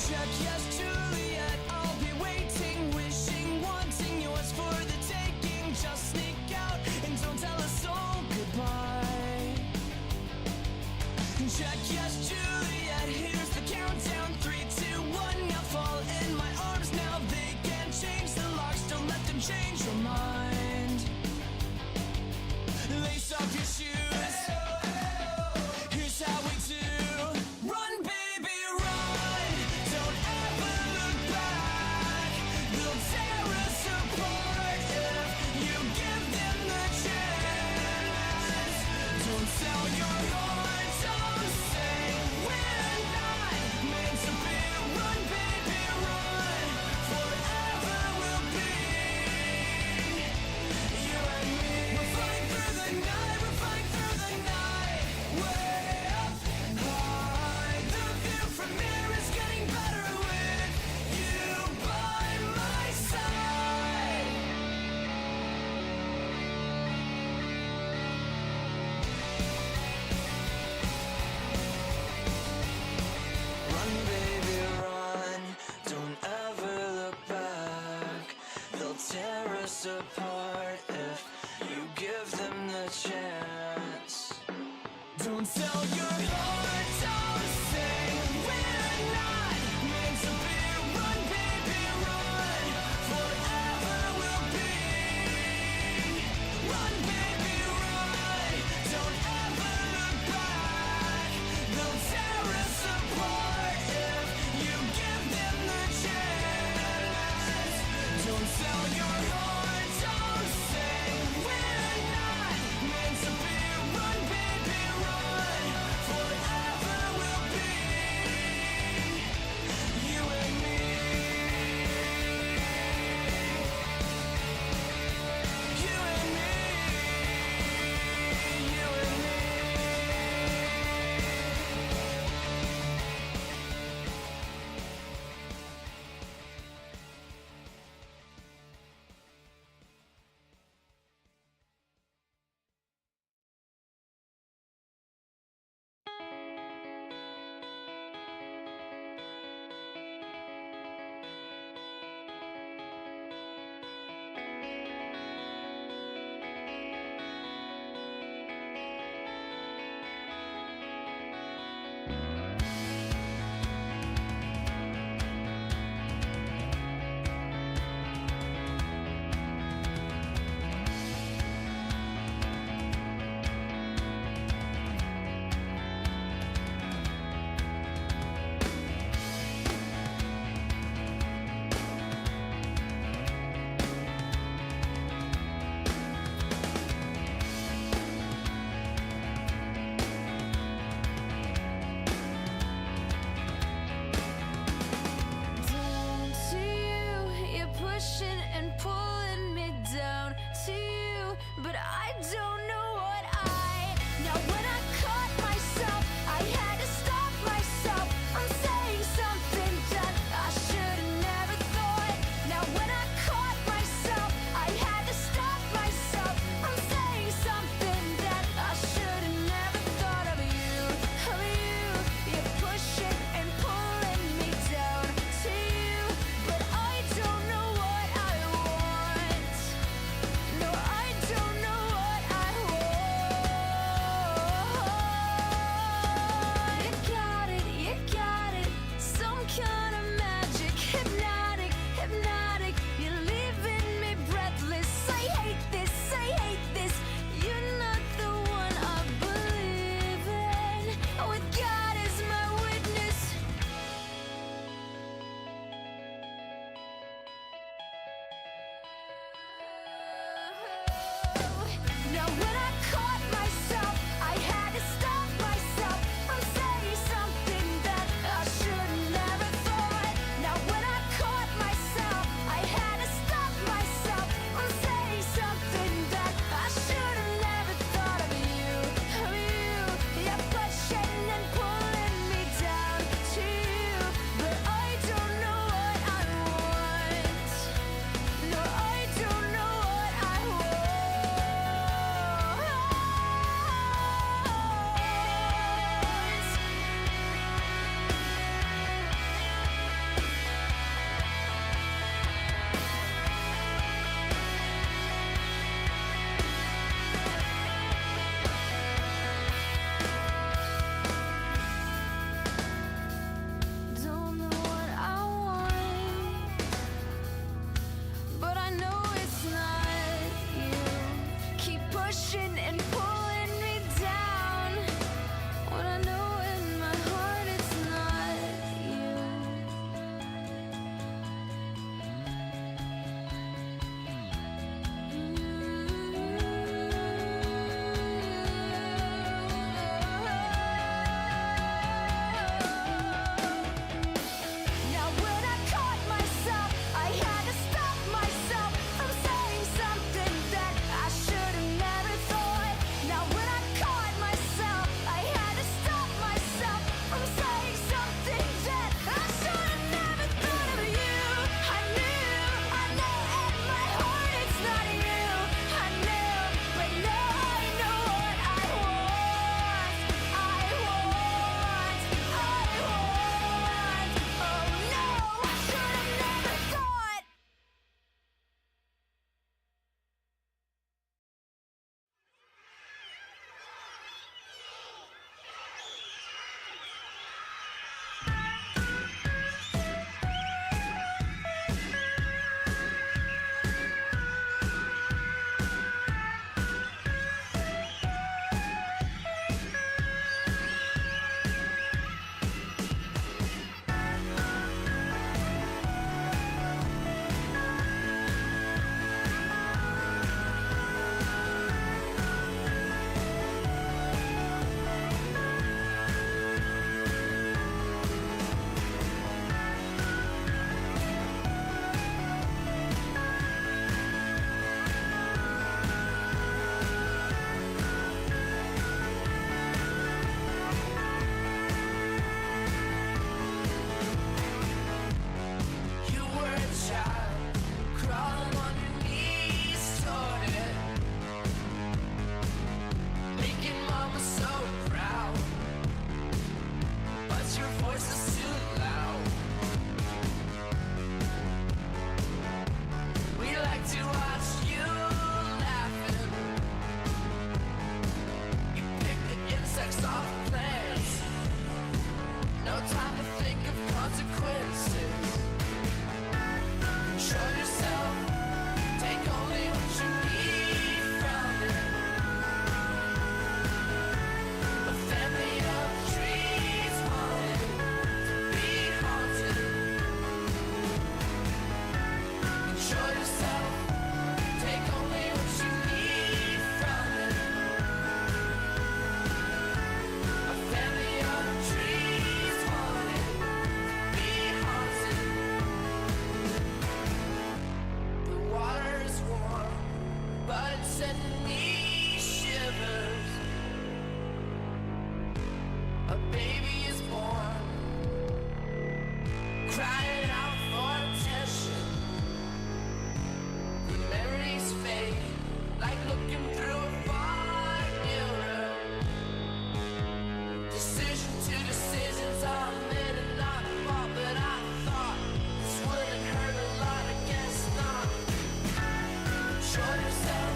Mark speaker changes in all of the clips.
Speaker 1: Check yes, Juliet, I'll be waiting, wishing, wanting yours for the taking. Just sneak out and don't tell a soul goodbye. Check yes, Juliet, here's the countdown. 3, 2, 1, now fall in my arms now. They can't change the locks, don't let them change your mind. Lace up your shoes, here's how we do. Run, baby, run, don't ever look back. They'll tear us apart if you give them the chance. Don't sell your heart, don't say we're not meant to be. Run, baby, run, forever we'll be you and me. We're flying through the night, we're flying through the night, way up high. The view from here is getting better with you by my side. Run, baby, run, don't ever look back. They'll tear us apart if you give them the chance. Don't sell your heart, don't say we're not meant to be. Run, baby, run, forever we'll be. Run, baby, run, don't ever look back. They'll tear us apart if you give them the chance. Don't sell your heart, don't say we're not meant to be. Run, baby, run, forever we'll be you and me. You and me. You and me. Down to you, you're pushing and pulling me down to you, but I don't know what now when I caught myself, I had to stop myself. I'm saying something that I should have never thought. Now when I caught myself, I had to stop myself. I'm saying something that I should have never thought of you. You're pushing and pulling me down to you, but I don't know what I want. No, I don't know what I want. You got it, some kind of magic, hypnotic, hypnotic. You're leaving me breathless. I hate this, you're not the one I believe in. With God as my witness. Now when I caught myself, I had to stop myself. I'm saying something that I should have never thought. Now when I caught myself, I had to stop myself. I'm saying something that I should have never thought of you. You're pushing and pulling me down to you, but I don't know what I want. No, I don't know what I want. crying out for attention. The memories fade, like looking through a fog mirror. Decision to decisions are made and not fought, but I thought this wouldn't hurt a lot. I guess not. Show yourself,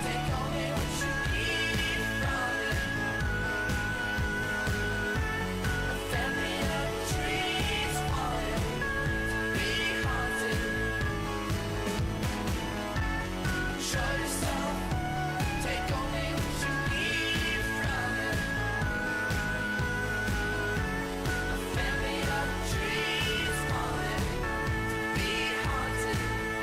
Speaker 1: take only what you need from it. A family of dreams wanted to be haunted. Show yourself, take only what you need from it. A family of dreams wanted to be haunted.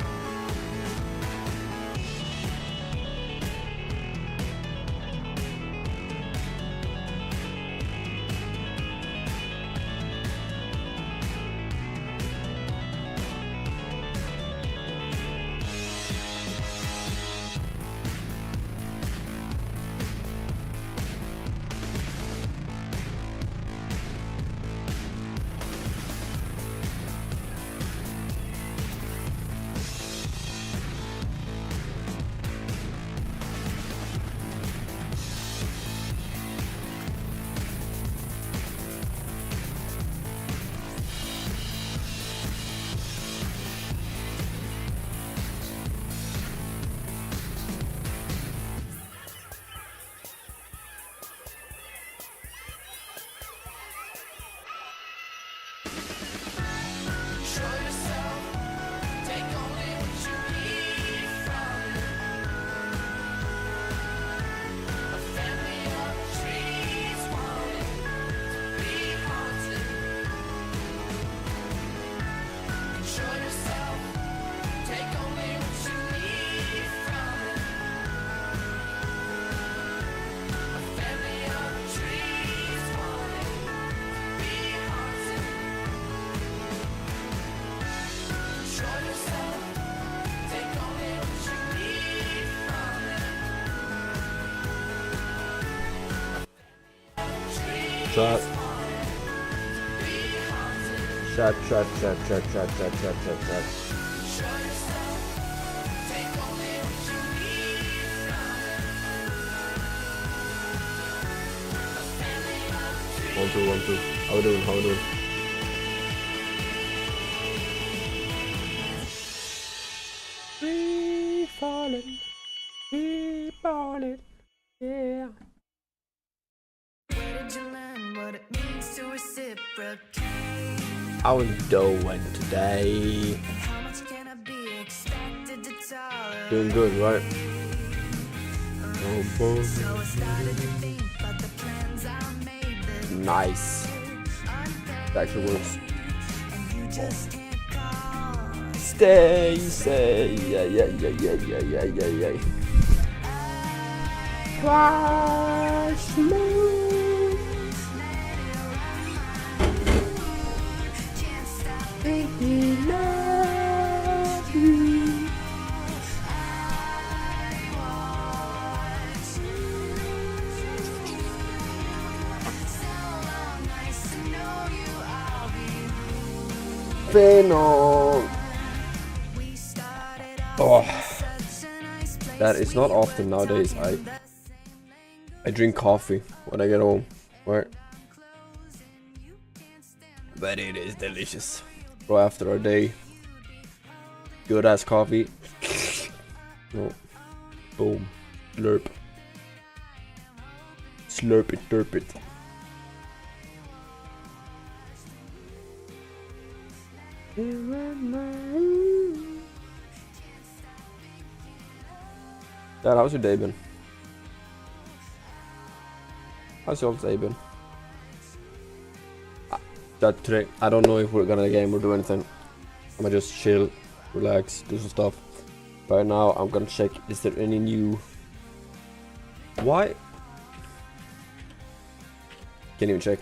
Speaker 1: Show yourself, take only what you need from it. A family of trees wanted to be haunted. Show yourself, take only what you need from it. A family of trees wanted to be haunted. Show yourself, take only what you need from it.
Speaker 2: Shot.
Speaker 1: Trees be haunted.
Speaker 2: Shot.
Speaker 1: Show yourself, take only what you need from it. A family of trees.
Speaker 2: 1 2 1 2. How we doing? Free falling, keep falling, yeah.
Speaker 1: Where did you learn what it means to reciprocate?
Speaker 2: How we doing today?
Speaker 1: And how much can I be expected to tolerate?
Speaker 2: Doing good, right? Oh, boy.
Speaker 1: So I started to think about the plans I made that
Speaker 2: Nice. It actually works.
Speaker 1: and you just can't call.
Speaker 2: Stay, yeah. Fly smooth.
Speaker 1: Can't stop
Speaker 2: Thinking of you.
Speaker 1: so long, nice to know you. I'll be
Speaker 2: Phenom.
Speaker 1: we started off
Speaker 2: Oh,
Speaker 1: such a nice place.
Speaker 2: that is not often nowadays. I drink coffee when I get home, right? But it is delicious. Bro, after a day, good ass coffee. Oh, boom, slurp, slurp it, derp it. Dad, how's your day been? How's your day been? That today, I don't know if we're gonna game or do anything. I'm gonna just chill, relax, do some stuff. Right now, I'm gonna check, is there any new... Why? Can't even check.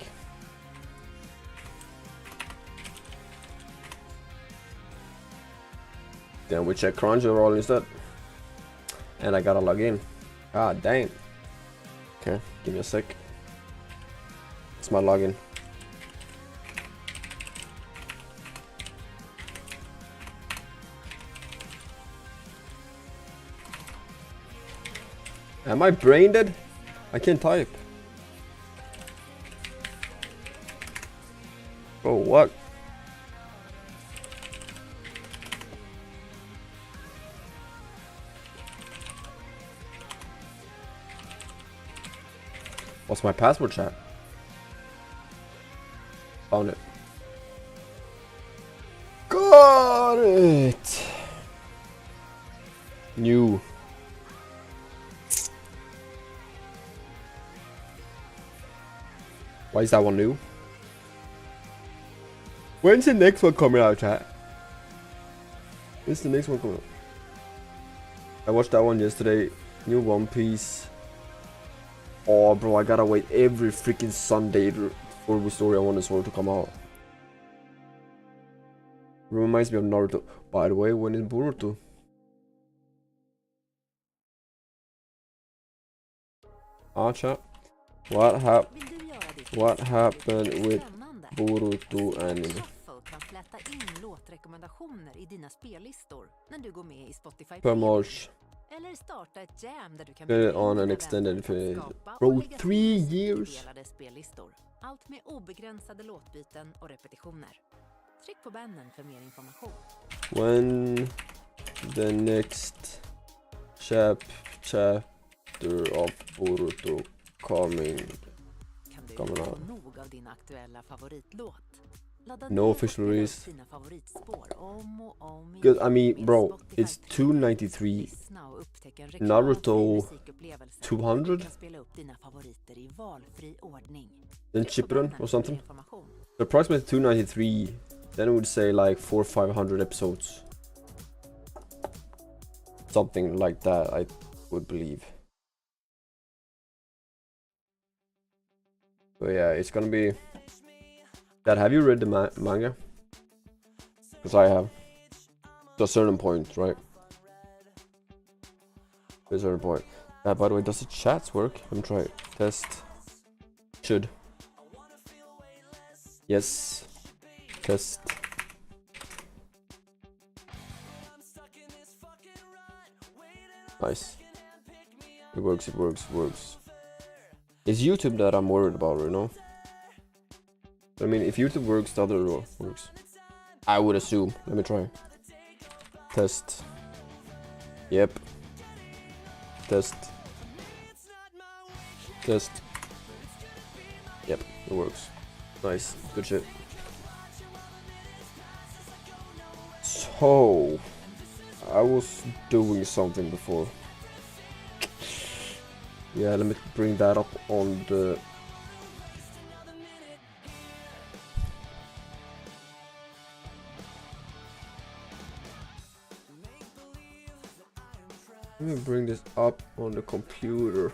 Speaker 2: Then we check Crunchyroll instead. And I gotta log in. Ah, dang. Okay, give me a sec. It's my login. Am I brain dead? I can't type. Bro, what? What's my password, chat? Found it. Got it! New. Why is that one new? When's the next one coming out, chat? When's the next one coming out? I watched that one yesterday. New One Piece. Oh, bro, I gotta wait every freaking Sunday for the story I want the sword to come out. Reminds me of Naruto. By the way, when is Boruto? Chat. What happened with Boruto anime? Per March. Get it on an extended phase. Bro, 3 years?
Speaker 3: Allt med obegränsade låtbyten och repetitioner. Tryck på banden för mer information.
Speaker 2: When the next chapter of Boruto coming out?
Speaker 3: Nog av din aktuella favoritlåt.
Speaker 2: No official release. Good, I mean, bro, it's 293. Naruto 200. Then Shippuden or something. So approximately 293. Then it would say like 400 or 500 episodes. Something like that, I would believe. So yeah, it's gonna be. Dad, have you read the manga? Because I have. To a certain point, right? To a certain point. By the way, does the chats work? Let me try it. Test. Should. Yes. Test. Nice. It works, it works, it works. It's YouTube that I'm worried about, you know? I mean, if YouTube works, the other works. I would assume. Let me try. Test. Yep. Test. Test. Yep, it works. Nice. Good shit. So, I was doing something before. Yeah, let me bring that up on the... Let me bring this up on the computer.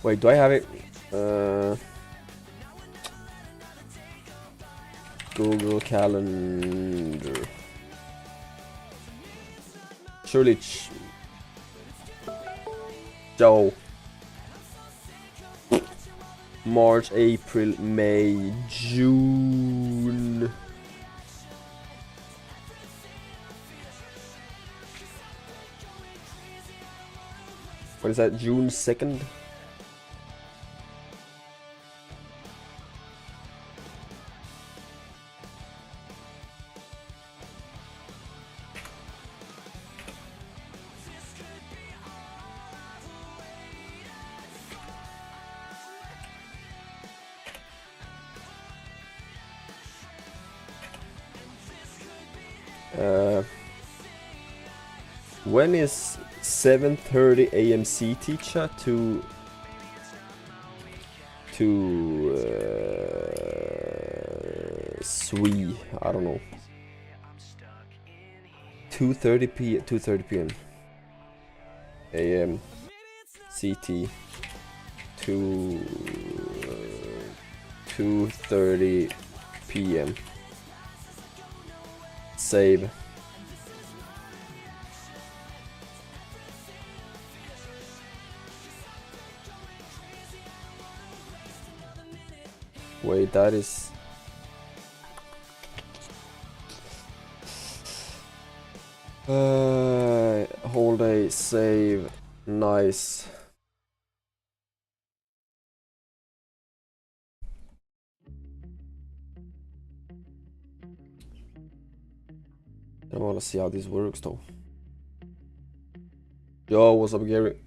Speaker 2: Wait, do I have it? Google Calendar. Surely Joe. March, April, May, June. What is that? June 2nd? When is 7:30 a.m. CT chat to SWE? I don't know. 2:30 p.m. a.m. CT to 2:30 p.m. Save. Wait, that is... whole day, save, nice. I wanna see how this works though. Yo, what's up, Gary?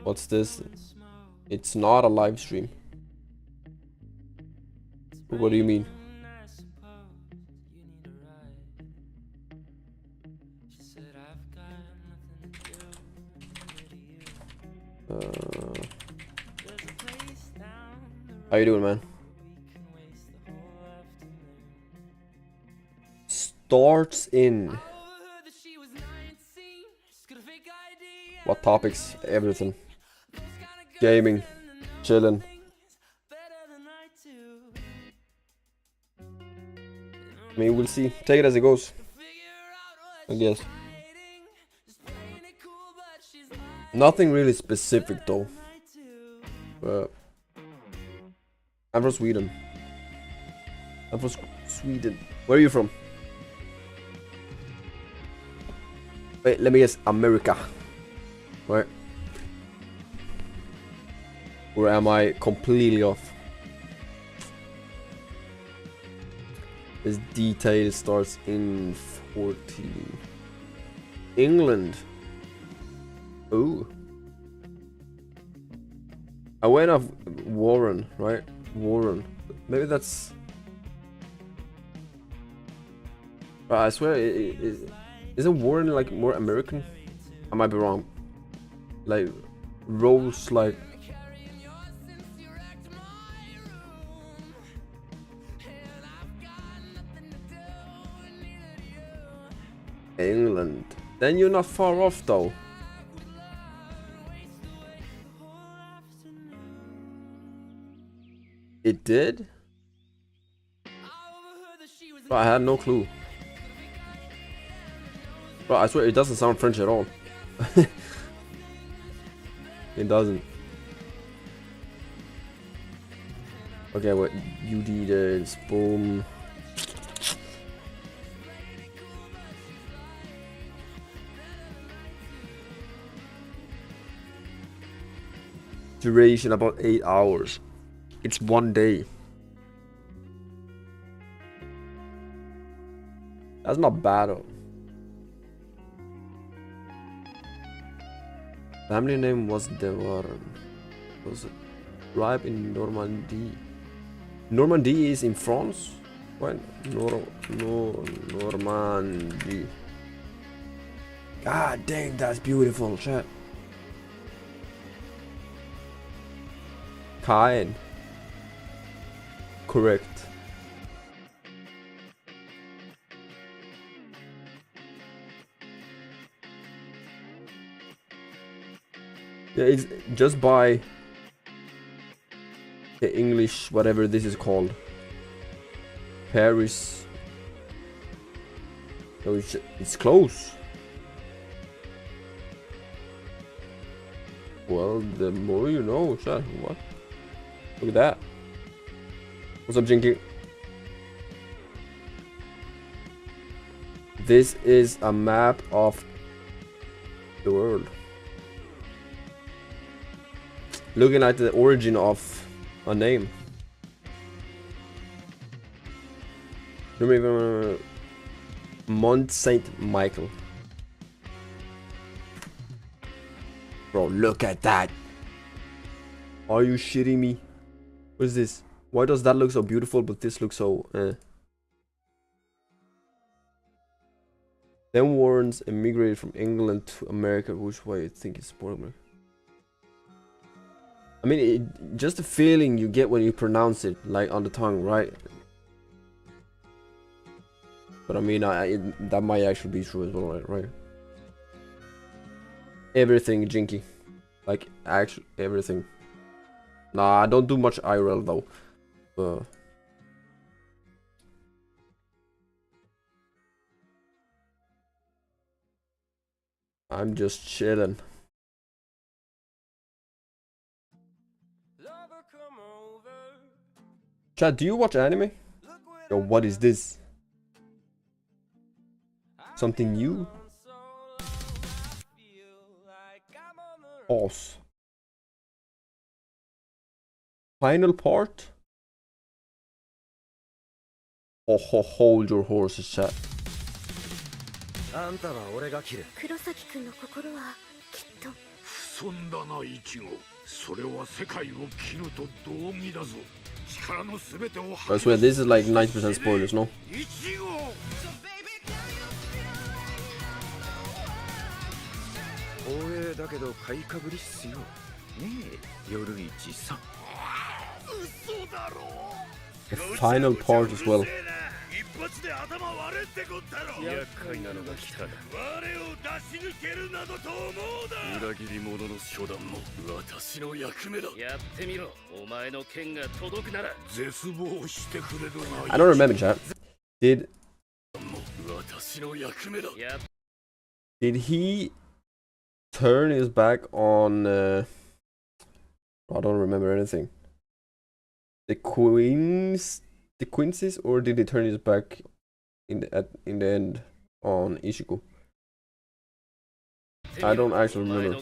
Speaker 2: What's this? It's not a live stream. What do you mean? How you doing, man? Starts in. What topics? Everything. Gaming. Chilling. I mean, we'll see. Take it as it goes, I guess. Nothing really specific though. I'm from Sweden. Sweden. Where are you from? Wait, let me guess. America. Right? Or am I completely off? This detail starts in 14. England. Ooh. I went off Warren, right? Warren. Maybe that's... I swear, isn't Warren like more American? I might be wrong. Like, rolls like... England. Then you're not far off though. It did? Bro, I had no clue. Bro, I swear it doesn't sound French at all. It doesn't. Okay, what you did is boom. Duration about 8 hours. It's 1 day. That's not bad though. Family name was Devaran. Was it ripe in Normandy? Normandy is in France? What? Normandy. God dang, that's beautiful, chat. Caen. Correct. Yeah, it's just by the English, whatever this is called. Paris. No, it's close. Well, the more you know, chat. What? Look at that. What's up, Jinky? This is a map of the world. Looking at the origin of a name. Remember Mont Saint Michael. Bro, look at that. Are you shitting me? What is this? Why does that look so beautiful, but this looks so Then Warrens immigrated from England to America. Which way I think it's spoiler. I mean, just the feeling you get when you pronounce it, like on the tongue, right? But I mean, that might actually be true as well, right? Everything, Jinky. Like, actually, everything. Nah, I don't do much IRL though. I'm just chilling. Chat, do you watch anime? Yo, what is this? Something new? Pause. Final part? Oh, hold your horses, chat.
Speaker 4: あんたは俺が切る。
Speaker 5: 黒崎くんの心はきっと
Speaker 6: そんだなイチゴ。それは世界を切ると同義だぞ。力のすべてを。
Speaker 2: I swear this is like 90% spoilers, no?
Speaker 6: イチゴ。
Speaker 4: 光栄だけど買いかぶりっすよ。ねえ、夜市さん。
Speaker 6: 嘘だろ。
Speaker 2: The final part as well.
Speaker 6: 一発で頭割れってこったろ。
Speaker 4: 厄介なのが来たな。
Speaker 6: 我を出し抜けるなどと思うな。裏切り者の初段も私の役目だ。
Speaker 4: やってみろ。お前の剣が届くなら。
Speaker 6: 絶望してくれるな。
Speaker 2: I don't remember, chat. Did
Speaker 6: 私の役目だ。
Speaker 2: he turn his back on I don't remember anything. The Quincy's, or did he turn his back in the end on Ichigo? I don't actually remember.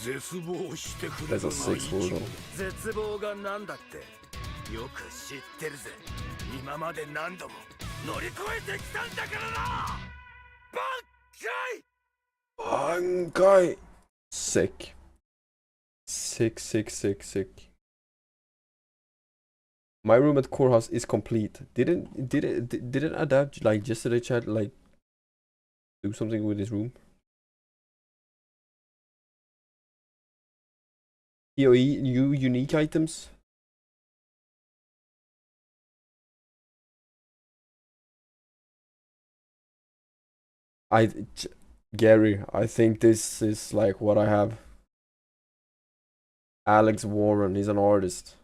Speaker 6: 絶望してくれるな。
Speaker 2: That's a 6 word though.
Speaker 4: 絶望がなんだって。よく知ってるぜ。今まで何度も乗り越えてきたんだからな。
Speaker 2: Bankai! Sick. Sick. My room at Core House is complete. Didn't adapt like yesterday, chat, like do something with his room? PoE, new unique items? Gary, I think this is like what I have. Alex Warren, he's an artist.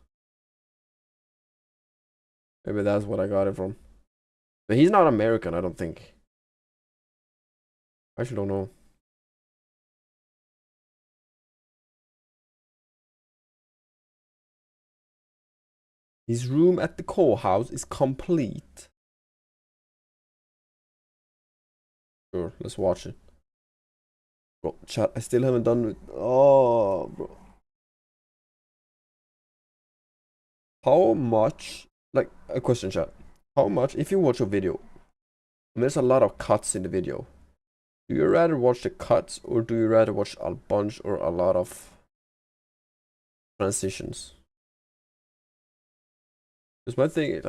Speaker 2: Maybe that's what I got it from. But he's not American, I don't think. I actually don't know. His room at the core house is complete. Sure, let's watch it. Bro, chat, I still haven't done it. Oh, bro. How much, like, a question, chat. How much, if you watch a video, and there's a lot of cuts in the video, do you rather watch the cuts, or do you rather watch a bunch or a lot of transitions? Because my thing is,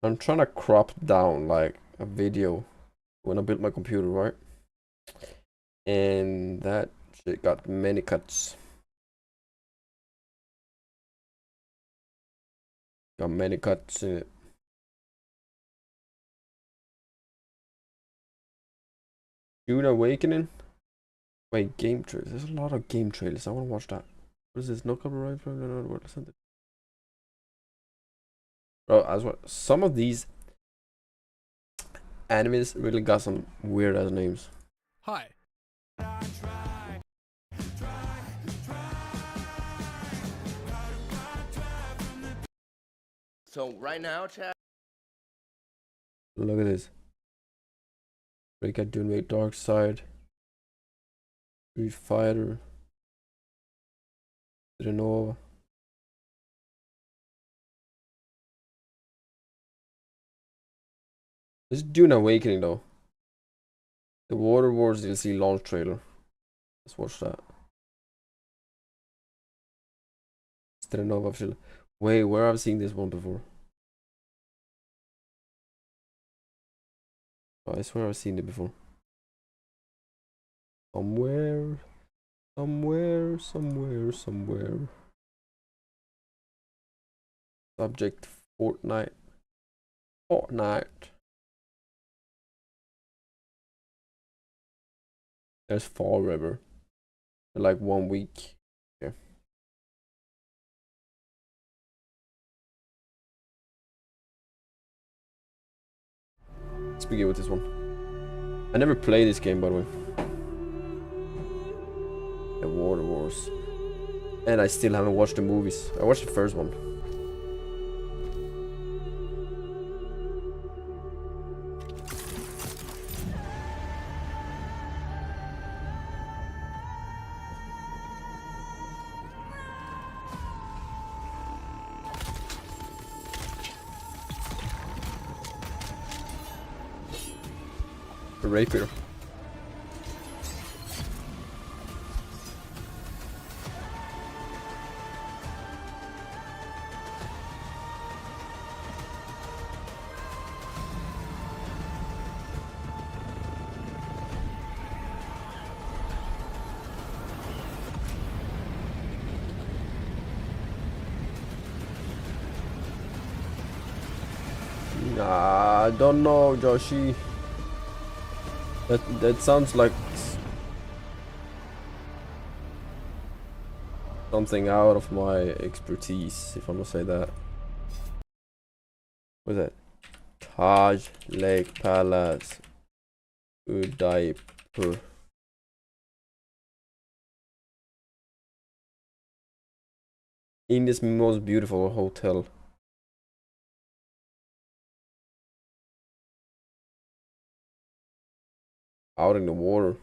Speaker 2: I'm trying to crop down, like, a video when I built my computer, right? And that shit got many cuts. Got many cuts in it. Dune Awakening? Wait, game trailers. There's a lot of game trailers. I want to watch that. What is this? No copyright? What is it? Bro, as well, some of these animes really got some weird ass names.
Speaker 7: Hi.
Speaker 4: So right now, chat.
Speaker 2: Look at this. Break at Dune Wake Dark Side. Street Fighter. Renova. This is Dune Awakening though. The Water Wars DLC launch trailer. Let's watch that. Renova official. Wait, where have I seen this one before? Oh, I swear I've seen it before. Somewhere. Subject Fortnite. There's Fall River. Like 1 week. Yeah. Let's begin with this one. I never played this game, by the way. The Water Wars. And I still haven't watched the movies. I watched the first one. A rapier. Nah, I don't know, Joshi. That sounds like something out of my expertise, if I'm gonna say that. What's that? Taj Lake Palace, Udaipur. India's most beautiful hotel. Out in the water.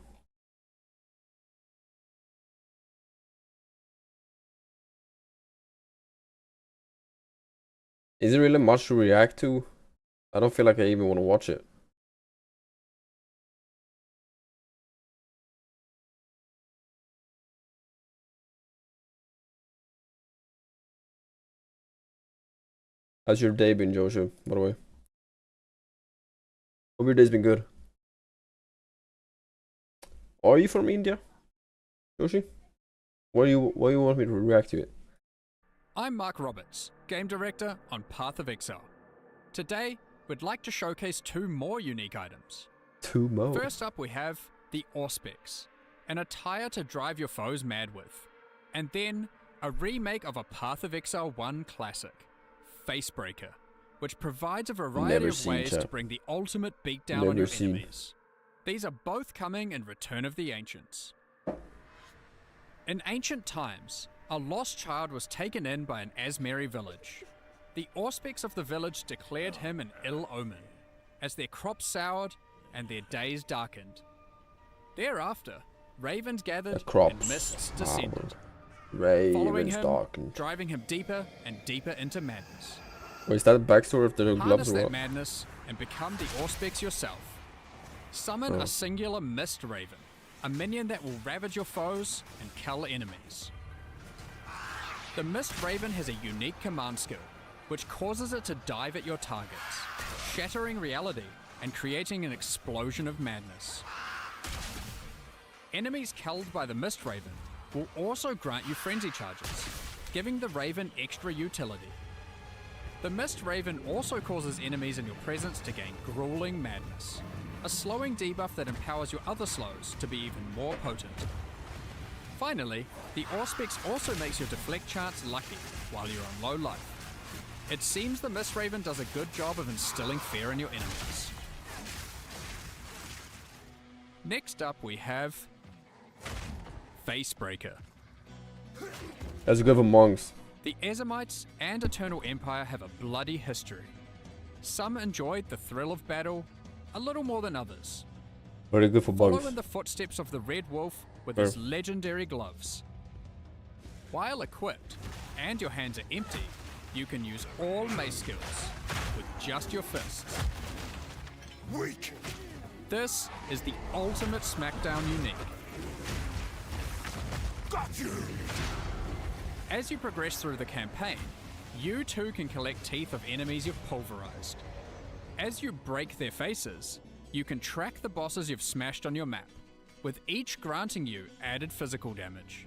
Speaker 2: Is it really much to react to? I don't feel like I even want to watch it. How's your day been, Joshua, by the way? Hope your day's been good. Are you from India, Joshi? Why do you want me to react to it?
Speaker 7: I'm Mark Roberts, Game Director on Path of Exile. Today, we'd like to showcase 2 more unique items.
Speaker 2: 2 more?
Speaker 7: First up we have the Auspex, an attire to drive your foes mad with. And then, a remake of a Path of Exile 1 classic, Facebreaker, which provides a variety of ways to bring the ultimate beatdown on your enemies. These are both coming in Return of the Ancients. In ancient times, a lost child was taken in by an Asmeri village. The Auspex of the village declared him an ill omen, as their crops soured and their days darkened. Thereafter, ravens gathered and mists descended, following him, driving him deeper and deeper into madness.
Speaker 2: Wait, is that a backstory of the gloves
Speaker 7: Harness
Speaker 2: or
Speaker 7: that
Speaker 2: what?
Speaker 7: madness and become the Auspex yourself. Summon a singular Mist Raven, a minion that will ravage your foes and kill enemies. The Mist Raven has a unique command skill, which causes it to dive at your targets, shattering reality and creating an explosion of madness. Enemies killed by the Mist Raven will also grant you frenzy charges, giving the Raven extra utility. The Mist Raven also causes enemies in your presence to gain grueling madness, a slowing debuff that empowers your other slows to be even more potent. Finally, the Auspex also makes your deflect chance lucky while you're on low life. It seems the Mist Raven does a good job of instilling fear in your enemies. Next up we have Facebreaker.
Speaker 2: That's a good for monks.
Speaker 7: The Ezamites and Eternal Empire have a bloody history. Some enjoyed the thrill of battle a little more than others.
Speaker 2: Very good for monks.
Speaker 7: Follow in the footsteps of the Red Wolf with his legendary gloves. While equipped and your hands are empty, you can use all mace skills with just your fists.
Speaker 4: Weak.
Speaker 7: This is the ultimate Smackdown unique.
Speaker 4: Got you.
Speaker 7: As you progress through the campaign, you too can collect teeth of enemies you've pulverized. As you break their faces, you can track the bosses you've smashed on your map, with each granting you added physical damage.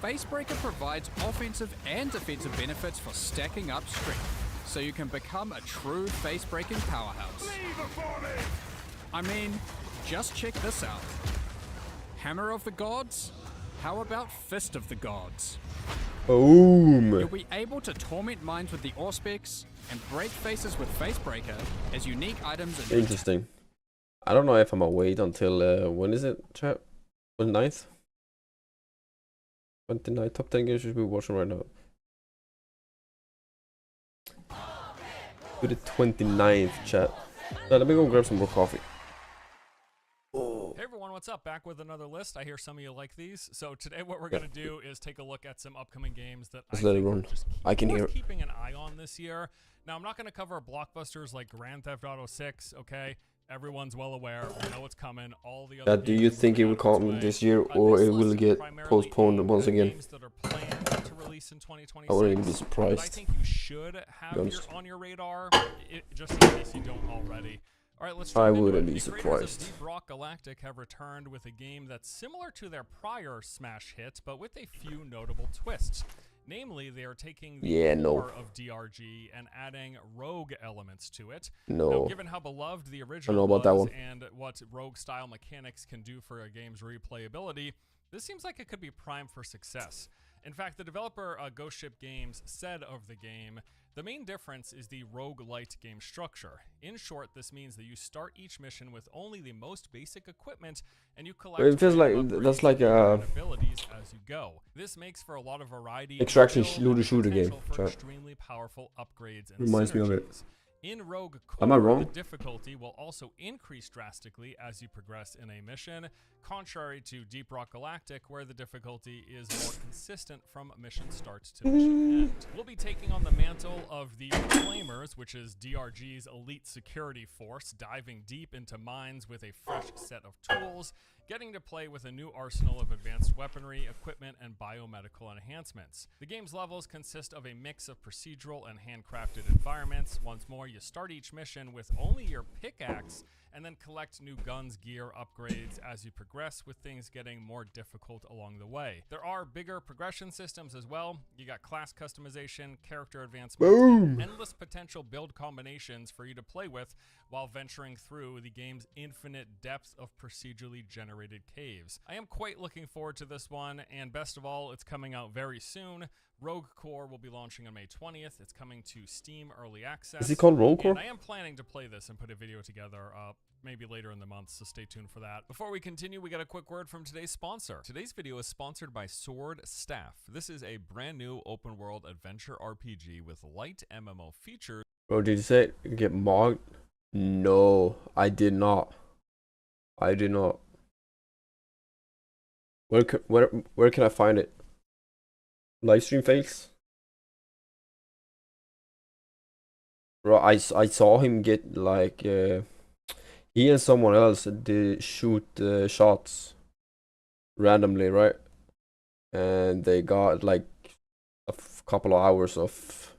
Speaker 7: Facebreaker provides offensive and defensive benefits for stacking up strength, so you can become a true face-breaking powerhouse. I mean, just check this out. Hammer of the Gods? How about Fist of the Gods?
Speaker 2: Boom!
Speaker 7: You'll be able to torment minds with the Auspex and break faces with Facebreaker as unique items in
Speaker 2: Interesting. I don't know if I'm gonna wait until when is it, chat? The 9th? 29 top 10 games you should be watching right now. To the 29th, chat. Let me go grab some more coffee.
Speaker 8: Hey everyone, what's up? Back with another list. I hear some of you like these. So today what we're going to do is take a look at some upcoming games that
Speaker 2: Just let it run. I can hear it.
Speaker 8: Keeping an eye on this year. Now I'm not going to cover blockbusters like Grand Theft Auto 6, okay? Everyone's well aware. We know it's coming. All the other
Speaker 2: Do you think it will come this year or it will get postponed once again?
Speaker 8: Games that are planned to release in 2026.
Speaker 2: I wouldn't even be surprised.
Speaker 8: But I think you should have on your radar, just in case you don't already. All right, let's.
Speaker 2: I wouldn't be surprised.
Speaker 8: The creators of Deep Rock Galactic have returned with a game that's similar to their prior smash hit, but with a few notable twists. Namely, they are taking the core of DRG and adding rogue elements to it. Now, given how beloved the original was and what rogue-style mechanics can do for a game's replayability, this seems like it could be primed for success. In fact, the developer Ghost Ship Games said of the game, the main difference is the roguelite game structure. In short, this means that you start each mission with only the most basic equipment, and you collect
Speaker 2: that's like
Speaker 8: abilities as you go. This makes for a lot of variety.
Speaker 2: Extraction shooter game.
Speaker 8: For extremely powerful upgrades and
Speaker 2: reminds me of it.
Speaker 8: In Rogue Core,
Speaker 2: am I wrong?
Speaker 8: The difficulty will also increase drastically as you progress in a mission, contrary to Deep Rock Galactic, where the difficulty is more consistent from mission start to mission end. We'll be taking on the mantle of the Reclaimers, which is DRG's elite security force, diving deep into mines with a fresh set of tools, getting to play with a new arsenal of advanced weaponry, equipment, and biomedical enhancements. The game's levels consist of a mix of procedural and handcrafted environments. Once more, you start each mission with only your pickaxe, and then collect new guns, gear, upgrades as you progress, with things getting more difficult along the way. There are bigger progression systems as well. You got class customization, character advancement, and endless potential build combinations for you to play with while venturing through the game's infinite depth of procedurally generated caves. I am quite looking forward to this one, and best of all, it's coming out very soon. Rogue Core will be launching on May 20th. It's coming to Steam Early Access.
Speaker 2: Is it called Rogue Core?
Speaker 8: And I am planning to play this and put a video together maybe later in the month, so stay tuned for that. Before we continue, we got a quick word from today's sponsor. Today's video is sponsored by Sword Staff. This is a brand new open world adventure RPG with light MMO features.
Speaker 2: Bro, did you say it get mogged? No, I did not. I did not. Where can I find it? Livestream fails? Bro, I saw him get like he and someone else did shoot shots randomly, right? And they got like a couple of hours of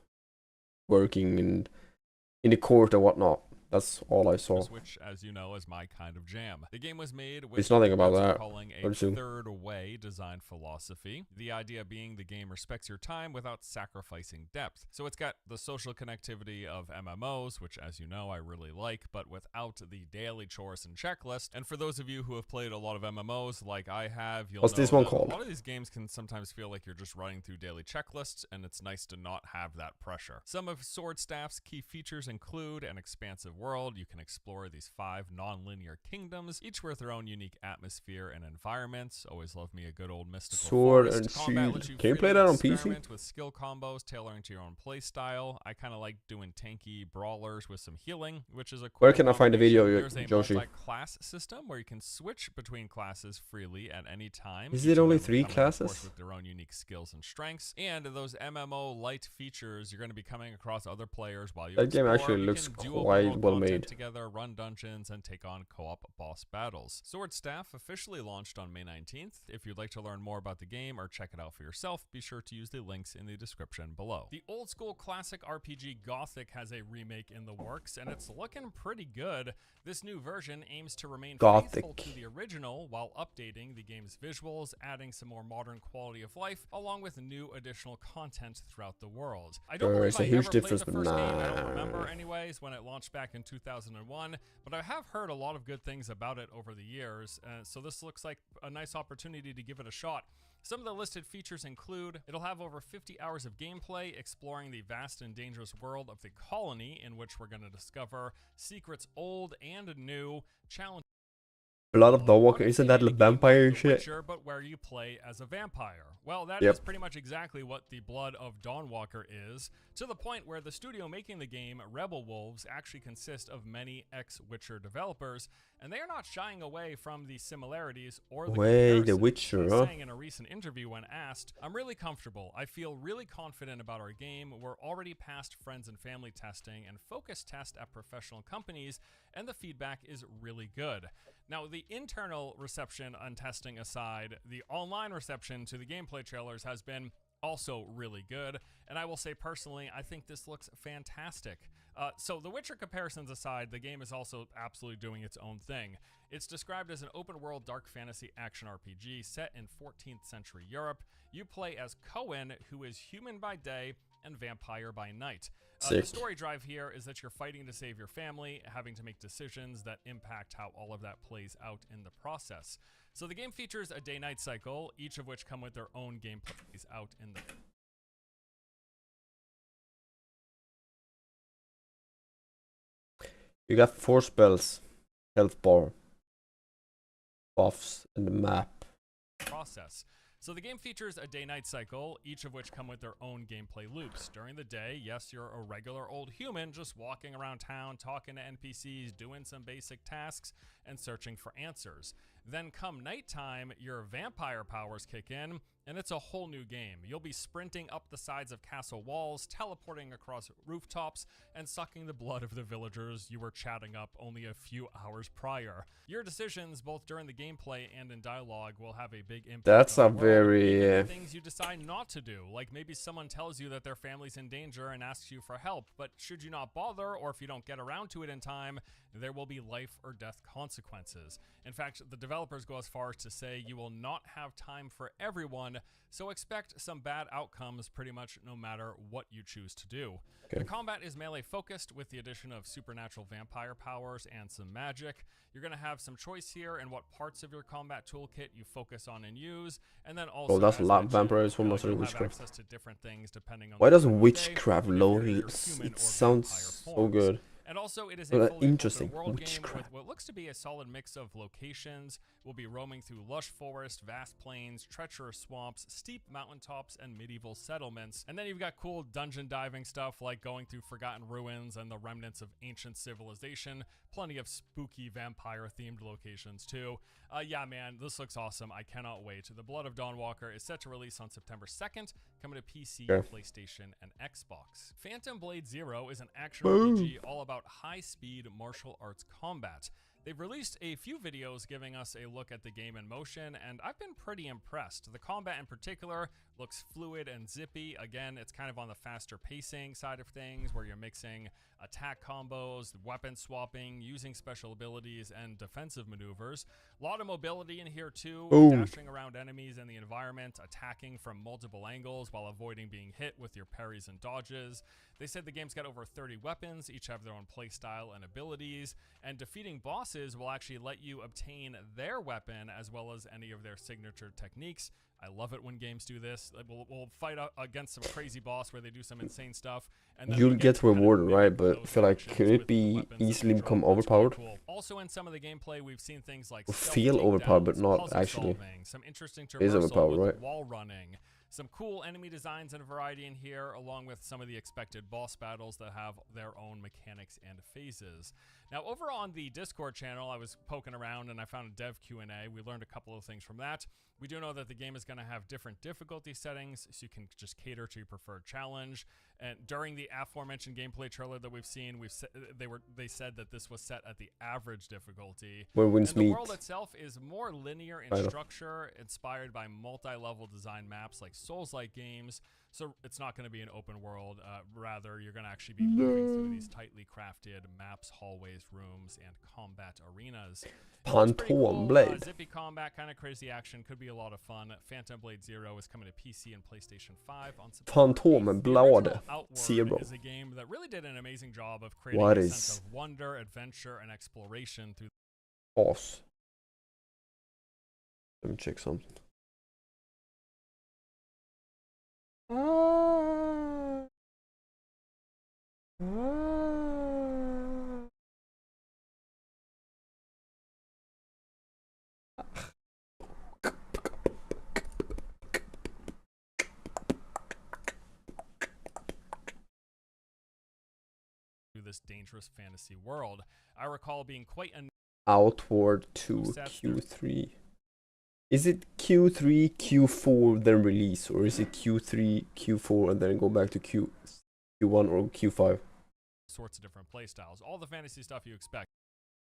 Speaker 2: working in the court and whatnot. That's all I saw.
Speaker 8: Which, as you know, is my kind of jam. The game was made with
Speaker 2: it's nothing about that.
Speaker 8: Calling a third way design philosophy. The idea being the game respects your time without sacrificing depth. So it's got the social connectivity of MMOs, which, as you know, I really like, but without the daily chores and checklist. And for those of you who have played a lot of MMOs like I have, you'll
Speaker 2: What's
Speaker 8: know
Speaker 2: this one
Speaker 8: that
Speaker 2: called?
Speaker 8: a lot of these games can sometimes feel like you're just running through daily checklists, and it's nice to not have that pressure. Some of Sword Staff's key features include an expansive world. You can explore these 5 non-linear kingdoms, each with their own unique atmosphere and environments. Always love me a good old mystical
Speaker 2: Sword
Speaker 8: forest.
Speaker 2: and Shield. Can you play that on PC?
Speaker 8: With skill combos tailoring to your own play style. I kind of like doing tanky brawlers with some healing, which is a cool.
Speaker 2: Where can I find the video,
Speaker 8: There's a
Speaker 2: Joshi?
Speaker 8: multi-class system where you can switch between classes freely at any time.
Speaker 2: Is it only 3 classes?
Speaker 8: With their own unique skills and strengths, and those MMO light features you're going to be coming across other players while you
Speaker 2: That game
Speaker 8: explore.
Speaker 2: actually looks quite well made.
Speaker 8: Together, run dungeons, and take on co-op boss battles. Sword Staff officially launched on May 19th. If you'd like to learn more about the game or check it out for yourself, be sure to use the links in the description below. The old school classic RPG Gothic has a remake in the works, and it's looking pretty good. This new version aims to remain faithful to the original while updating the game's visuals, adding some more modern quality of life, along with new additional content throughout the world. I don't believe I ever played the first game. I don't remember anyways when it launched back in 2001, but I have heard a lot of good things about it over the years, so this looks like a nice opportunity to give it a shot. Some of the listed features include, it'll have over 50 hours of gameplay exploring the vast and dangerous world of the colony, in which we're going to discover secrets old and new, challenges
Speaker 2: Blood of Dawnwalker,
Speaker 8: Or
Speaker 2: isn't
Speaker 8: maybe
Speaker 2: that the
Speaker 8: a game like
Speaker 2: vampire
Speaker 8: The
Speaker 2: shit?
Speaker 8: Witcher, but where you play as a vampire. Well, that
Speaker 2: Yep.
Speaker 8: is pretty much exactly what the Blood of Dawnwalker is, to the point where the studio making the game, Rebel Wolves, actually consist of many ex-Witcher developers, and they are not shying away from the similarities or the
Speaker 2: Way, The
Speaker 8: comparisons.
Speaker 2: Witcher,
Speaker 8: He's
Speaker 2: huh?
Speaker 8: saying in a recent interview when asked, "I'm really comfortable. I feel really confident about our game. We're already past friends and family testing and focus test at professional companies, and the feedback is really good." Now, the internal reception and testing aside, the online reception to the gameplay trailers has been also really good, and I will say personally, I think this looks fantastic. So the Witcher comparisons aside, the game is also absolutely doing its own thing. It's described as an open-world dark fantasy action RPG set in 14th century Europe. You play as Cohen, who is human by day and vampire by night. The
Speaker 2: Sick.
Speaker 8: story drive here is that you're fighting to save your family, having to make decisions that impact how all of that plays out in the process. So the game features a day-night cycle, each of which come with their own gameplays out in the...
Speaker 2: You got 4 spells, health bar, buffs, and the map.
Speaker 8: process. So the game features a day-night cycle, each of which come with their own gameplay loops. During the day, yes, you're a regular old human just walking around town, talking to NPCs, doing some basic tasks, and searching for answers. Then come nighttime, your vampire powers kick in, and it's a whole new game. You'll be sprinting up the sides of castle walls, teleporting across rooftops, and sucking the blood of the villagers you were chatting up only a few hours prior. Your decisions, both during the gameplay and in dialogue, will have a big impact.
Speaker 2: That's
Speaker 8: on
Speaker 2: a
Speaker 8: the world,
Speaker 2: very,
Speaker 8: even the things you decide not to do. Like maybe someone tells you that their family's in danger and asks you for help, but should you not bother, or if you don't get around to it in time, there will be life or death consequences. In fact, the developers go as far as to say you will not have time for everyone, so expect some bad outcomes pretty much no matter what you choose to do.
Speaker 2: Okay.
Speaker 8: The combat is melee focused with the addition of supernatural vampire powers and some magic. You're going to have some choice here in what parts of your combat toolkit you focus on and use, and then also,
Speaker 2: Oh, that's a
Speaker 8: as
Speaker 2: lot.
Speaker 8: mentioned,
Speaker 2: Vampires
Speaker 8: you'll
Speaker 2: almost like
Speaker 8: have
Speaker 2: witchcraft.
Speaker 8: access to different things depending on
Speaker 2: Why
Speaker 8: the
Speaker 2: does
Speaker 8: time of
Speaker 2: witchcraft
Speaker 8: day, or
Speaker 2: low?
Speaker 8: if you're human
Speaker 2: It
Speaker 8: or
Speaker 2: sounds
Speaker 8: vampire
Speaker 2: so
Speaker 8: forms.
Speaker 2: good.
Speaker 8: And also, it is a
Speaker 2: Well,
Speaker 8: fully
Speaker 2: interesting.
Speaker 8: open world game
Speaker 2: Witchcraft.
Speaker 8: with what looks to be a solid mix of locations. We'll be roaming through lush forest, vast plains, treacherous swamps, steep mountaintops, and medieval settlements. And then you've got cool dungeon diving stuff like going through forgotten ruins and the remnants of ancient civilization. Plenty of spooky vampire-themed locations too. Yeah, man, this looks awesome. I cannot wait. The Blood of Dawnwalker is set to release on September 2nd, coming to PC,
Speaker 2: Okay.
Speaker 8: PlayStation, and Xbox. Phantom Blade Zero is an action
Speaker 2: Boom.
Speaker 8: RPG all about high-speed martial arts combat. They've released a few videos giving us a look at the game in motion, and I've been pretty impressed. The combat in particular looks fluid and zippy. Again, it's kind of on the faster pacing side of things, where you're mixing attack combos, weapon swapping, using special abilities, and defensive maneuvers. A lot of mobility in here too,
Speaker 2: Boom.
Speaker 8: dashing around enemies in the environment, attacking from multiple angles while avoiding being hit with your parries and dodges. They said the game's got over 30 weapons, each have their own playstyle and abilities, and defeating bosses will actually let you obtain their weapon as well as any of their signature techniques. I love it when games do this. We'll fight against some crazy boss where they do some insane stuff, and then
Speaker 2: You'll
Speaker 8: we
Speaker 2: get
Speaker 8: to kind of
Speaker 2: rewarded,
Speaker 8: mimic
Speaker 2: right? But I
Speaker 8: those
Speaker 2: feel like
Speaker 8: actions
Speaker 2: could it
Speaker 8: with the
Speaker 2: be
Speaker 8: weapons that
Speaker 2: easily
Speaker 8: we
Speaker 2: become
Speaker 8: drop. That's really
Speaker 2: overpowered?
Speaker 8: cool. Also, in some of the gameplay, we've seen things like
Speaker 2: Or
Speaker 8: stealth
Speaker 2: feel overpowered, but
Speaker 8: takedowns,
Speaker 2: not
Speaker 8: puzzle
Speaker 2: actually.
Speaker 8: solving, some interesting
Speaker 2: Is
Speaker 8: traversal
Speaker 2: overpowered,
Speaker 8: with
Speaker 2: right?
Speaker 8: wall running, some cool enemy designs and variety in here, along with some of the expected boss battles that have their own mechanics and phases. Now, over on the Discord channel, I was poking around and I found a dev Q&A. We learned a couple of things from that. We do know that the game is going to have different difficulty settings, so you can just cater to your preferred challenge. And during the aforementioned gameplay trailer that we've seen, they said that this was set at the average difficulty.
Speaker 2: Where
Speaker 8: And
Speaker 2: wins
Speaker 8: the
Speaker 2: meet.
Speaker 8: world itself is more linear in
Speaker 2: Kind of.
Speaker 8: structure, inspired by multi-level design maps like Souls-like games. So it's not going to be an open world. Rather, you're going to actually be moving through these tightly crafted maps, hallways, rooms, and combat arenas. It looks pretty
Speaker 2: Phantom
Speaker 8: cool.
Speaker 2: Blade.
Speaker 8: Zippy combat, kind of crazy action, could be a lot of fun. Phantom Blade Zero is coming to PC and PlayStation 5 on September 8th.
Speaker 2: Phantom
Speaker 8: The original
Speaker 2: Blade
Speaker 8: Outward
Speaker 2: Zero.
Speaker 8: is a game that really did an amazing job of creating
Speaker 2: What
Speaker 8: a
Speaker 2: is-
Speaker 8: sense of wonder, adventure, and exploration through
Speaker 2: Pause. Let me check something.
Speaker 8: This dangerous fantasy world. I recall being quite
Speaker 2: Outward to Q3. Is it Q3, Q4, then release, or is it Q3, Q4, and then go back to Q1 or Q5?
Speaker 8: sorts of different playstyles. All the fantasy stuff you expect.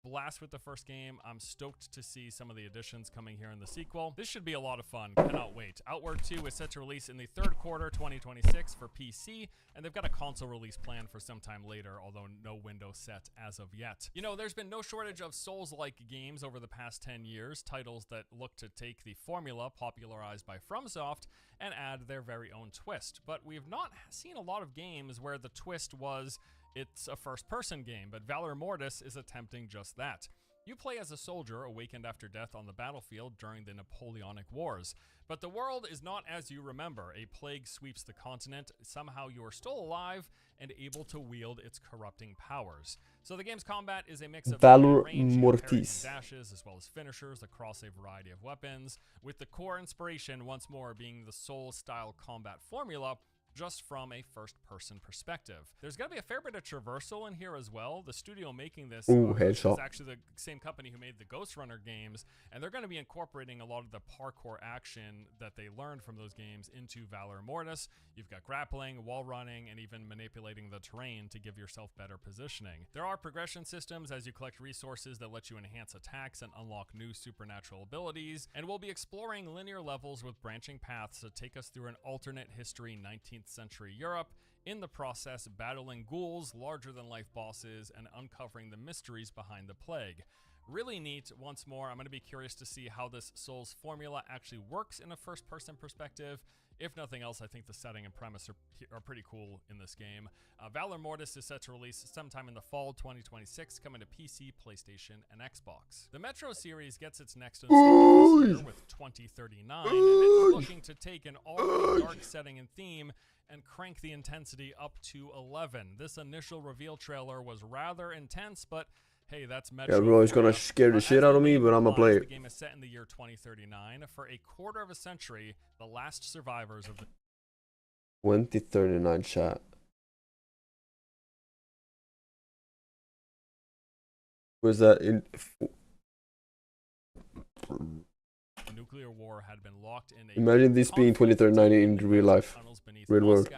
Speaker 8: Blast with the first game. I'm stoked to see some of the additions coming here in the sequel. This should be a lot of fun. Cannot wait. Outward 2 is set to release in the third quarter 2026 for PC, and they've got a console release planned for sometime later, although no window set as of yet. You know, there's been no shortage of Souls-like games over the past 10 years, titles that look to take the formula popularized by FromSoft and add their very own twist. But we've not seen a lot of games where the twist was it's a first-person game, but Valor Mortis is attempting just that. You play as a soldier awakened after death on the battlefield during the Napoleonic Wars. But the world is not as you remember. A plague sweeps the continent. Somehow you are still alive and able to wield its corrupting powers. So the game's combat is a mix of
Speaker 2: Valor
Speaker 8: range,
Speaker 2: Mortis
Speaker 8: dashes, as well as finishers across a variety of weapons, with the core inspiration once more being the Souls-style combat formula, just from a first-person perspective. There's going to be a fair bit of traversal in here as well. The studio making this is actually the same company who made the Ghost Runner games, and they're going to be incorporating a lot of the parkour action that they learned from those games into Valor Mortis. You've got grappling, wall running, and even manipulating the terrain to give yourself better positioning. There are progression systems as you collect resources that let you enhance attacks and unlock new supernatural abilities, and we'll be exploring linear levels with branching paths that take us through an alternate history 19th century Europe, in the process battling ghouls, larger-than-life bosses, and uncovering the mysteries behind the plague. Really neat. Once more, I'm going to be curious to see how this Souls formula actually works in a first-person perspective. If nothing else, I think the setting and premise are pretty cool in this game. Valor Mortis is set to release sometime in the fall 2026, coming to PC, PlayStation, and Xbox. The Metro series gets its next installment this year with 2039, and it's looking to take an already dark setting and theme and crank the intensity up to 11. This initial reveal trailer was rather intense, but hey, that's Metro.
Speaker 2: Yeah, bro, it's gonna scare the shit out of me, but I'm gonna play it.
Speaker 8: The game is set in the year 2039. For a quarter of a century, the last survivors of the
Speaker 2: 2039 chat. Was that in?
Speaker 8: nuclear war had been locked in a
Speaker 2: Imagine this being 2039 in real life, real world.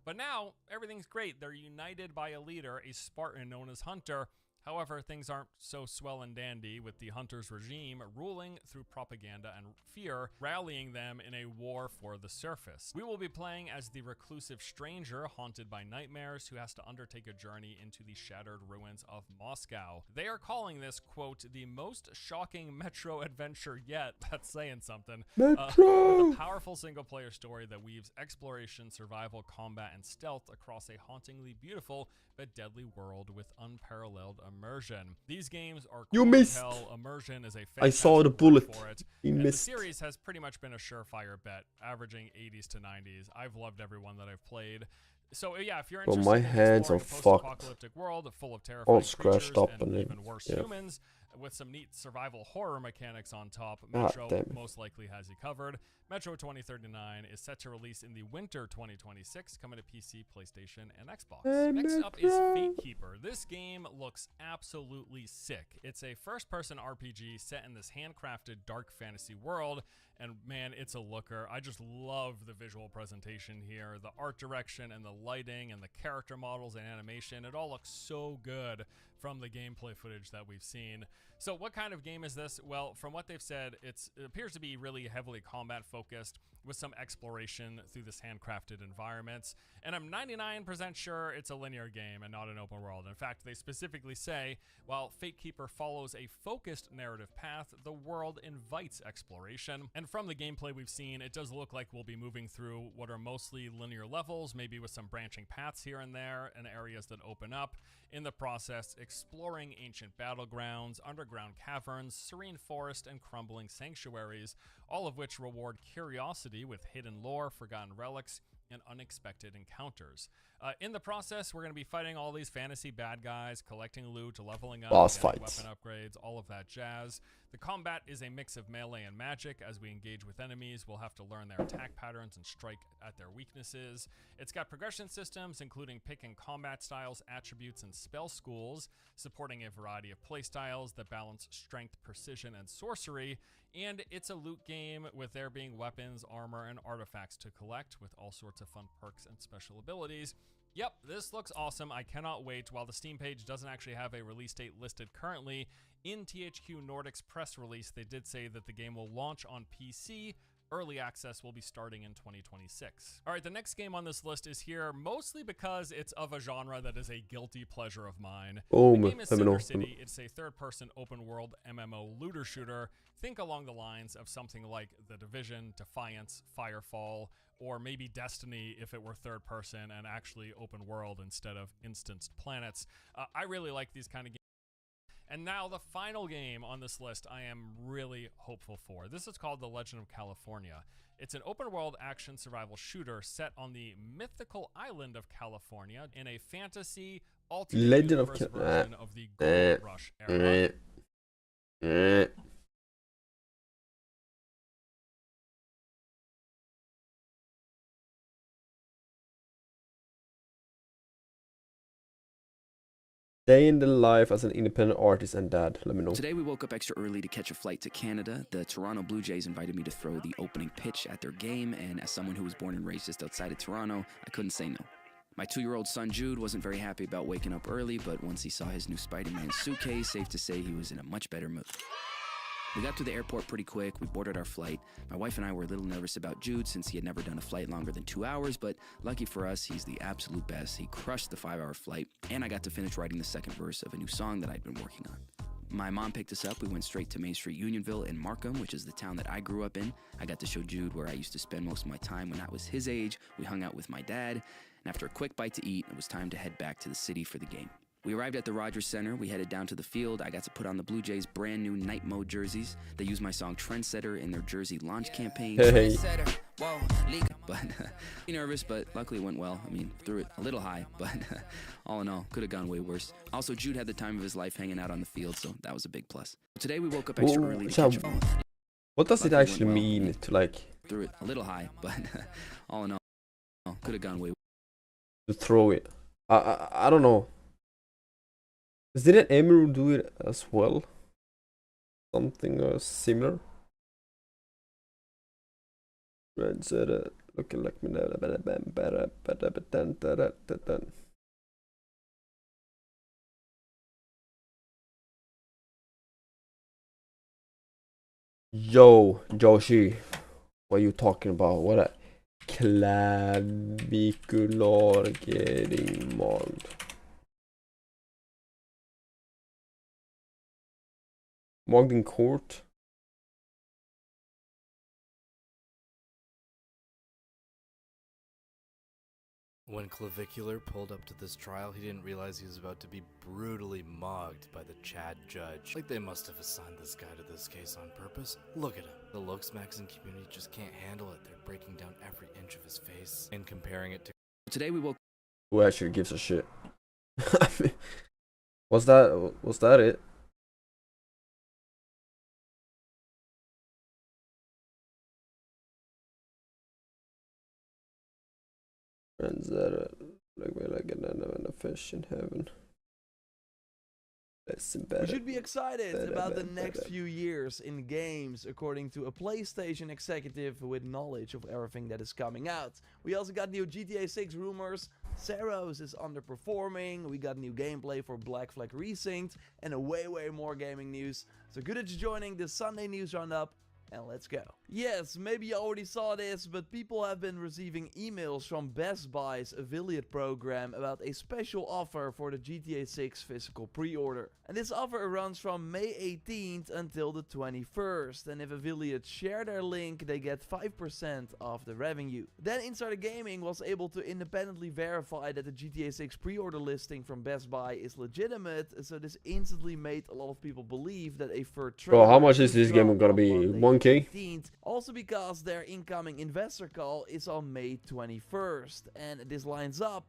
Speaker 8: But now everything's great. They're united by a leader, a Spartan known as Hunter. However, things aren't so swell and dandy, with the Hunter's regime ruling through propaganda and fear, rallying them in a war for the surface. We will be playing as the reclusive stranger haunted by nightmares who has to undertake a journey into the shattered ruins of Moscow. They are calling this, quote, the most shocking Metro adventure yet. That's saying something. With a powerful single-player story that weaves exploration, survival, combat, and stealth across a hauntingly beautiful but deadly world with unparalleled immersion. These games are cool. You missed. Hell. Immersion is a
Speaker 2: I saw the bullet.
Speaker 8: For it.
Speaker 2: You
Speaker 8: and
Speaker 2: missed.
Speaker 8: The series has pretty much been a surefire bet, averaging 80s to 90s. I've loved every one that I've played. So yeah, if you're interested
Speaker 2: my
Speaker 8: in
Speaker 2: hands are
Speaker 8: a post-apocalyptic world full of terrifying
Speaker 2: all scratched
Speaker 8: creatures
Speaker 2: up
Speaker 8: and even worse humans, with some neat survival horror mechanics on top, Metro most likely has you covered. Metro 2039 is set to release in the winter 2026, coming to PC, PlayStation, and Xbox. Next up is Fate Keeper. This game looks absolutely sick. It's a first-person RPG set in this handcrafted dark fantasy world, and man, it's a looker. I just love the visual presentation here, the art direction and the lighting and the character models and animation. It all looks so good from the gameplay footage that we've seen. So what kind of game is this? Well, from what they've said, it appears to be really heavily combat focused with some exploration through this handcrafted environments. And I'm 99% sure it's a linear game and not an open world. In fact, they specifically say, while Fate Keeper follows a focused narrative path, the world invites exploration. And from the gameplay we've seen, it does look like we'll be moving through what are mostly linear levels, maybe with some branching paths here and there and areas that open up. In the process, exploring ancient battlegrounds, underground caverns, serene forest, and crumbling sanctuaries, all of which reward curiosity with hidden lore, forgotten relics, and unexpected encounters. In the process, we're going to be fighting all these fantasy bad guys, collecting loot, leveling up,
Speaker 2: Boss
Speaker 8: getting
Speaker 2: fights.
Speaker 8: weapon upgrades, all of that jazz. The combat is a mix of melee and magic. As we engage with enemies, we'll have to learn their attack patterns and strike at their weaknesses. It's got progression systems, including picking combat styles, attributes, and spell schools, supporting a variety of playstyles that balance strength, precision, and sorcery. And it's a loot game with there being weapons, armor, and artifacts to collect with all sorts of fun perks and special abilities. Yep, this looks awesome. I cannot wait. While the Steam page doesn't actually have a release date listed currently, in THQ Nordic's press release, they did say that the game will launch on PC. Early access will be starting in 2026. All right, the next game on this list is here mostly because it's of a genre that is a guilty pleasure of mine. The game is Silver City. It's a third-person open-world MMO looter shooter. Think along the lines of something like The Division, Defiance, Firefall, or maybe Destiny if it were third-person and actually open-world instead of instanced planets. I really like these kind of games. And now the final game on this list I am really hopeful for. This is called The Legend of California. It's an open-world action survival shooter set on the mythical island of California in a fantasy alternate universe version of the Gold Rush era.
Speaker 2: Day in the life as an independent artist and dad. Let me know.
Speaker 9: Today we woke up extra early to catch a flight to Canada. The Toronto Blue Jays invited me to throw the opening pitch at their game, and as someone who was born and raised just outside of Toronto, I couldn't say no. My 2-year-old son Jude wasn't very happy about waking up early, but once he saw his new Spider-Man suitcase, safe to say he was in a much better mood. We got to the airport pretty quick. We boarded our flight. My wife and I were a little nervous about Jude since he had never done a flight longer than 2 hours, but lucky for us, he's the absolute best. He crushed the 5-hour flight, and I got to finish writing the second verse of a new song that I'd been working on. My mom picked us up. We went straight to Main Street, Unionville in Markham, which is the town that I grew up in. I got to show Jude where I used to spend most of my time when I was his age. We hung out with my dad, and after a quick bite to eat, it was time to head back to the city for the game. We arrived at the Rogers Center. We headed down to the field. I got to put on the Blue Jays' brand new night mode jerseys. They used my song Trendsetter in their jersey launch campaign.
Speaker 2: Hey.
Speaker 9: But nervous, but luckily it went well. I mean, threw it a little high, but all in all, could have gone way worse. Also, Jude had the time of his life hanging out on the field, so that was a big plus. Today we woke up extra early to catch a ball.
Speaker 2: What does it actually mean to like?
Speaker 9: Threw it a little high, but all in all, could have gone way
Speaker 2: To throw it. I don't know. Didn't Emerald do it as well? Something similar? Looking like me. Yo, Joshi. What are you talking about? What a clavicular getting mauled. Mocked in court.
Speaker 10: When Clavicular pulled up to this trial, he didn't realize he was about to be brutally mogged by the Chad judge. Like they must have assigned this guy to this case on purpose. Look at him. The Lokes Maxim community just can't handle it. They're breaking down every inch of his face and comparing it to...
Speaker 9: Today we woke...
Speaker 2: Who actually gives a shit? Was that it? Friends that like a fish in heaven.
Speaker 11: We should be excited about the next few years in games, according to a PlayStation executive with knowledge of everything that is coming out. We also got new GTA 6 rumors, Saros is underperforming, we got new gameplay for Black Flag Resynced, and way more gaming news. So good that you're joining the Sunday News Roundup. And let's go. Yes, maybe you already saw this, but people have been receiving emails from Best Buy's affiliate program about a special offer for the GTA 6 physical pre-order. And this offer runs from May 18th until the 21st. And if affiliates share their link, they get 5% of the revenue. Then Insider Gaming was able to independently verify that the GTA 6 pre-order listing from Best Buy is legitimate. So this instantly made a lot of people believe that a third trailer...
Speaker 2: Bro, how much is this game gonna be? 1K?
Speaker 11: Also because their incoming investor call is on May 21st, and this lines up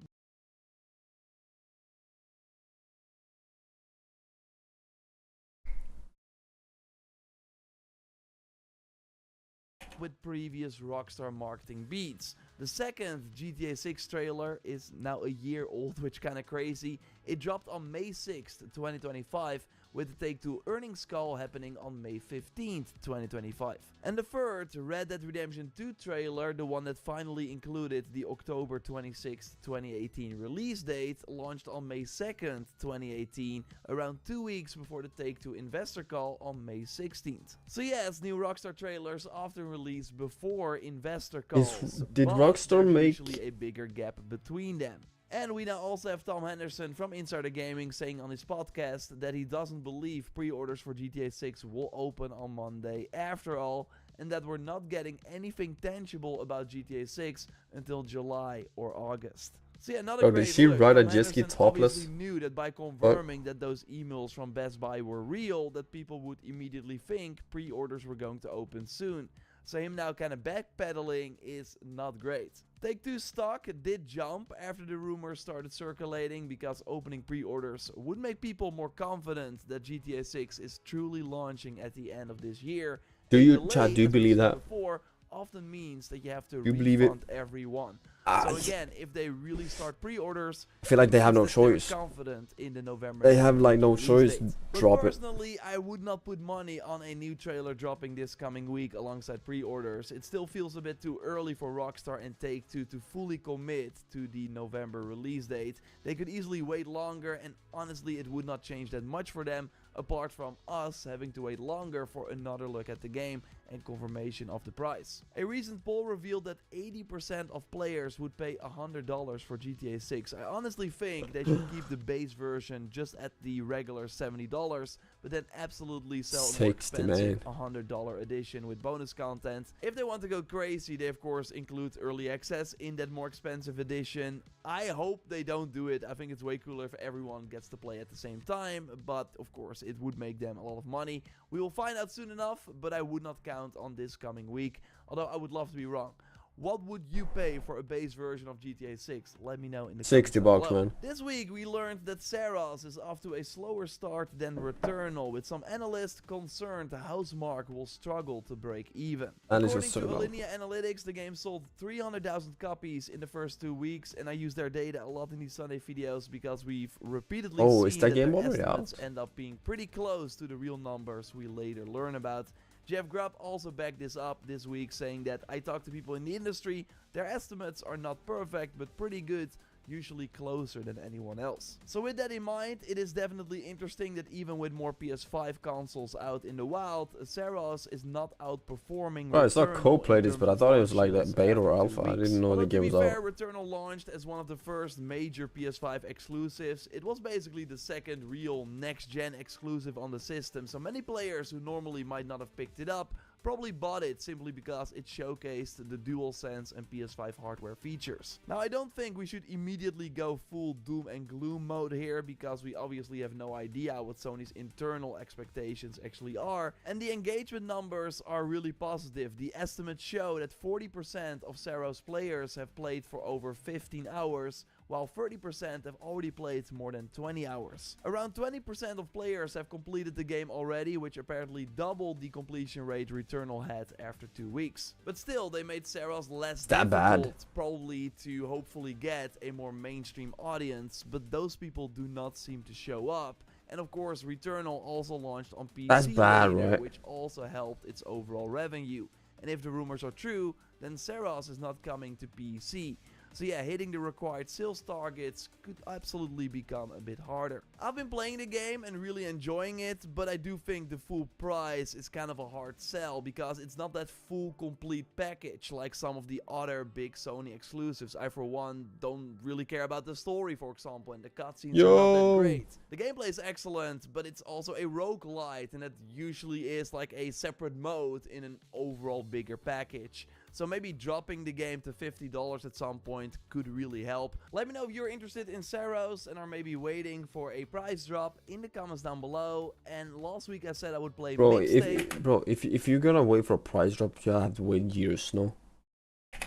Speaker 11: with previous Rockstar marketing beats. The second GTA 6 trailer is now a year old, which kinda crazy. It dropped on May 6th, 2025, with the Take-Two earnings call happening on May 15th, 2025. And the third, Red Dead Redemption 2 trailer, the one that finally included the October 26th, 2018 release date, launched on May 2nd, 2018, around 2 weeks before the Take-Two investor call on May 16th. So yes, new Rockstar trailers often release before investor calls,
Speaker 2: Did
Speaker 11: but
Speaker 2: Rockstar
Speaker 11: there's
Speaker 2: make...
Speaker 11: usually a bigger gap between them. And we now also have Tom Henderson from Insider Gaming saying on his podcast that he doesn't believe pre-orders for GTA 6 will open on Monday after all, and that we're not getting anything tangible about GTA 6 until July or August. So yeah, another great
Speaker 2: did she
Speaker 11: look.
Speaker 2: write a
Speaker 11: Tom
Speaker 2: jet ski
Speaker 11: Henderson
Speaker 2: topless?
Speaker 11: obviously knew that by confirming that those emails from Best Buy were real, that people would immediately think pre-orders were going to open soon. So him now kind of backpedaling is not great. Take-Two stock did jump after the rumors started circulating because opening pre-orders would make people more confident that GTA 6 is truly launching at the end of this year.
Speaker 2: Do you,
Speaker 11: Delay,
Speaker 2: Chad, do you
Speaker 11: as we
Speaker 2: believe
Speaker 11: said
Speaker 2: that?
Speaker 11: before, often means that you have to
Speaker 2: You believe it?
Speaker 11: refund everyone.
Speaker 2: Ah,
Speaker 11: So again, if they really start pre-orders,
Speaker 2: I feel like they have no
Speaker 11: means that they're
Speaker 2: choice.
Speaker 11: confident in the November.
Speaker 2: They have like no
Speaker 11: release
Speaker 2: choice.
Speaker 11: date. But
Speaker 2: Drop it.
Speaker 11: personally, I would not put money on a new trailer dropping this coming week alongside pre-orders. It still feels a bit too early for Rockstar and Take-Two to fully commit to the November release date. They could easily wait longer, and honestly, it would not change that much for them, apart from us having to wait longer for another look at the game and confirmation of the price. A recent poll revealed that 80% of players would pay $100 for GTA 6. I honestly think they should keep the base version just at the regular $70, but then absolutely sell a more
Speaker 2: 60,
Speaker 11: expensive $100 edition with bonus content. If they want to go crazy, they of course include early access in that more expensive edition. I hope they don't do it. I think it's way cooler if everyone gets to play at the same time, but of course it would make them a lot of money. We will find out soon enough, but I would not count on this coming week, although I would love to be wrong. What would you pay for a base version of GTA 6? Let me know in the
Speaker 2: 60
Speaker 11: comments
Speaker 2: bucks,
Speaker 11: below.
Speaker 2: man.
Speaker 11: This week we learned that Saros is off to a slower start than Returnal, with some analysts concerned Housemarque will struggle to break even.
Speaker 2: Analysts
Speaker 11: According
Speaker 2: are so
Speaker 11: to
Speaker 2: low.
Speaker 11: Alinea Analytics, the game sold 300,000 copies in the first 2 weeks, and I use their data a lot in these Sunday videos because we've repeatedly
Speaker 2: Oh,
Speaker 11: seen
Speaker 2: is that game
Speaker 11: their
Speaker 2: already
Speaker 11: estimates
Speaker 2: out?
Speaker 11: end up being pretty close to the real numbers we later learn about. Jeff Grubb also backed this up this week, saying that I talked to people in the industry, their estimates are not perfect but pretty good, usually closer than anyone else. So with that in mind, it is definitely interesting that even with more PS5 consoles out in the wild, Saros is not outperforming
Speaker 2: Right, it's not
Speaker 11: Returnal
Speaker 2: co-play
Speaker 11: in
Speaker 2: this,
Speaker 11: terms
Speaker 2: but I
Speaker 11: of
Speaker 2: thought it was
Speaker 11: launch
Speaker 2: like that
Speaker 11: sales
Speaker 2: beta or
Speaker 11: after 2
Speaker 2: alpha. I
Speaker 11: weeks.
Speaker 2: didn't know the
Speaker 11: Although,
Speaker 2: game
Speaker 11: to
Speaker 2: was
Speaker 11: be fair,
Speaker 2: out.
Speaker 11: Returnal launched as one of the first major PS5 exclusives. It was basically the second real next-gen exclusive on the system, so many players who normally might not have picked it up probably bought it simply because it showcased the DualSense and PS5 hardware features. Now, I don't think we should immediately go full doom and gloom mode here, because we obviously have no idea what Sony's internal expectations actually are, and the engagement numbers are really positive. The estimates show that 40% of Saros players have played for over 15 hours, while 30% have already played more than 20 hours. Around 20% of players have completed the game already, which apparently doubled the completion rate Returnal had after 2 weeks. But still, they made Saros less
Speaker 2: that
Speaker 11: difficult,
Speaker 2: bad?
Speaker 11: probably to hopefully get a more mainstream audience, but those people do not seem to show up. And of course, Returnal also launched on PC
Speaker 2: That's bad,
Speaker 11: later,
Speaker 2: right?
Speaker 11: which also helped its overall revenue. And if the rumors are true, then Saros is not coming to PC. So yeah, hitting the required sales targets could absolutely become a bit harder. I've been playing the game and really enjoying it, but I do think the full price is kind of a hard sell, because it's not that full complete package like some of the other big Sony exclusives. I for one don't really care about the story, for example, and the cutscenes are not that great. The gameplay is excellent, but it's also a roguelite, and that usually is like a separate mode in an overall bigger package. So maybe dropping the game to $50 at some point could really help. Let me know if you're interested in Saros and are maybe waiting for a price drop in the comments down below. And last week I said I would play Mixtape.
Speaker 2: If you're gonna wait for a price drop, you have to wait years, no?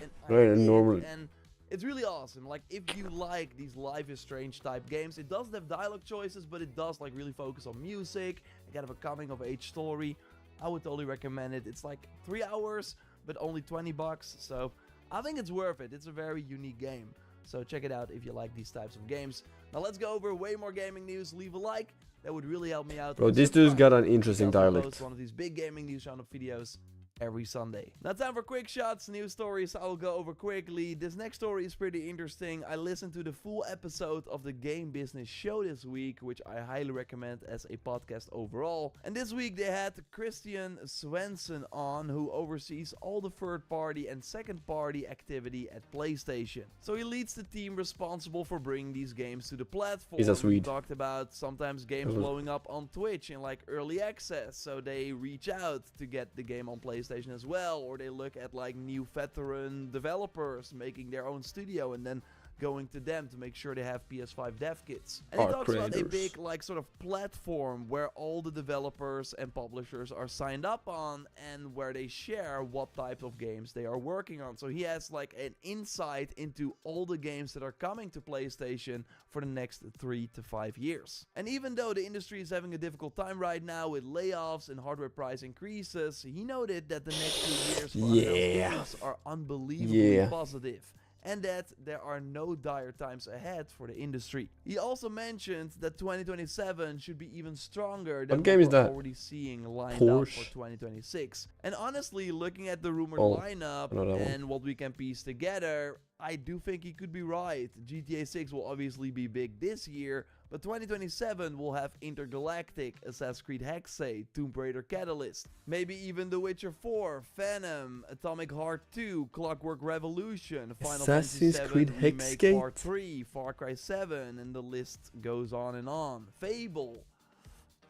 Speaker 11: And
Speaker 2: Right, normally.
Speaker 11: And it's really awesome. Like, if you like these Life is Strange type games, it doesn't have dialogue choices, but it does like really focus on music and kind of a coming of age story. I would totally recommend it. It's like 3 hours. but only $20, so I think it's worth it. It's a very unique game, so check it out if you like these types of games. Now let's go over way more gaming news. Leave a like, that would really help me out.
Speaker 2: Bro, this dude's got an interesting dialect.
Speaker 11: Post one of these big gaming news roundup videos every Sunday. Now time for quick shots, news stories I will go over quickly. This next story is pretty interesting. I listened to the full episode of the Game Business Show this week, which I highly recommend as a podcast overall. And this week they had Christian Svensson on, who oversees all the third party and second party activity at PlayStation. So he leads the team responsible for bringing these games to the platform.
Speaker 2: He's a Swede.
Speaker 11: We talked about sometimes games blowing up on Twitch in like early access, so they reach out to get the game on PlayStation as well, or they look at like new veteran developers making their own studio and then going to them to make sure they have PS5 dev kits. And he talks about a big like sort of platform where all the developers and publishers are signed up on and where they share what type of games they are working on. So he has like an insight into all the games that are coming to PlayStation for the next 3 to 5 years. And even though the industry is having a difficult time right now with layoffs and hardware price increases, he noted that the next few years for games are unbelievably positive, and that there are no dire times ahead for the industry. He also mentioned that 2027 should be even stronger than what we're already seeing lined up for 2026. And honestly, looking at the rumored lineup and what we can piece together, I do think he could be right. GTA 6 will obviously be big this year, but 2027 will have Intergalactic, Assassin's Creed Hexay, Tomb Raider Catalyst, maybe even The Witcher 4, Phantom, Atomic Heart 2, Clockwork Revolution, Final Fantasy 7 Remake Part 3, Far Cry 7, and the list goes on and on. Fable.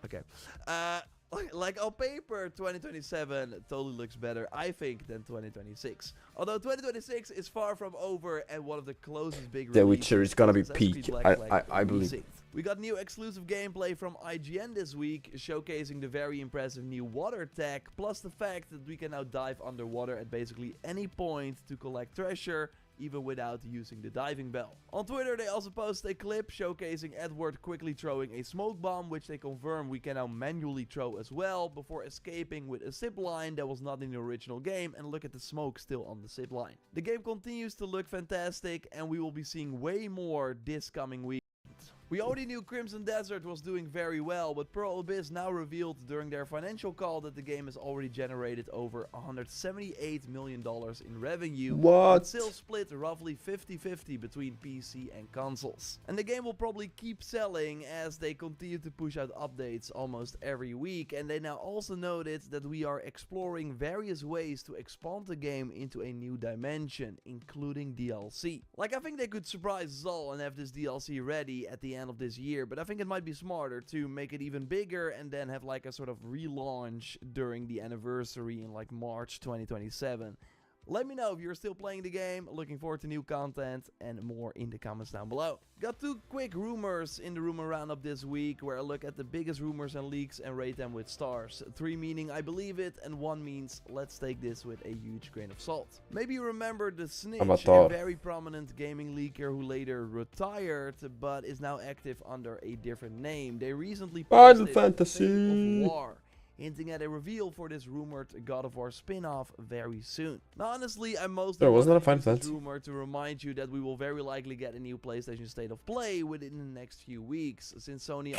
Speaker 11: Okay. Like on paper, 2027 totally looks better, I think, than 2026. Although 2026 is far from over, and one of the closest big releases,
Speaker 2: The Witcher is gonna be peak, I believe.
Speaker 11: We got new exclusive gameplay from IGN this week, showcasing the very impressive new water tech, plus the fact that we can now dive underwater at basically any point to collect treasure, even without using the diving bell. On Twitter, they also posted a clip showcasing Edward quickly throwing a smoke bomb, which they confirm we can now manually throw as well, before escaping with a zip line that was not in the original game, and look at the smoke still on the zip line. The game continues to look fantastic, and we will be seeing way more this coming week. We already knew Crimson Desert was doing very well, but Pearl Abyss now revealed during their financial call that the game has already generated over $178 million in revenue.
Speaker 2: What?
Speaker 11: But still split roughly 50-50 between PC and consoles. And the game will probably keep selling as they continue to push out updates almost every week. And they now also noted that we are exploring various ways to expand the game into a new dimension, including DLC. Like, I think they could surprise us all and have this DLC ready at the end of this year, but I think it might be smarter to make it even bigger and then have like a sort of relaunch during the anniversary in like March 2027. Let me know if you're still playing the game, looking forward to new content, and more in the comments down below. Got 2 quick rumors in the rumor roundup this week, where I look at the biggest rumors and leaks and rate them with stars. 3 meaning I believe it, and 1 means let's take this with a huge grain of salt. Maybe you remember the Snitch, a very prominent gaming leaker who later retired, but is now active under a different name. They recently posted Fantasy of War, hinting at a reveal for this rumored God of War spin-off very soon. Now honestly, I mostly want to use this rumor to remind you that we will very likely get a new PlayStation State of Play within the next few weeks, since Sony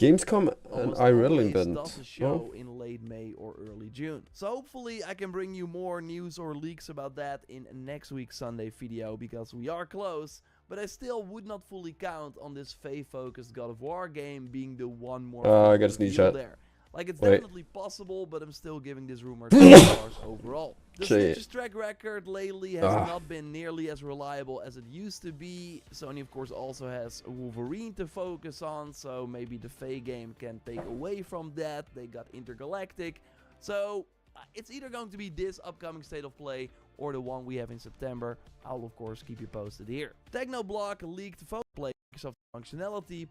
Speaker 2: Gamescom and IRL event.
Speaker 11: does a show in late May or early June. So hopefully I can bring you more news or leaks about that in next week's Sunday video, because we are close, but I still would not fully count on this faith-focused God of War game being the one more
Speaker 2: I got a sneak shot
Speaker 11: there. Like, it's definitely possible, but I'm still giving this rumor 2 stars overall. The Snitch's track record lately has not been nearly as reliable as it used to be. Sony, of course, also has Wolverine to focus on, so maybe the Faye game can take away from that. They got Intergalactic. So, it's either going to be this upcoming State of Play or the one we have in September, I'll of course keep you posted here. Technoblog leaked phone play Microsoft functionality.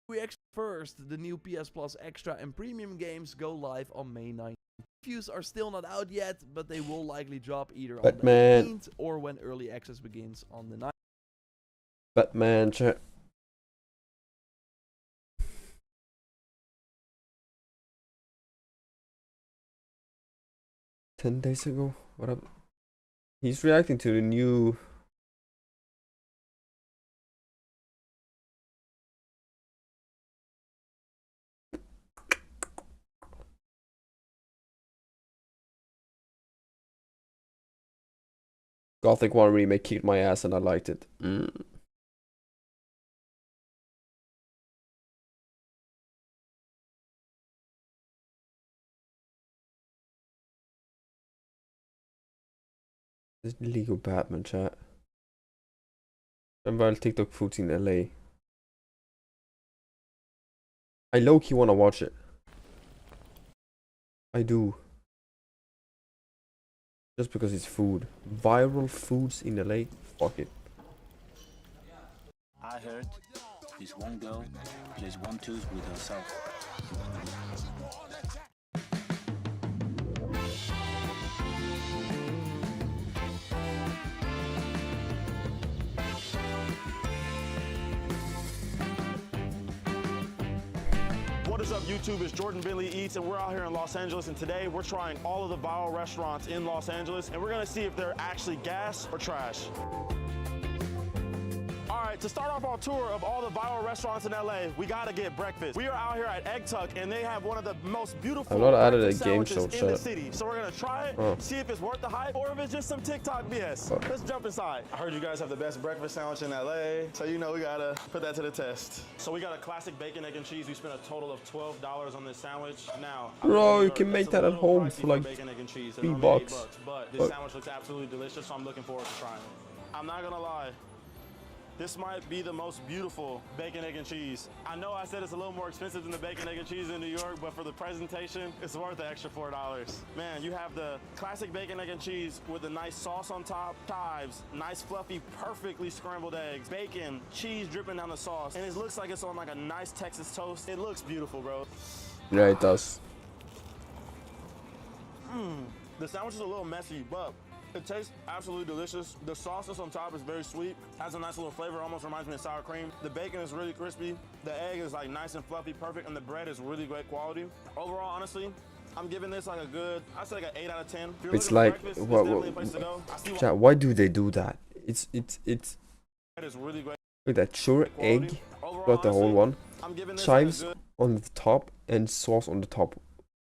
Speaker 11: We actually first, the new PS Plus Extra and Premium games go live on May 9th. Reviews are still not out yet, but they will likely drop either on the 18th or when early access begins on the 9th.
Speaker 2: Batman chat. Ten days ago? What up? He's reacting to the new Gothic 1 remake kicked my ass and I liked it. This Lego Batman chat. Remember TikTok foods in LA. I low-key wanna watch it. I do. Just because it's food. Viral foods in LA? Fuck it.
Speaker 12: I heard this one girl plays one-twos with herself.
Speaker 13: What is up, YouTube? It's Jordan Bentley Eats, and we're out here in Los Angeles, and today we're trying all of the viral restaurants in Los Angeles, and we're gonna see if they're actually gas or trash. All right, to start off our tour of all the viral restaurants in LA, we gotta get breakfast. We are out here at Egg Tuck, and they have one of the most beautiful
Speaker 2: I'm not out of the
Speaker 13: breakfast
Speaker 2: game
Speaker 13: sandwiches
Speaker 2: show
Speaker 13: in the
Speaker 2: chat.
Speaker 13: city. So we're gonna try it, see if it's worth the hype, or if it's just some TikTok BS. Let's jump inside. I heard you guys have the best breakfast sandwich in LA, so you know we gotta put that to the test. So we got a classic bacon, egg, and cheese. We spent a total of $12 on this sandwich. Now,
Speaker 2: bro, you can make that at home for like
Speaker 13: bacon, egg, and cheese.
Speaker 2: $3.
Speaker 13: But this sandwich looks absolutely delicious, so I'm looking forward to trying it. I'm not gonna lie. This might be the most beautiful bacon, egg, and cheese. I know I said it's a little more expensive than the bacon, egg, and cheese in New York, but for the presentation, it's worth the extra $4. Man, you have the classic bacon, egg, and cheese with the nice sauce on top, chives, nice fluffy, perfectly scrambled eggs, bacon, cheese dripping down the sauce, and it looks like it's on like a nice Texas toast. It looks beautiful, bro.
Speaker 2: Yeah, it does.
Speaker 13: The sandwich is a little messy, but it tastes absolutely delicious. The sauce that's on top is very sweet, has a nice little flavor, almost reminds me of sour cream. The bacon is really crispy. The egg is like nice and fluffy, perfect, and the bread is really great quality. Overall, honestly, I'm giving this like a good, I'd say like an 8 out of 10.
Speaker 2: It's like, chat, why do they do that? It's
Speaker 13: really great.
Speaker 2: Look at that, sure, egg, got the whole one, chives on the top and sauce on the top.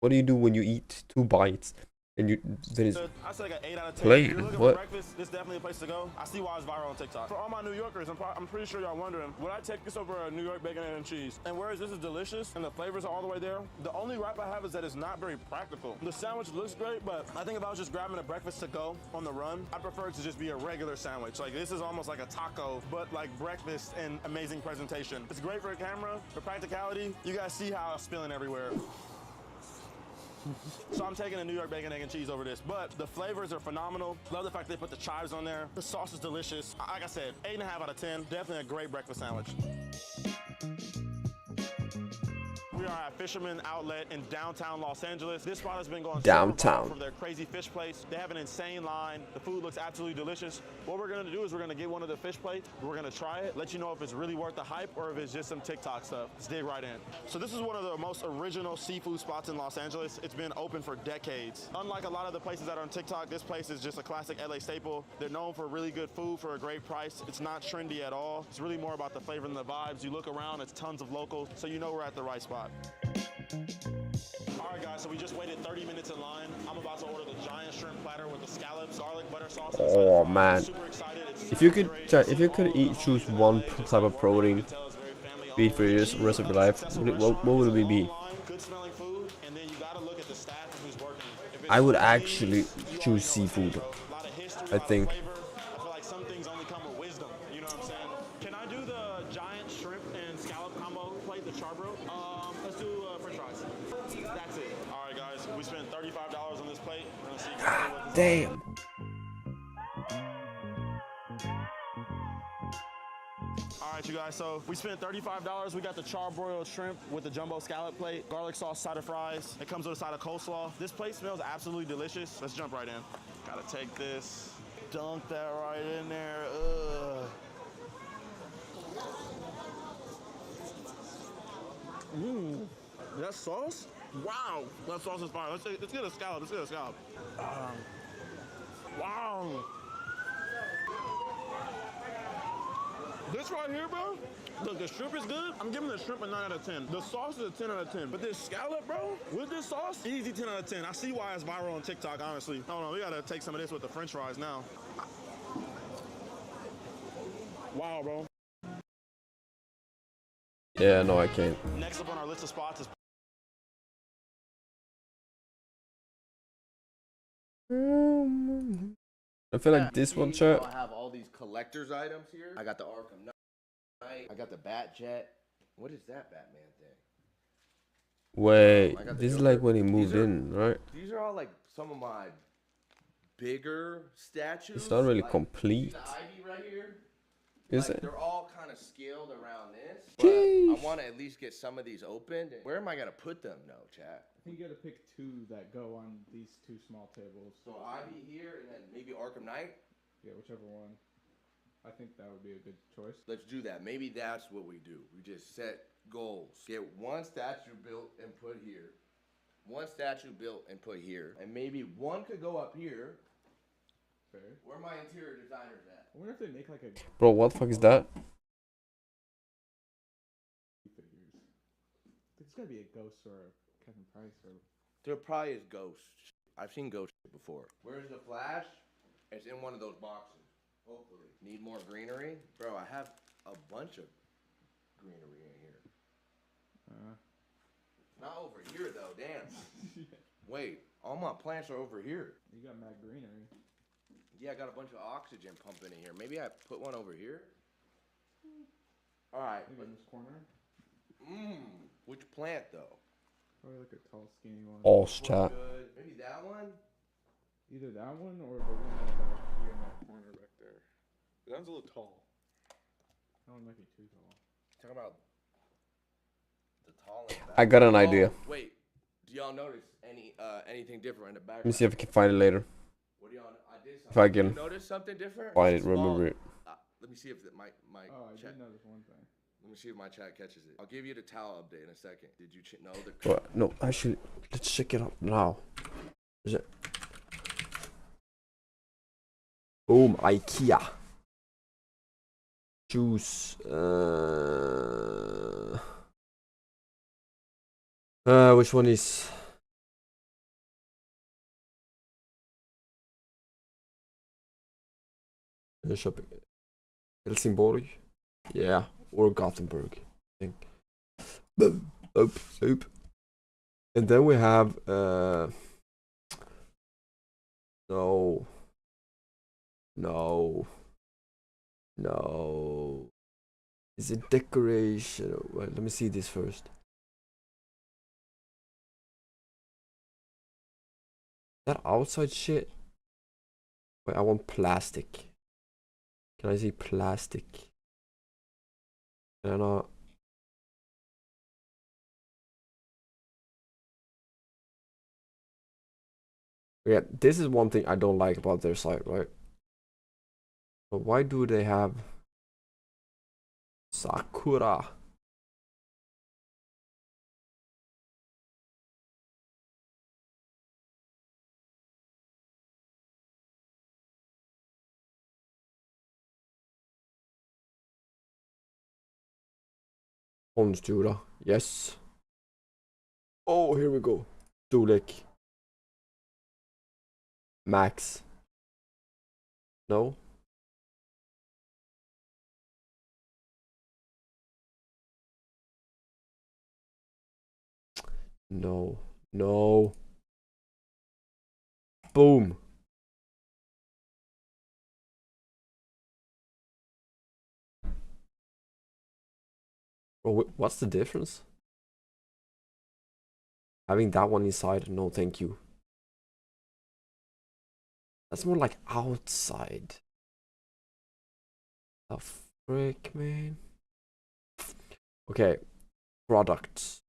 Speaker 2: What do you do when you eat 2 bites? And then it's
Speaker 13: I say like an 8 out of 10.
Speaker 2: plain.
Speaker 13: If you're looking
Speaker 2: What?
Speaker 13: for breakfast, this is definitely a place to go. I see why it's viral on TikTok. For all my New Yorkers, I'm pretty sure y'all wondering, would I take this over a New York bacon and cheese? And whereas this is delicious and the flavors are all the way there, the only gripe I have is that it's not very practical. The sandwich looks great, but I think if I was just grabbing a breakfast to go on the run, I prefer it to just be a regular sandwich. Like this is almost like a taco, but like breakfast and amazing presentation. It's great for a camera, for practicality. You guys see how it's spilling everywhere. So I'm taking a New York bacon, egg, and cheese over this, but the flavors are phenomenal. Love the fact they put the chives on there. The sauce is delicious. Like I said, 8.5 out of 10. Definitely a great breakfast sandwich. We are at Fisherman Outlet in downtown Los Angeles. This spot has been going
Speaker 2: downtown
Speaker 13: from their crazy fish place. They have an insane line. The food looks absolutely delicious. What we're gonna do is we're gonna get one of the fish plates. We're gonna try it, let you know if it's really worth the hype or if it's just some TikTok stuff. Let's dig right in. So this is one of the most original seafood spots in Los Angeles. It's been open for decades. Unlike a lot of the places that are on TikTok, this place is just a classic LA staple. They're known for really good food for a great price. It's not trendy at all. It's really more about the flavor and the vibes. You look around, it's tons of locals, so you know we're at the right spot. All right, guys, so we just waited 30 minutes in line. I'm about to order the giant shrimp platter with the scallops, garlic butter sauce.
Speaker 2: Oh man, if you could choose one type of protein, be it for the rest of your life, what would it be? I would actually choose seafood. I think.
Speaker 13: That's it. All right, guys, we spent $35 on this plate. We're gonna see
Speaker 2: God damn.
Speaker 13: All right, you guys, so we spent $35. We got the charbroiled shrimp with the jumbo scallop plate, garlic sauce, side of fries. It comes with a side of coleslaw. This plate smells absolutely delicious. Let's jump right in. Gotta take this, dunk that right in there. Ugh. Mmm, that sauce? Wow, that sauce is fire. Let's get a scallop, let's get a scallop. Wow. This right here, bro, look, the shrimp is good. I'm giving the shrimp a 9 out of 10. The sauce is a 10 out of 10. But this scallop, bro, with this sauce, easy 10 out of 10. I see why it's viral on TikTok, honestly. Hold on, we gotta take some of this with the french fries now. Wow, bro.
Speaker 2: Yeah, no, I can't.
Speaker 13: Next up on our list of spots is
Speaker 2: I feel like this one, chat.
Speaker 14: I have all these collector's items here. I got the Arkham Knight. I got the Bat Jet. What is that Batman thing?
Speaker 2: Wait, this is like when he moved in, right?
Speaker 14: These are all like some of my bigger statues.
Speaker 2: It's not really
Speaker 14: like,
Speaker 2: complete.
Speaker 14: The Ivy right here.
Speaker 2: Is
Speaker 14: like,
Speaker 2: it?
Speaker 14: They're all kind of scaled around this. But I want to at least get some of these opened. Where am I gonna put them, though, chat?
Speaker 15: I think you gotta pick two that go on these two small tables.
Speaker 14: So Ivy here, and then maybe Arkham Knight.
Speaker 15: Yeah, whichever one. I think that would be a good choice.
Speaker 14: Let's do that. Maybe that's what we do. We just set goals. Get one statue built and put here. One statue built and put here. And maybe one could go up here.
Speaker 15: Fair.
Speaker 14: Where are my interior designers at?
Speaker 15: I wonder if they make like a...
Speaker 2: Bro, what the fuck is that?
Speaker 15: Figures. There's gotta be a Ghost or a Kevin Price or...
Speaker 14: There probably is Ghost. I've seen Ghost before. Where's the Flash? It's in one of those boxes. Hopefully. Need more greenery? Bro, I have a bunch of greenery in here. Not over here, though. Damn. Wait. All my plants are over here.
Speaker 15: You got mad greenery.
Speaker 14: Yeah, I got a bunch of oxygen pumping in here. Maybe I put one over here? Alright.
Speaker 15: Maybe in this corner?
Speaker 14: Which plant, though?
Speaker 15: Probably like a tall, skinny one.
Speaker 2: Oh, chat.
Speaker 14: Maybe that one?
Speaker 15: Either that one or the one that's back here in that corner back there. That one's a little tall. That one might be too tall.
Speaker 14: Talking about the tall in the back.
Speaker 2: I got an idea.
Speaker 14: Wait, do y'all notice anything different in the background?
Speaker 2: Let me see if I can find it later.
Speaker 14: What do y'all? I did something.
Speaker 2: If I
Speaker 14: Did you
Speaker 2: can
Speaker 14: notice something different?
Speaker 2: find
Speaker 14: It's
Speaker 2: it, remember
Speaker 14: small.
Speaker 2: it.
Speaker 14: Let me see if my
Speaker 15: Oh, I
Speaker 14: chat.
Speaker 15: did notice one thing.
Speaker 14: Let me see if my chat catches it. I'll give you the towel update in a second. Did you know the?
Speaker 2: Well, no, actually, let's check it out now. Is it? Boom, IKEA. Choose. Which one is? Shopping. Helsingborg. Yeah, or Gothenburg, I think. Oop. And then we have no. Is it decoration? Well, let me see this first. That outside shit. Wait, I want plastic. Can I see plastic? Can I not? Yeah, this is one thing I don't like about their site, right? But why do they have Sakura? Konstgjorda, yes. Oh, here we go. Storlek. Max. No. No. Boom. Bro, what's the difference? Having that one inside? No, thank you. That's more like outside. The frick, man. Okay, products.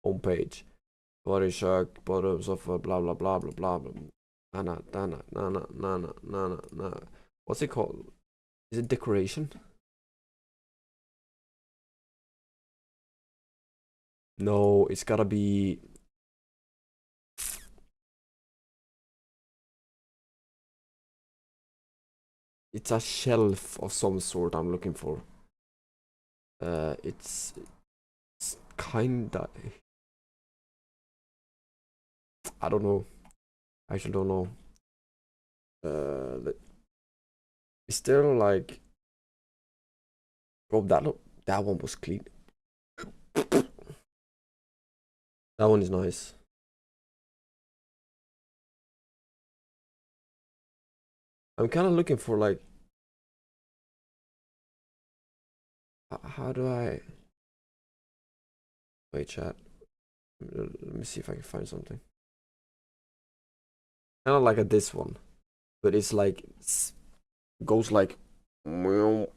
Speaker 2: Homepage. Body shark, bottom software, blah blah blah blah blah blah. Nana. What's it called? Is it decoration? No, it's gotta be. It's a shelf of some sort I'm looking for. It's kinda. I don't know. I actually don't know. It's still like. Bro, that one was clean. That one is nice. I'm kind of looking for like. How do I? Wait, chat. Let me see if I can find something. Kind of like this one, but it's like goes like. That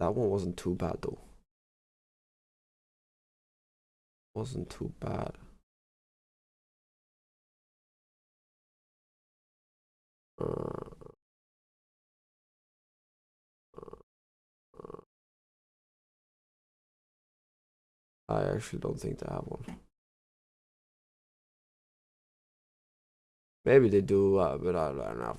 Speaker 2: one wasn't too bad though. Wasn't too bad. I actually don't think they have one. Maybe they do, but I don't know.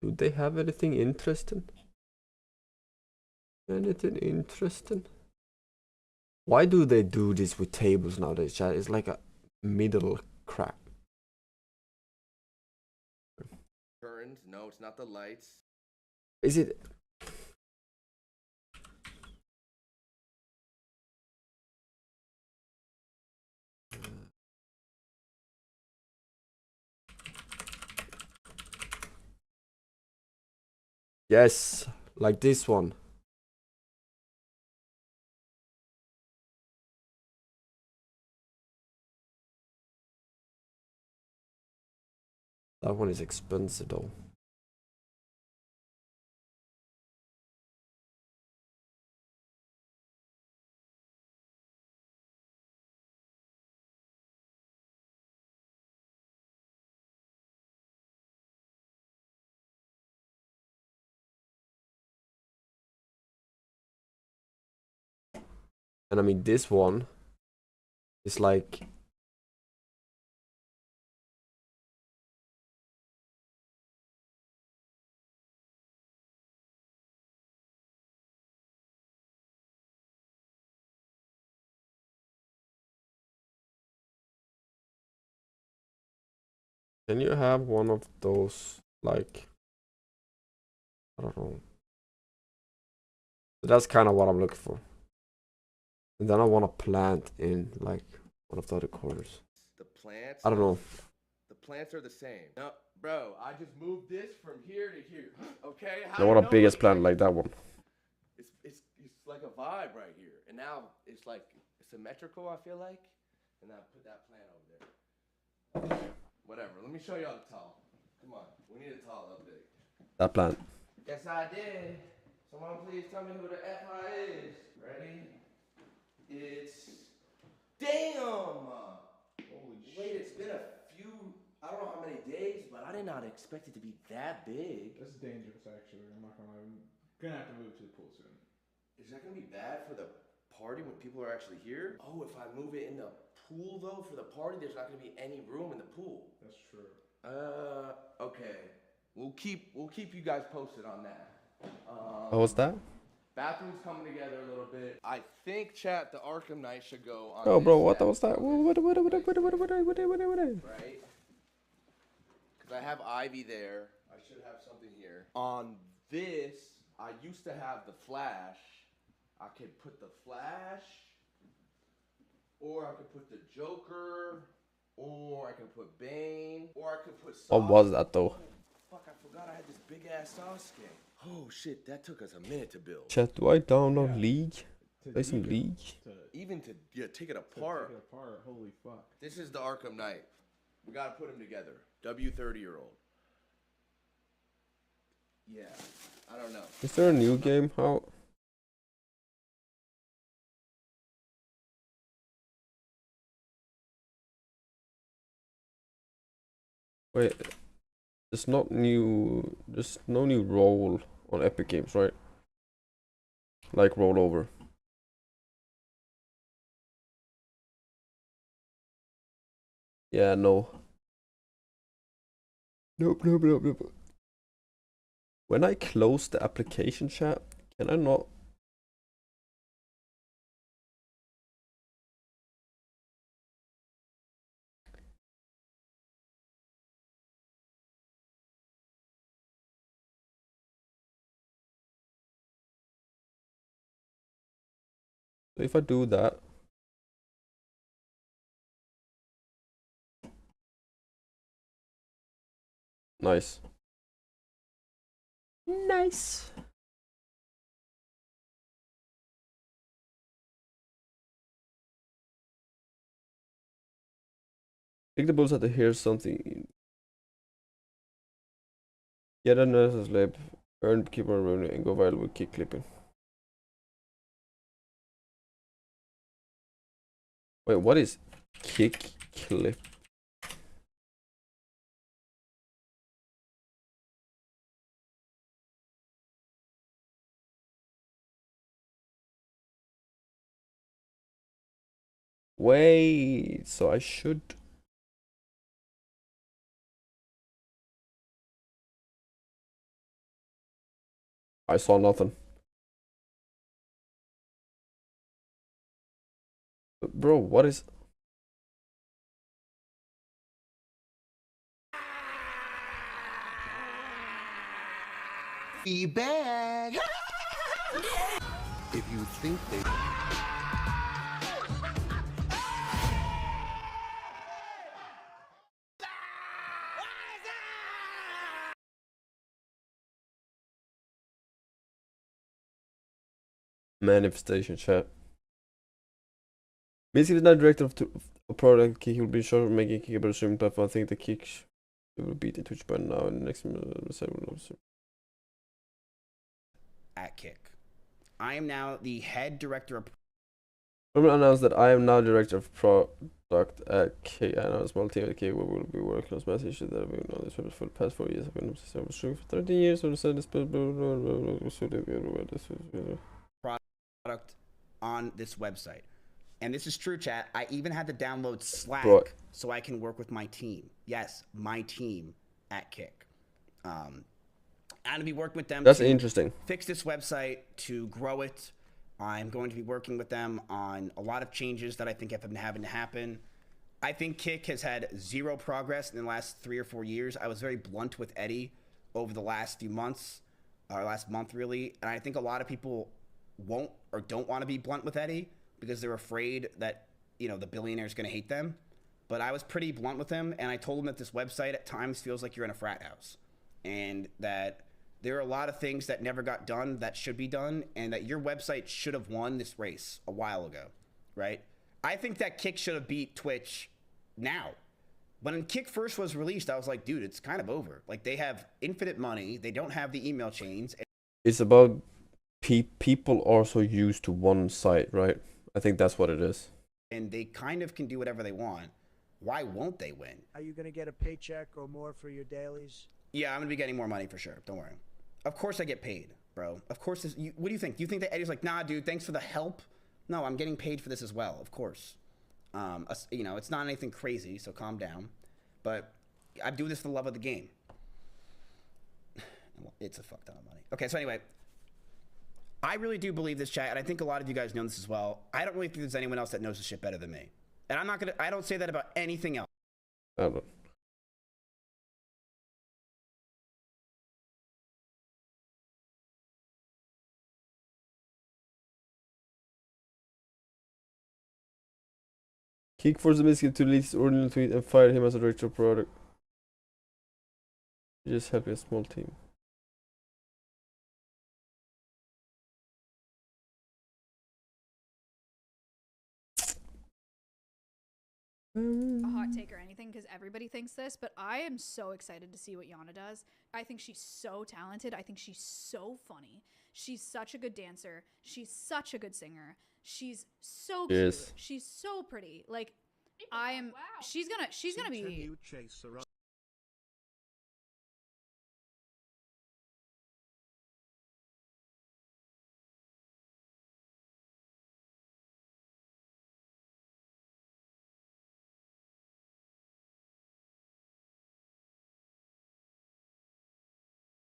Speaker 2: Do they have anything interesting? Anything interesting? Why do they do this with tables nowadays, chat? It's like a middle crap.
Speaker 14: Curtains? No, it's not the lights.
Speaker 2: Is it? Yes, like this one. That one is expensive though. And I mean, this one is like. Can you have one of those, like, I don't know. But that's kind of what I'm looking for. And then I want a plant in, like, one of the other corners.
Speaker 14: The plants?
Speaker 2: I don't know.
Speaker 14: The plants are the same. No, bro, I just moved this from here to here. Okay?
Speaker 2: I want a biggest plant like that one.
Speaker 14: It's like a vibe right here. And now it's like symmetrical, I feel like. And I put that plant over there. Whatever. Let me show y'all the tall. Come on. We need a tall update.
Speaker 2: That plant.
Speaker 14: Yes, I did. Someone please tell me who the FI is. Ready? It's... Damn! Holy shit. Wait, it's been a few... I don't know how many days, but I did not expect it to be that big.
Speaker 15: That's dangerous, actually. I'm not gonna lie. I'm gonna have to move to the pool soon.
Speaker 14: Is that gonna be bad for the party when people are actually here? Oh, if I move it in the pool, though, for the party, there's not gonna be any room in the pool.
Speaker 15: That's true.
Speaker 14: Okay. We'll keep you guys posted on that.
Speaker 2: What was that?
Speaker 14: Bathrooms coming together a little bit. I think, chat, the Arkham Knight should go on.
Speaker 2: Oh, bro, what
Speaker 14: that
Speaker 2: was that? What?
Speaker 14: Right? Because I have Ivy there. I should have something here. On this, I used to have the Flash. I could put the Flash, or I could put the Joker, or I could put Bane, or I could put Sasuke.
Speaker 2: What was that though?
Speaker 14: Fuck, I forgot I had this big ass Sasuke. Oh shit, that took us a minute to build.
Speaker 2: Chat, do I download League? Play some League.
Speaker 14: Even to take it apart.
Speaker 15: Take it apart. Holy fuck.
Speaker 14: This is the Arkham Knight. We gotta put him together. W30-year-old. Yeah. I don't know.
Speaker 2: Is there a new game? How? Wait. There's not new. There's no new role on Epic Games, right? Like rollover. Yeah, no. Nope. When I close the application chat, can I not? So if I do that, nice. Nice. Pick the bulls at the hear something. Get a nurse's lab, earn keyboard revenue, and go viral with kick clipping. Wait, what is kick clip? Wait, so I should. I saw nothing. Bro, what is...
Speaker 16: Be back. If you think they...
Speaker 2: Manifestation chat. Basically, the director of a product Kick will be in charge of making Kick a better streaming platform. I think the Kick will beat the Twitch by now in the next
Speaker 17: at Kick. I am now the head director of...
Speaker 2: I'm gonna announce that I am now director of product at Kick. I know a small team at Kick where we'll be working on small issues that we know this for the past 4 years. I've been streaming for 13 years, so I decided
Speaker 17: product on this website. And this is true, chat. I even had to download Slack so I can work with my team. Yes, my team at Kick. I'm going to be working with them
Speaker 2: That's
Speaker 17: to
Speaker 2: interesting.
Speaker 17: fix this website, to grow it. I'm going to be working with them on a lot of changes that I think have been having to happen. I think Kick has had zero progress in the last 3 or 4 years. I was very blunt with Eddie over the last few months, or last month really, and I think a lot of people won't or don't want to be blunt with Eddie because they're afraid that, you know, the billionaire is going to hate them. But I was pretty blunt with him, and I told him that this website at times feels like you're in a frat house, and that there are a lot of things that never got done that should be done, and that your website should have won this race a while ago, right? I think that Kick should have beat Twitch now. When Kick first was released, I was like, dude, it's kind of over. Like, they have infinite money. They don't have the email chains.
Speaker 2: It's about people are so used to one site, right? I think that's what it is.
Speaker 17: And they kind of can do whatever they want. Why won't they win?
Speaker 18: Are you going to get a paycheck or more for your dailies?
Speaker 17: Yeah, I'm going to be getting more money for sure. Don't worry. Of course I get paid, bro. Of course. What do you think? Do you think that Eddie's like, nah, dude, thanks for the help? No, I'm getting paid for this as well, of course. You know, it's not anything crazy, so calm down. But I do this for the love of the game. It's a fuck ton of money. Okay, so anyway, I really do believe this, chat, and I think a lot of you guys know this as well. I don't really think there's anyone else that knows this shit better than me. And I don't say that about anything else.
Speaker 2: I don't. Kick forced the Biscuit to release his original tweet and fired him as a director of product. Just helping a small team.
Speaker 19: a hot take or anything because everybody thinks this, but I am so excited to see what Yana does. I think she's so talented. I think she's so funny. She's such a good dancer. She's such a good singer. She's so cute.
Speaker 2: Yes.
Speaker 19: She's so pretty. Like, I am. She's gonna be.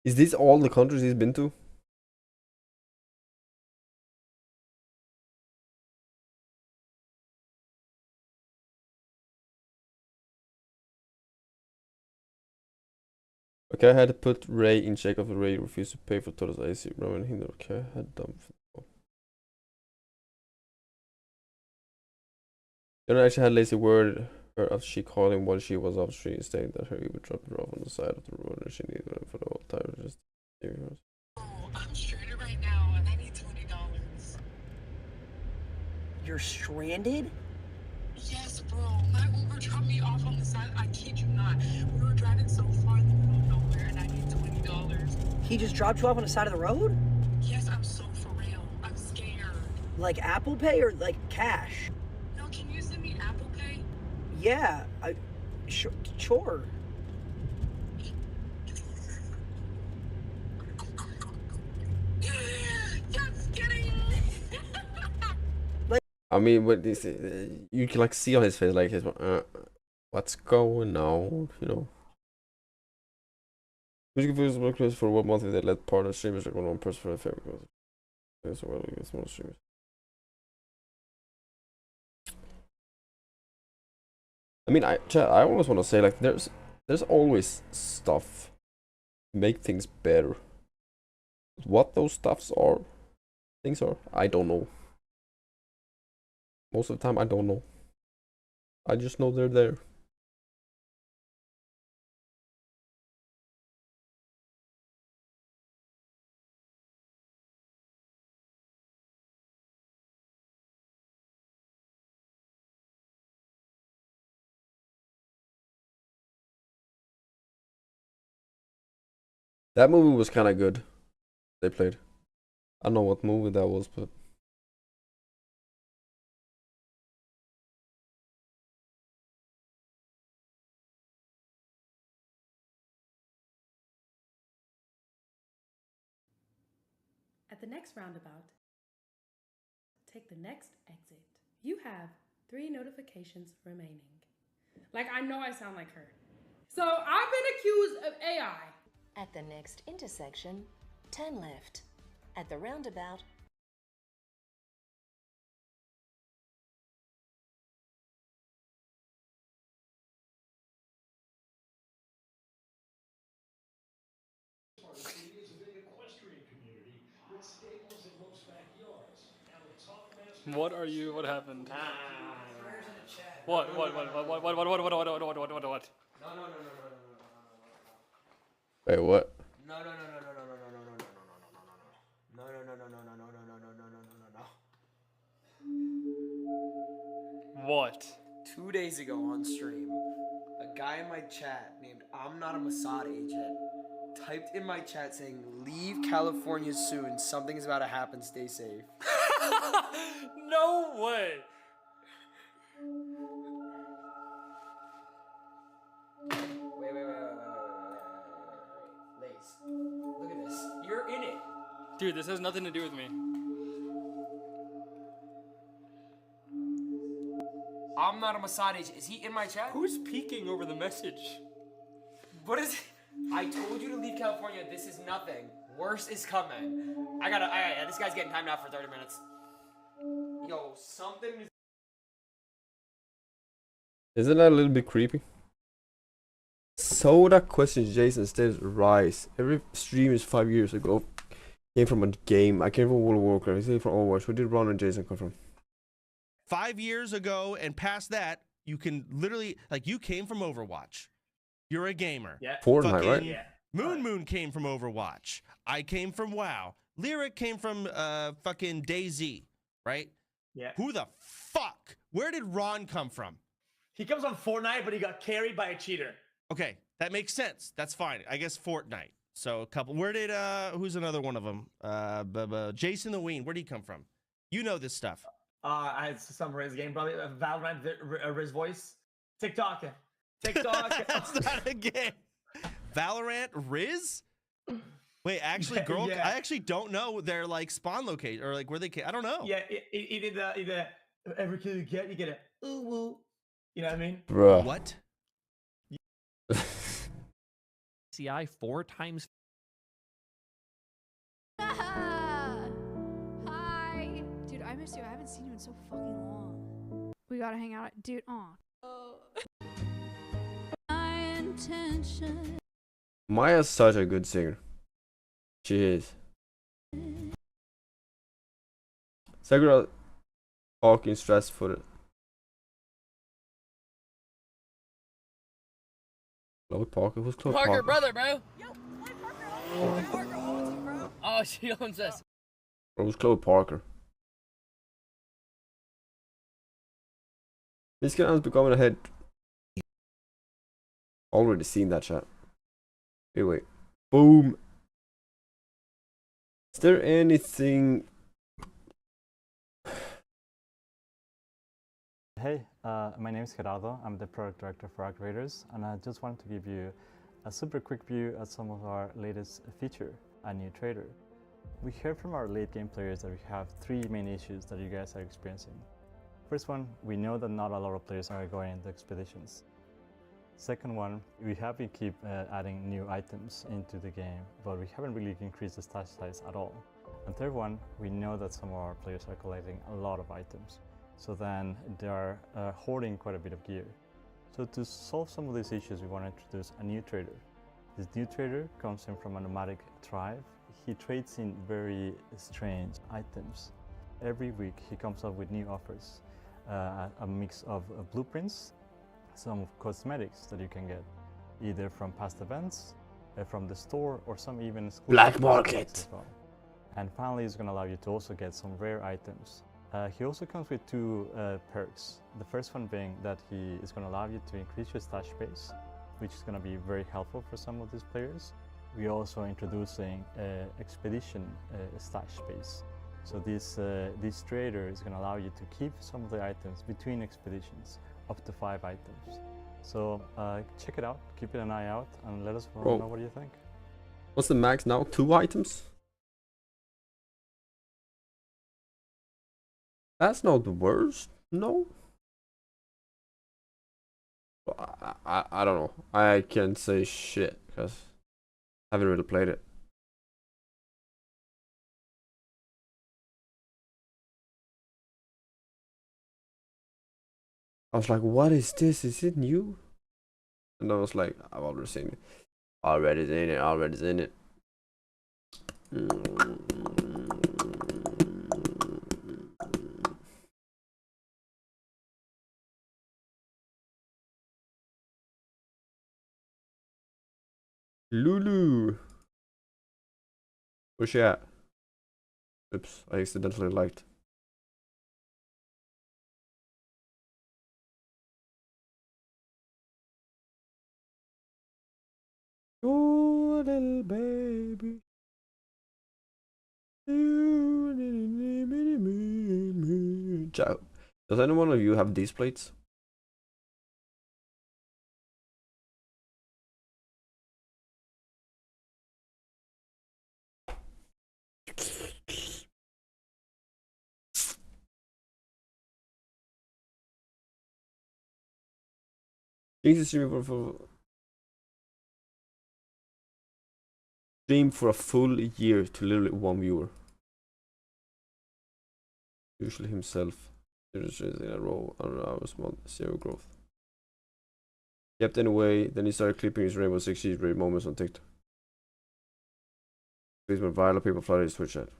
Speaker 2: Is this all the countries he's been to? Okay, I had to put Ray in check after Ray refused to pay for Toto's AC. Roman Hinder. Okay, I had done. Then I actually had lazy word her after she called him while she was off street, saying that her Uber dropped her off on the side of the road and she needed it for the whole time. Just
Speaker 20: I'm stranded right now and I need $20.
Speaker 16: You're stranded?
Speaker 20: Yes, bro. My Uber dropped me off on the side. I kid you not. We were driving so far in the middle of nowhere and I need $20.
Speaker 16: He just dropped you off on the side of the road?
Speaker 20: Yes, I'm so for real. I'm scared.
Speaker 16: Like Apple Pay or like cash?
Speaker 20: No, can you send me Apple Pay?
Speaker 16: Yeah, sure.
Speaker 20: Just kidding.
Speaker 2: I mean, what this you can like see on his face, like his what's going on, you know. Who's confused workers for 1 month if they let part of streamers like one person for a fair because so well against small streamers. I mean, I always want to say like there's always stuff to make things better. What those things are, I don't know. Most of the time, I don't know. I just know they're there. That movie was kind of good. They played. I don't know what movie that was, but.
Speaker 21: At the next roundabout, take the next exit. You have 3 notifications remaining. Like, I know I sound like her. So I've been accused of AI.
Speaker 22: At the next intersection, turn left. At the roundabout,
Speaker 8: What are you? What happened? What?
Speaker 2: Wait, what?
Speaker 16: No.
Speaker 8: What?
Speaker 16: 2 days ago on stream, a guy in my chat named I'm Not a Mossad Agent typed in my chat saying, "Leave California soon. Something is about to happen. Stay safe."
Speaker 8: No way.
Speaker 16: Wait. Lace. Look at this. You're in it.
Speaker 8: Dude, this has nothing to do with me.
Speaker 16: I'm Not a Mossad Agent. Is he in my chat?
Speaker 8: Who's peeking over the message?
Speaker 16: What is it? I told you to leave California. This is nothing. Worse is coming. This guy's getting timed out for 30 minutes. Yo, something is...
Speaker 2: Isn't that a little bit creepy? Soda questions Jason stays rise. Every stream is 5 years ago. Came from a game. I came from World of Warcraft. I came from Overwatch. Where did Ron and Jason come from?
Speaker 23: 5 years ago and past that, you can literally, like, you came from Overwatch. You're a gamer.
Speaker 2: Yeah. Fortnite, right?
Speaker 23: Yeah. Moon came from Overwatch. I came from WoW. Lyric came from fucking DayZ, right?
Speaker 24: Yeah.
Speaker 23: Who the fuck? Where did Ron come from?
Speaker 1: He comes on Fortnite, but he got carried by a cheater.
Speaker 23: Okay, that makes sense. That's fine. I guess Fortnite. So a couple. Where did who's another one of them? Jason the Ween. Where did he come from? You know this stuff.
Speaker 1: I had some Riz game, probably Valorant, Riz voice, TikTok.
Speaker 23: That's not a game. Valorant, Riz. Wait, actually, girl,
Speaker 1: Yeah.
Speaker 23: I actually don't know their like spawn location or like where they. I don't know.
Speaker 1: Yeah, he did the every kill you get it. Ooh woo. You know what I mean?
Speaker 2: Bruh.
Speaker 23: What?
Speaker 3: CI 4 times.
Speaker 19: Hi. Dude, I miss you. I haven't seen you in so fucking long. We gotta hang out. Dude, aw. My intention.
Speaker 2: Maya's such a good singer. She is. Sakura talking stress footed. Chloe Parker? Who's Chloe Parker?
Speaker 5: Parker, brother, bro. Yo, Parker owns you, bro. Oh, she owns us.
Speaker 2: Bro, who's Chloe Parker? This guy has become ahead. Already seen that chat. Anyway. Boom. Is there anything?
Speaker 24: Hey, my name is Gerardo. I'm the product director for Activators, and I just wanted to give you a super quick view at some of our latest feature, a new trader. We heard from our late game players that we have three main issues that you guys are experiencing. First one, we know that not a lot of players are going into expeditions. Second one, we have been keep adding new items into the game, but we haven't really increased the stash size at all. And third one, we know that some of our players are collecting a lot of items. So then they are hoarding quite a bit of gear. So to solve some of these issues, we want to introduce a new trader. This new trader comes in from a nomadic tribe. He trades in very strange items. Every week he comes up with new offers, a mix of blueprints, some cosmetics that you can get, either from past events, from the store, or some even
Speaker 2: Black market
Speaker 24: as well. And finally, it's going to allow you to also get some rare items. He also comes with two perks. The first one being that he is going to allow you to increase your stash space, which is going to be very helpful for some of these players. We're also introducing expedition stash space. So this trader is going to allow you to keep some of the items between expeditions, up to 5 items. So check it out, keep an eye out, and let us know what you think.
Speaker 2: What's the max now? 2 items? That's not the worst, no? I don't know. I can't say shit because I haven't really played it. I was like, what is this? Is it new? And I was like, I've already seen it. Already seen it. Lulu. Where's she at? Oops, I accidentally liked. Oh, little baby. Ciao. Does any one of you have these plates? Jesus, stream for a full year to literally 1 viewer. Usually himself. There's in a row, I don't know, I was 0 growth. Kept anyway, then he started clipping his Rainbow Six Siege raid moments on TikTok. Please when viral people flooded his Twitch chat.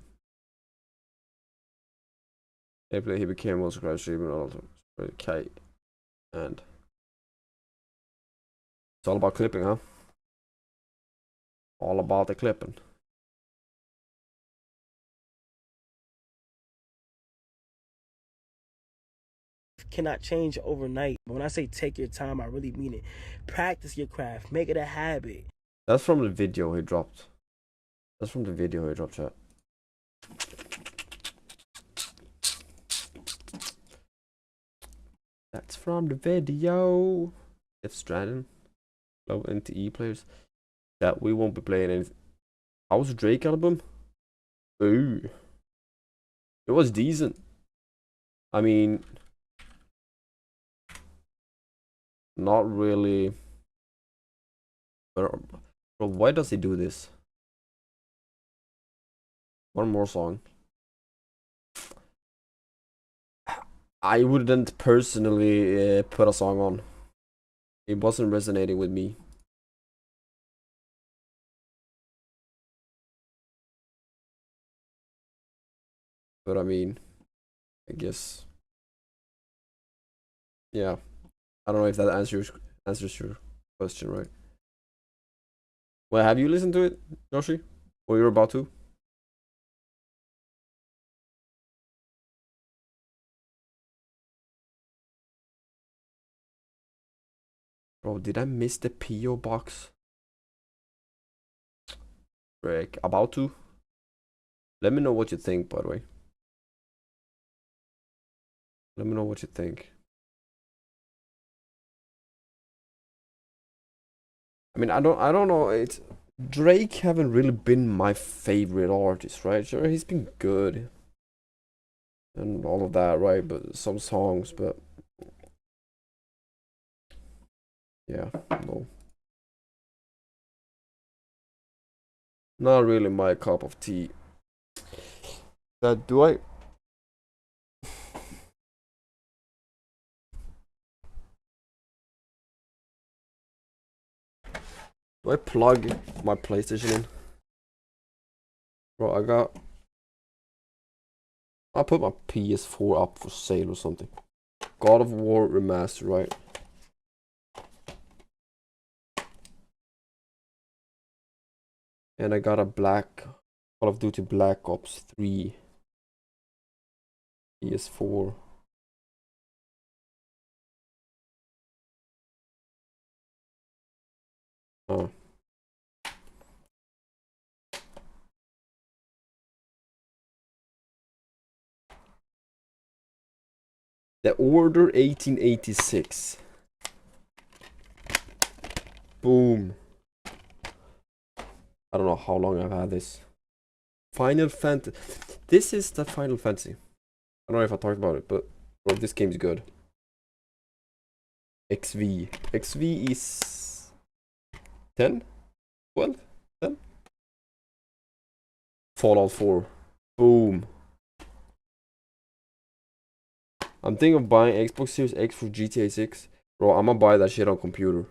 Speaker 2: Gameplay, he became one subscriber streamer on K. And it's all about clipping, huh? All about the clipping.
Speaker 4: cannot change overnight. But when I say take your time, I really mean it. Practice your craft. Make it a habit.
Speaker 2: That's from the video he dropped. That's from the video he dropped, chat. That's from the video. Death Stranding. Low NTE players. Yeah, we won't be playing anything. How's the Drake album? Ooh. It was decent. I mean, not really. But why does he do this? One more song. I wouldn't personally put a song on. It wasn't resonating with me. But I mean, I guess. Yeah. I don't know if that answers your question, right? Well, have you listened to it, Yoshi? Or you're about to? Bro, did I miss the PO box? Break. About to? Let me know what you think, by the way. Let me know what you think. I mean, I don't know. It's Drake haven't really been my favorite artist, right? Sure, he's been good and all of that, right? But some songs, but yeah, no, not really my cup of tea. That do I? Do I plug my PlayStation in? Bro, I put my PS4 up for sale or something. God of War Remastered, right? And I got a Call of Duty Black Ops 3 PS4. Oh. The Order 1886. Boom. I don't know how long I've had this. Final Fantasy. This is the Final Fantasy. I don't know if I talked about it, but bro, this game's good. XV. XV is 10? 12? 10? Fallout 4. Boom. I'm thinking of buying Xbox Series X for GTA 6. Bro, I'm gonna buy that shit on computer.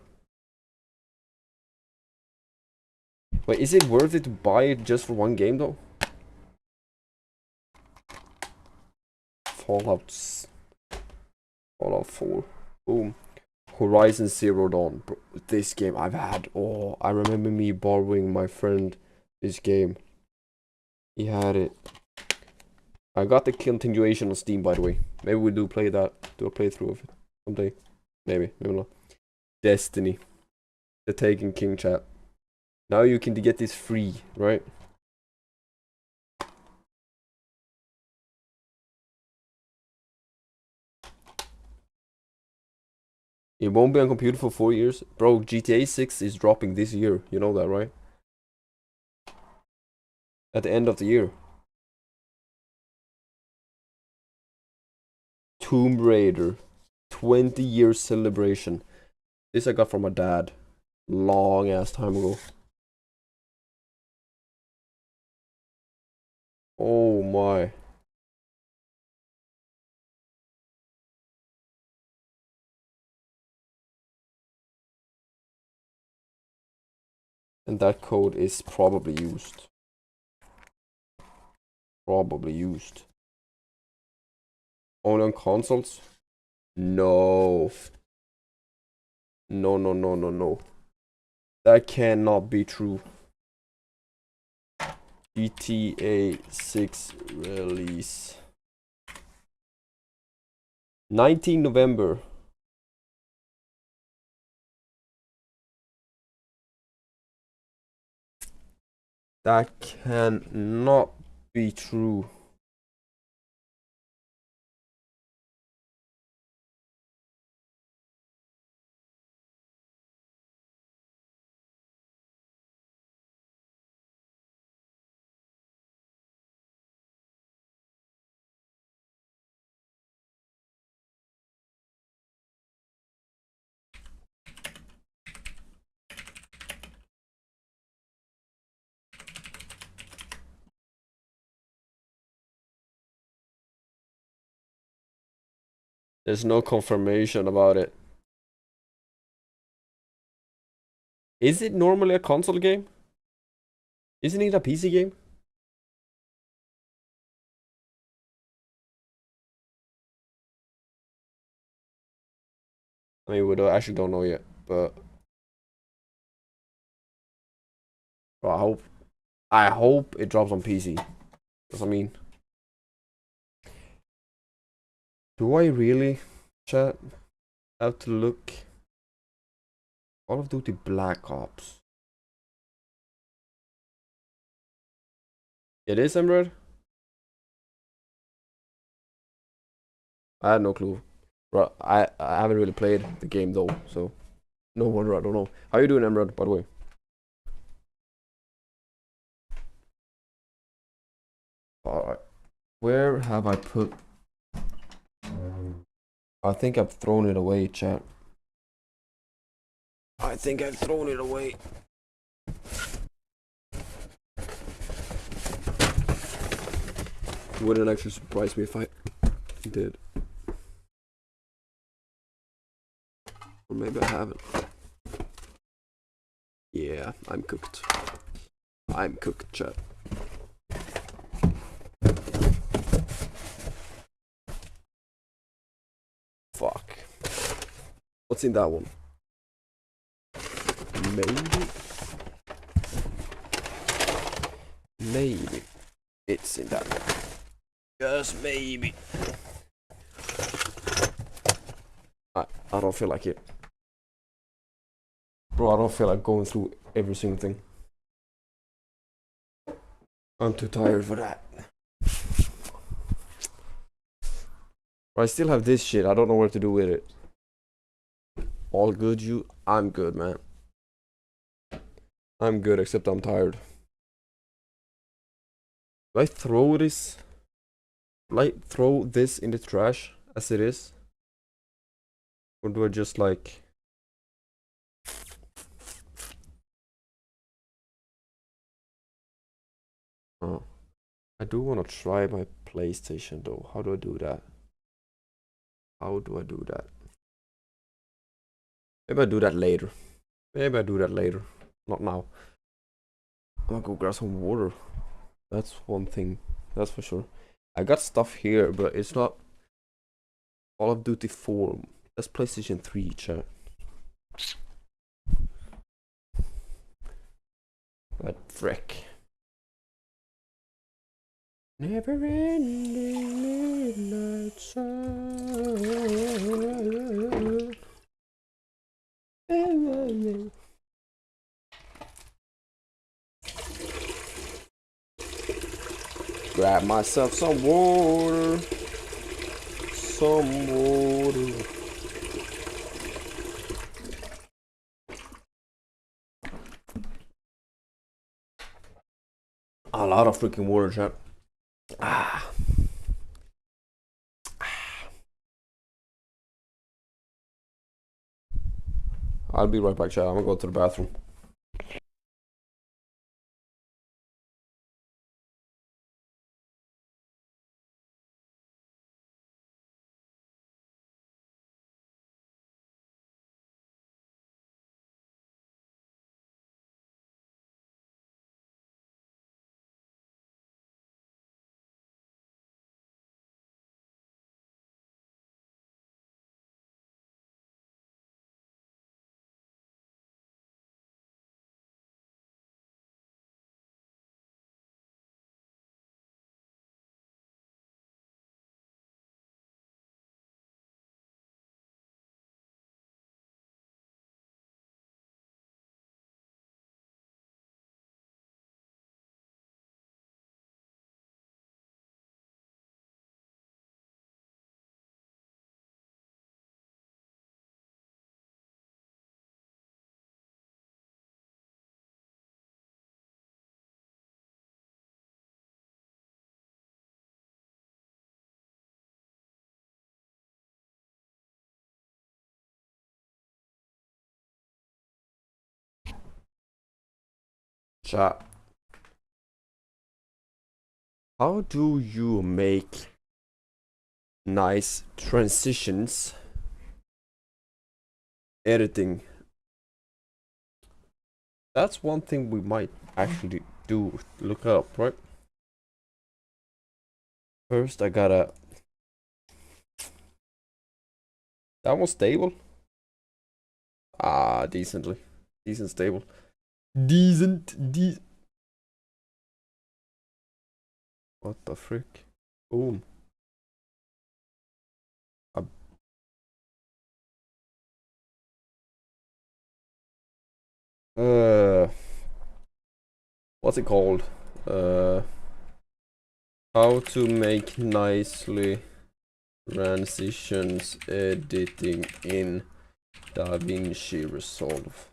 Speaker 2: Wait, is it worth it to buy it just for one game though? Fallout 4. Boom. Horizon Zero Dawn. Bro, this game I've had. Oh, I remember me borrowing my friend this game. He had it. I got the continuation on Steam, by the way. Maybe we do play that. Do a playthrough of it someday. Maybe not. Destiny. The Taken King chat. Now you can get this free, right? It won't be on computer for 4 years. Bro, GTA 6 is dropping this year. You know that, right? At the end of the year. Tomb Raider. 20-year celebration. This I got from my dad. Long ass time ago. Oh my. And that code is probably used. Probably used. Only on consoles? No. No. That cannot be true. GTA 6 release. 19 November. That cannot be true. There's no confirmation about it. Is it normally a console game? Isn't it a PC game? I mean, we actually don't know yet, but bro, I hope it drops on PC. Because I mean, do I really, chat, have to look? Call of Duty Black Ops. It is Emerald? I had no clue. Bro, I haven't really played the game though, so no wonder I don't know. How you doing, Emerald, by the way? Alright. Where have I put... I think I've thrown it away, chat. I think I've thrown it away. Wouldn't actually surprise me if I did. Or maybe I haven't. Yeah, I'm cooked. I'm cooked, chat. Fuck. What's in that one? Maybe? Maybe it's in that one. Just maybe. I don't feel like it. Bro, I don't feel like going through every single thing. I'm too tired for that. I still have this shit. I don't know what to do with it. All good, you? I'm good, man. I'm good, except I'm tired. Do I throw this? Like, throw this in the trash as it is? Or do I just like... Oh. I do want to try my PlayStation though. How do I do that? How do I do that? Maybe I do that later. Maybe I do that later. Not now. I'm gonna go grab some water. That's one thing. That's for sure. I got stuff here, but it's not Call of Duty 4. That's PlayStation 3, chat. But frick. Never ending midnight sun. Grab myself some water. Some water. A lot of freaking water, chat. Ah. I'll be right back, chat. I'm gonna go to the bathroom. Chat. How do you make nice transitions editing? That's one thing we might actually do. Look up, right? First, I gotta. That one's stable. Ah, decent stable. Decent. What the frick? Boom. What's it called? How to make nicely transitions editing in DaVinci Resolve.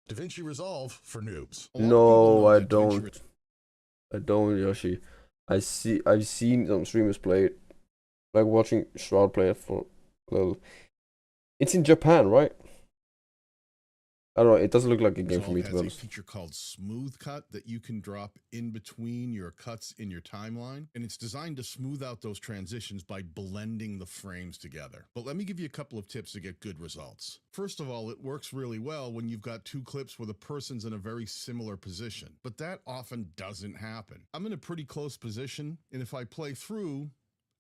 Speaker 6: DaVinci Resolve for noobs.
Speaker 2: No, I don't. I don't, Yoshi. I've seen some streamers play it. Like watching Shroud play it for a little. It's in Japan, right? I don't know, it doesn't look like a game for me, to be
Speaker 6: It
Speaker 2: honest.
Speaker 6: has a feature called Smooth Cut that you can drop in between your cuts in your timeline, and it's designed to smooth out those transitions by blending the frames together. But let me give you a couple of tips to get good results. First of all, it works really well when you've got two clips where the person's in a very similar position, but that often doesn't happen. I'm in a pretty close position, and if I play through,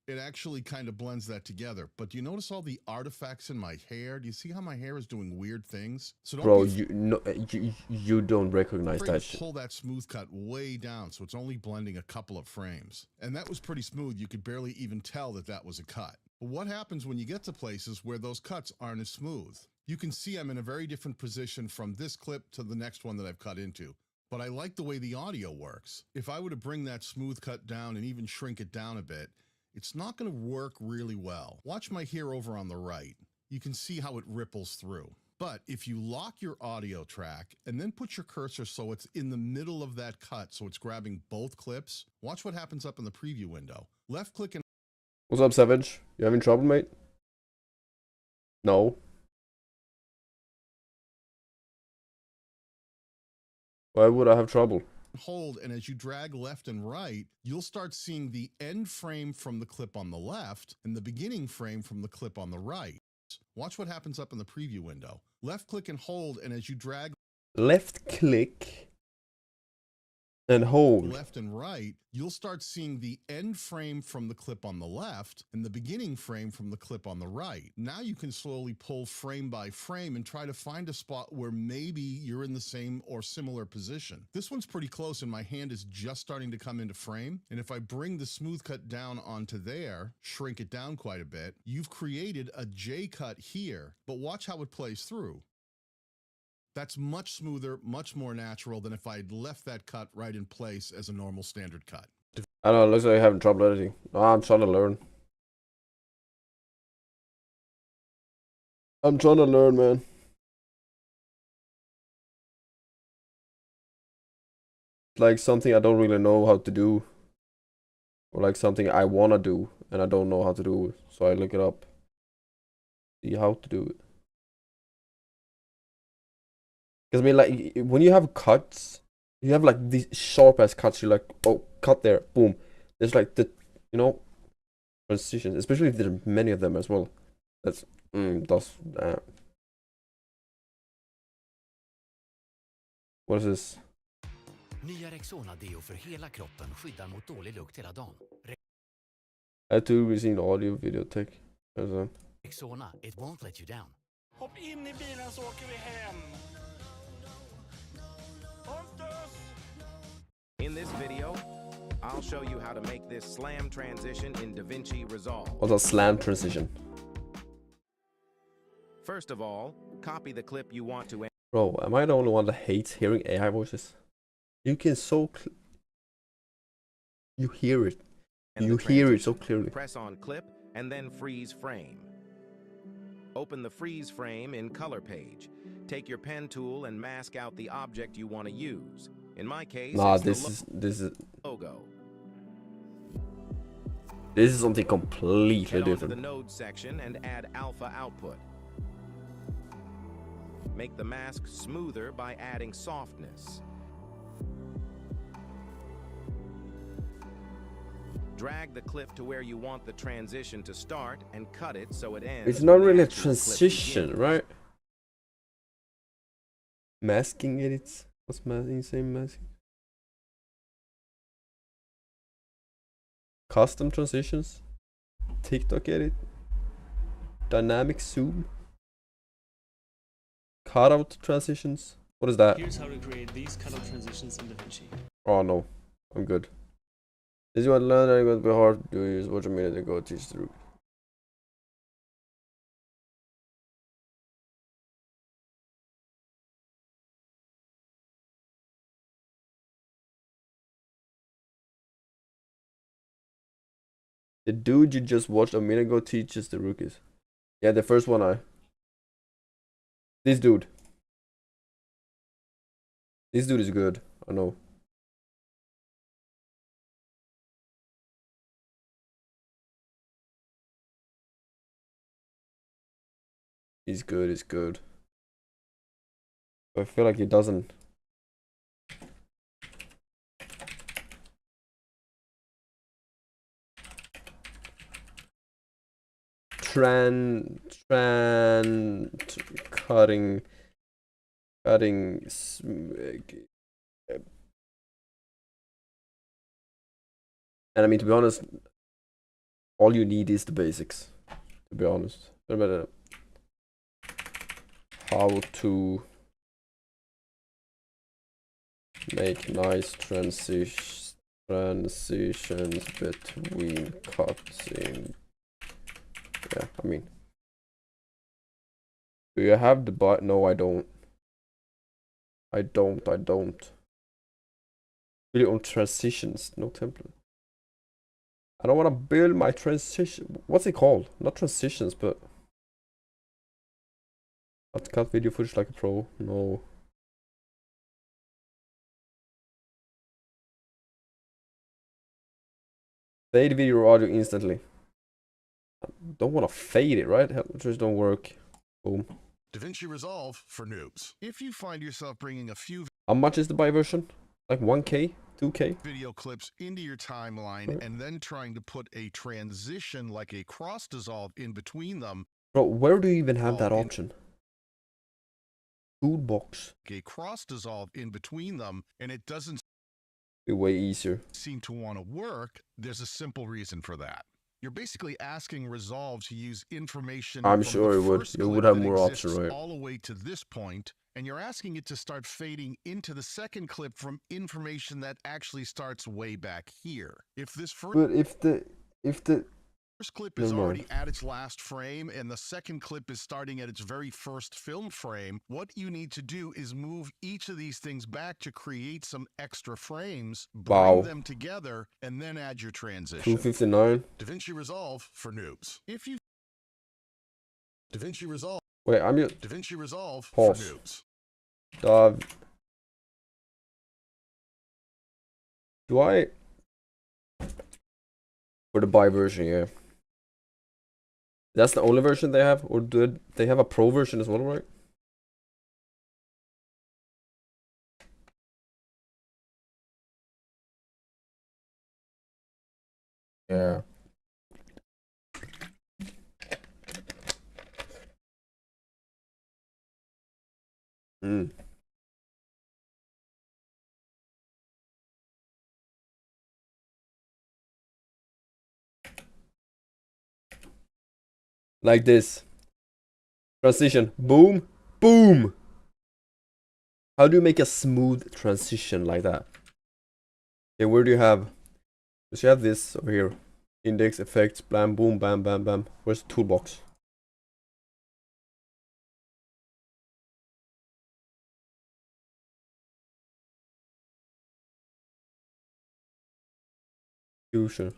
Speaker 6: it actually kind of blends that together. But do you notice all the artifacts in my hair? Do you see how my hair is doing weird things? So don't
Speaker 2: Bro,
Speaker 6: be
Speaker 2: you don't recognize
Speaker 6: afraid
Speaker 2: that
Speaker 6: to
Speaker 2: shit.
Speaker 6: pull that smooth cut way down, so it's only blending a couple of frames. And that was pretty smooth. You could barely even tell that that was a cut. But what happens when you get to places where those cuts aren't as smooth? You can see I'm in a very different position from this clip to the next one that I've cut into. But I like the way the audio works. If I were to bring that smooth cut down and even shrink it down a bit, it's not going to work really well. Watch my hair over on the right. You can see how it ripples through. But if you lock your audio track and then put your cursor so it's in the middle of that cut, so it's grabbing both clips, watch what happens up in the preview window. Left click and...
Speaker 2: What's up, Savage? You having trouble, mate? No. Why would I have trouble?
Speaker 6: hold, and as you drag left and right, you'll start seeing the end frame from the clip on the left and the beginning frame from the clip on the right. Watch what happens up in the preview window. Left click and hold, and as you drag
Speaker 2: left click and hold
Speaker 6: left and right, you'll start seeing the end frame from the clip on the left and the beginning frame from the clip on the right. Now you can slowly pull frame by frame and try to find a spot where maybe you're in the same or similar position. This one's pretty close and my hand is just starting to come into frame. And if I bring the smooth cut down onto there, shrink it down quite a bit, you've created a J cut here, but watch how it plays through. That's much smoother, much more natural than if I'd left that cut right in place as a normal standard cut.
Speaker 2: I don't know, it looks like you're having trouble editing. No, I'm trying to learn. I'm trying to learn, man. Like something I don't really know how to do. Or like something I wanna do and I don't know how to do it. So I look it up. See how to do it. Because I mean, like, when you have cuts, you have like these sharp ass cuts. You're like, oh, cut there, boom. There's like the, you know, transitions, especially if there are many of them as well. That's, what is this?
Speaker 7: Nya Rexona Deo för hela kroppen skyddar mot dålig lukt hela dagen.
Speaker 2: I had to receive audio video tech.
Speaker 7: Rexona, it won't let you down.
Speaker 9: Hopp in i bilen så åker vi hem.
Speaker 10: In this video, I'll show you how to make this slam transition in DaVinci Resolve.
Speaker 2: What's a slam transition?
Speaker 10: First of all, copy the clip you want to.
Speaker 2: Bro, am I the only one that hates hearing AI voices? You can you hear it. You hear it so clearly.
Speaker 10: Press on clip and then freeze frame. Open the freeze frame in color page. Take your pen tool and mask out the object you want to use. In my case,
Speaker 2: nah,
Speaker 10: it's
Speaker 2: this is
Speaker 10: logo.
Speaker 2: This is something completely
Speaker 10: Head on to
Speaker 2: different.
Speaker 10: the node section and add alpha output. Make the mask smoother by adding softness. Drag the clip to where you want the transition to start and cut it so it ends.
Speaker 2: It's not
Speaker 10: when the
Speaker 2: really a
Speaker 10: actual clip
Speaker 2: transition,
Speaker 10: begins.
Speaker 2: right? Masking edits. What's masking? Same masking. Custom transitions. TikTok edit. Dynamic zoom. Cutout transitions. What is that?
Speaker 11: Here's how to create these cutout transitions in DaVinci.
Speaker 2: Oh no, I'm good. This is what learning going to be hard to do. Use watch a minute ago teach the rook. The dude you just watched a minute ago teaches the rookies. Yeah, the first one This dude. This dude is good. I know. He's good, he's good. I feel like he doesn't. Cutting. And I mean, to be honest, all you need is the basics. To be honest. How to make nice transitions between cuts in. Yeah, I mean, do you have the but? No, I don't. I don't. Really on transitions, no template. I don't want to build my transition. What's it called? Not transitions, but cut video footage like a pro. No. Fade video or audio instantly. I don't want to fade it, right? Just don't work. Boom.
Speaker 6: DaVinci Resolve for noobs. If you find yourself bringing a few
Speaker 2: How much is the buy version? Like 1K? 2K?
Speaker 6: video clips into your timeline and then trying to put a transition like a cross dissolve in between them.
Speaker 2: Bro, where do you even have that option? Toolbox.
Speaker 6: A cross dissolve in between them, and it doesn't
Speaker 2: Be way easier.
Speaker 6: seem to want to work. There's a simple reason for that. You're basically asking Resolve to use information.
Speaker 2: I'm
Speaker 6: from
Speaker 2: sure
Speaker 6: the
Speaker 2: it would.
Speaker 6: first
Speaker 2: You would
Speaker 6: clip
Speaker 2: have
Speaker 6: that
Speaker 2: more
Speaker 6: exists
Speaker 2: option, right?
Speaker 6: all the way to this point, and you're asking it to start fading into the second clip from information that actually starts way back here. If this first
Speaker 2: But if the
Speaker 6: clip is
Speaker 2: Never
Speaker 6: already
Speaker 2: mind.
Speaker 6: at its last frame and the second clip is starting at its very first film frame, what you need to do is move each of these things back to create some extra frames, bring
Speaker 2: Wow.
Speaker 6: them together, and then add your transition.
Speaker 2: 259.
Speaker 6: DaVinci Resolve for noobs. If you DaVinci Resolve.
Speaker 2: Wait, I'm just
Speaker 6: DaVinci Resolve
Speaker 2: pause.
Speaker 6: for noobs.
Speaker 2: Do I for the buy version? Yeah, that's the only version they have, or do they have a pro version as well, right? Yeah. Like this. Transition. Boom. Boom. How do you make a smooth transition like that? Okay, where do you have? So you have this over here. Index, effects, blam, boom, bam, bam, bam. Where's the toolbox? Fusion.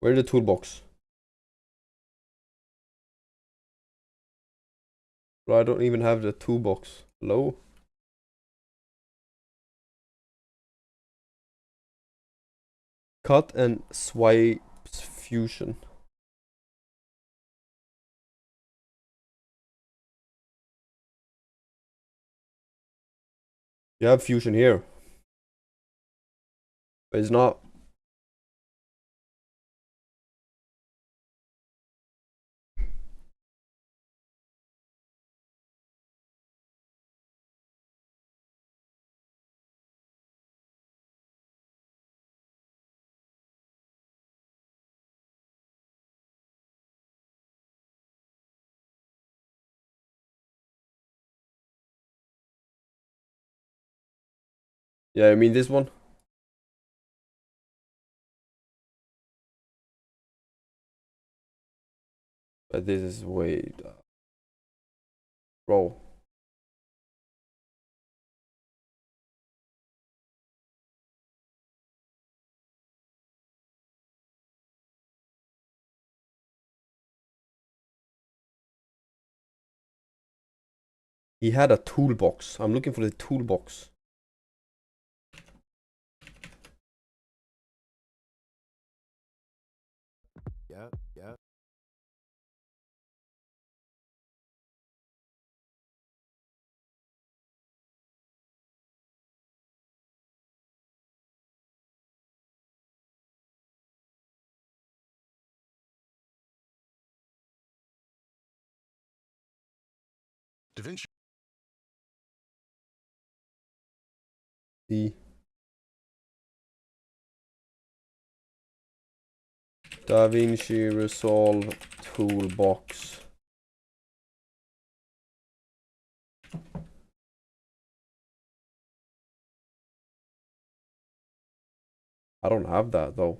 Speaker 2: Where's the toolbox? Bro, I don't even have the toolbox. Hello? Cut and swipes fusion. You have fusion here. But it's not. Yeah, I mean this one. But this is way... Bro. He had a toolbox. I'm looking for the toolbox.
Speaker 10: Yep, yep.
Speaker 6: Da Vinci.
Speaker 2: The Da Vinci Resolve Toolbox. I don't have that though.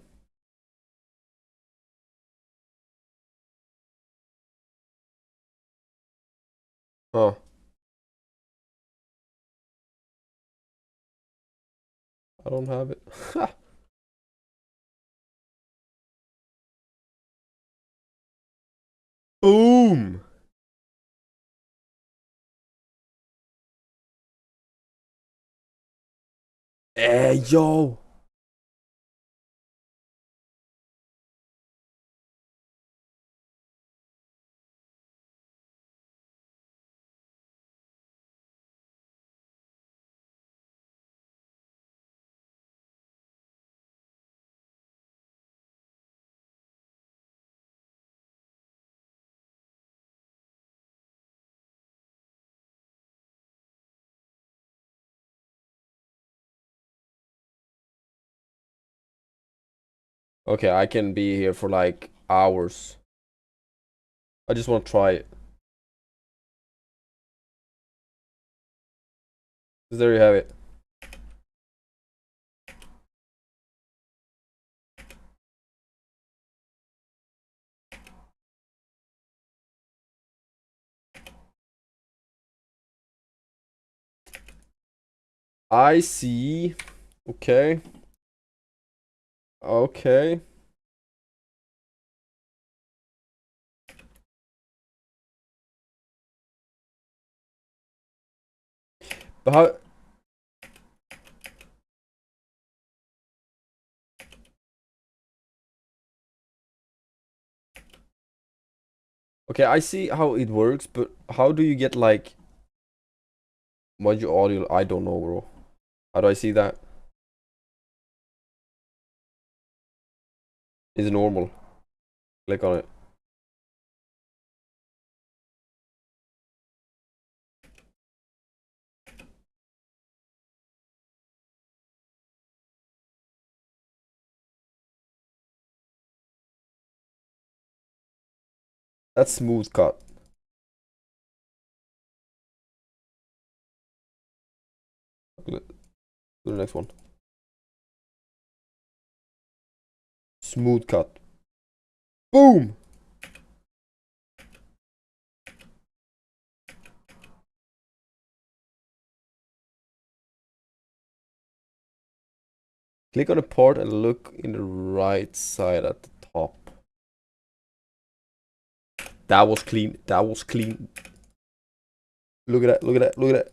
Speaker 2: Huh. I don't have it. Boom! Hey, yo! Okay, I can be here for like hours. I just want to try it. There you have it. I see. Okay. Okay. But how... Okay, I see how it works, but how do you get like module audio? I don't know, bro. How do I see that? Is it normal? Click on it. That's smooth cut. Do the next one. Smooth cut. Boom! Click on the part and look in the right side at the top. That was clean. That was clean. Look at that. Look at that. Look at that.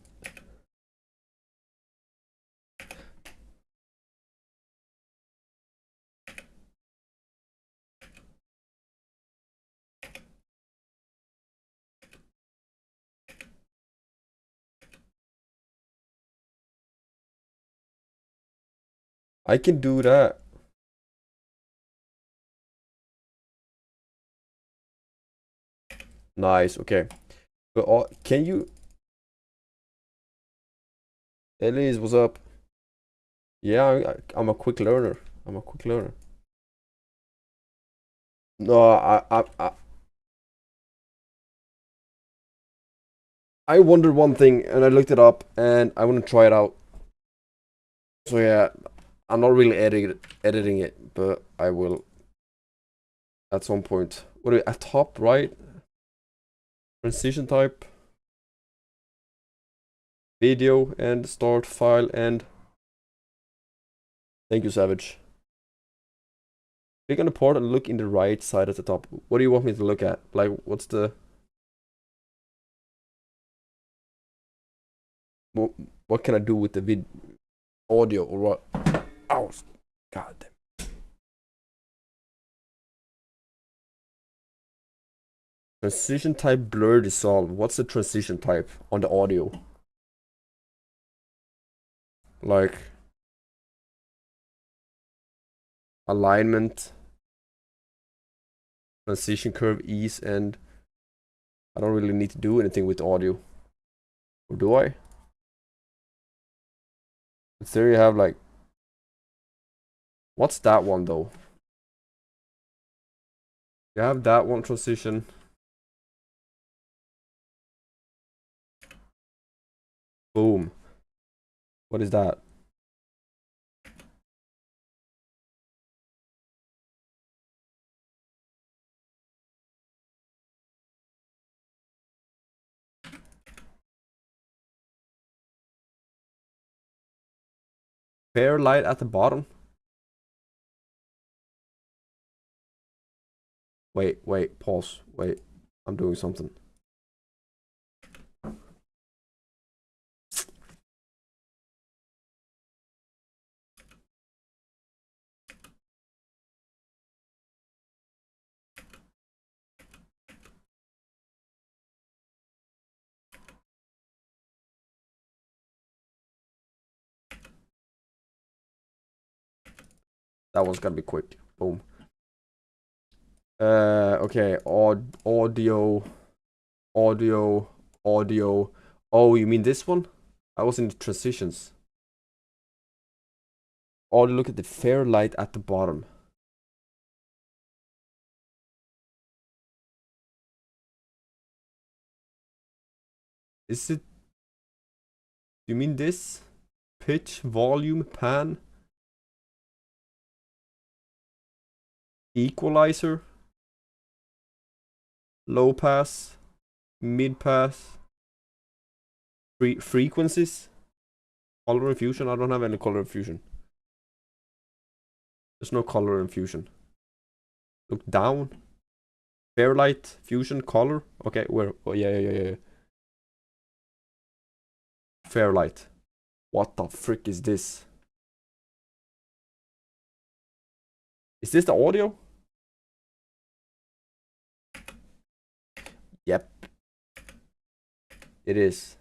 Speaker 2: I can do that. Nice, okay. But can you... Elise, what's up? Yeah, I'm a quick learner. I'm a quick learner. No, I wondered one thing and I looked it up and I want to try it out. So yeah, I'm not really editing it, but I will at some point. What are we at top right? Transition type, video and start file and thank you, Savage. Click on the port and look in the right side at the top. What do you want me to look at? Like, what's the... What can I do with the audio or what? Oh, god damn. Transition type blur dissolve. What's the transition type on the audio? Like alignment, transition curve, ease, and I don't really need to do anything with the audio. Or do I? In theory, you have like... What's that one though? You have that one transition. Boom. What is that? Fair light at the bottom. Wait, pause. Wait, I'm doing something. That one's gotta be quick. Boom. Okay. Audio. Oh, you mean this one? I was in the transitions. Oh, look at the fair light at the bottom. Is it... You mean this? Pitch, volume, pan? Equalizer? Low pass? Mid pass? Frequencies? Color infusion? I don't have any color infusion. There's no color infusion. Look down. Fairlight, fusion, color. Okay, where? Oh, yeah. Fairlight. What the frick is this? Is this the audio? Yep. It is.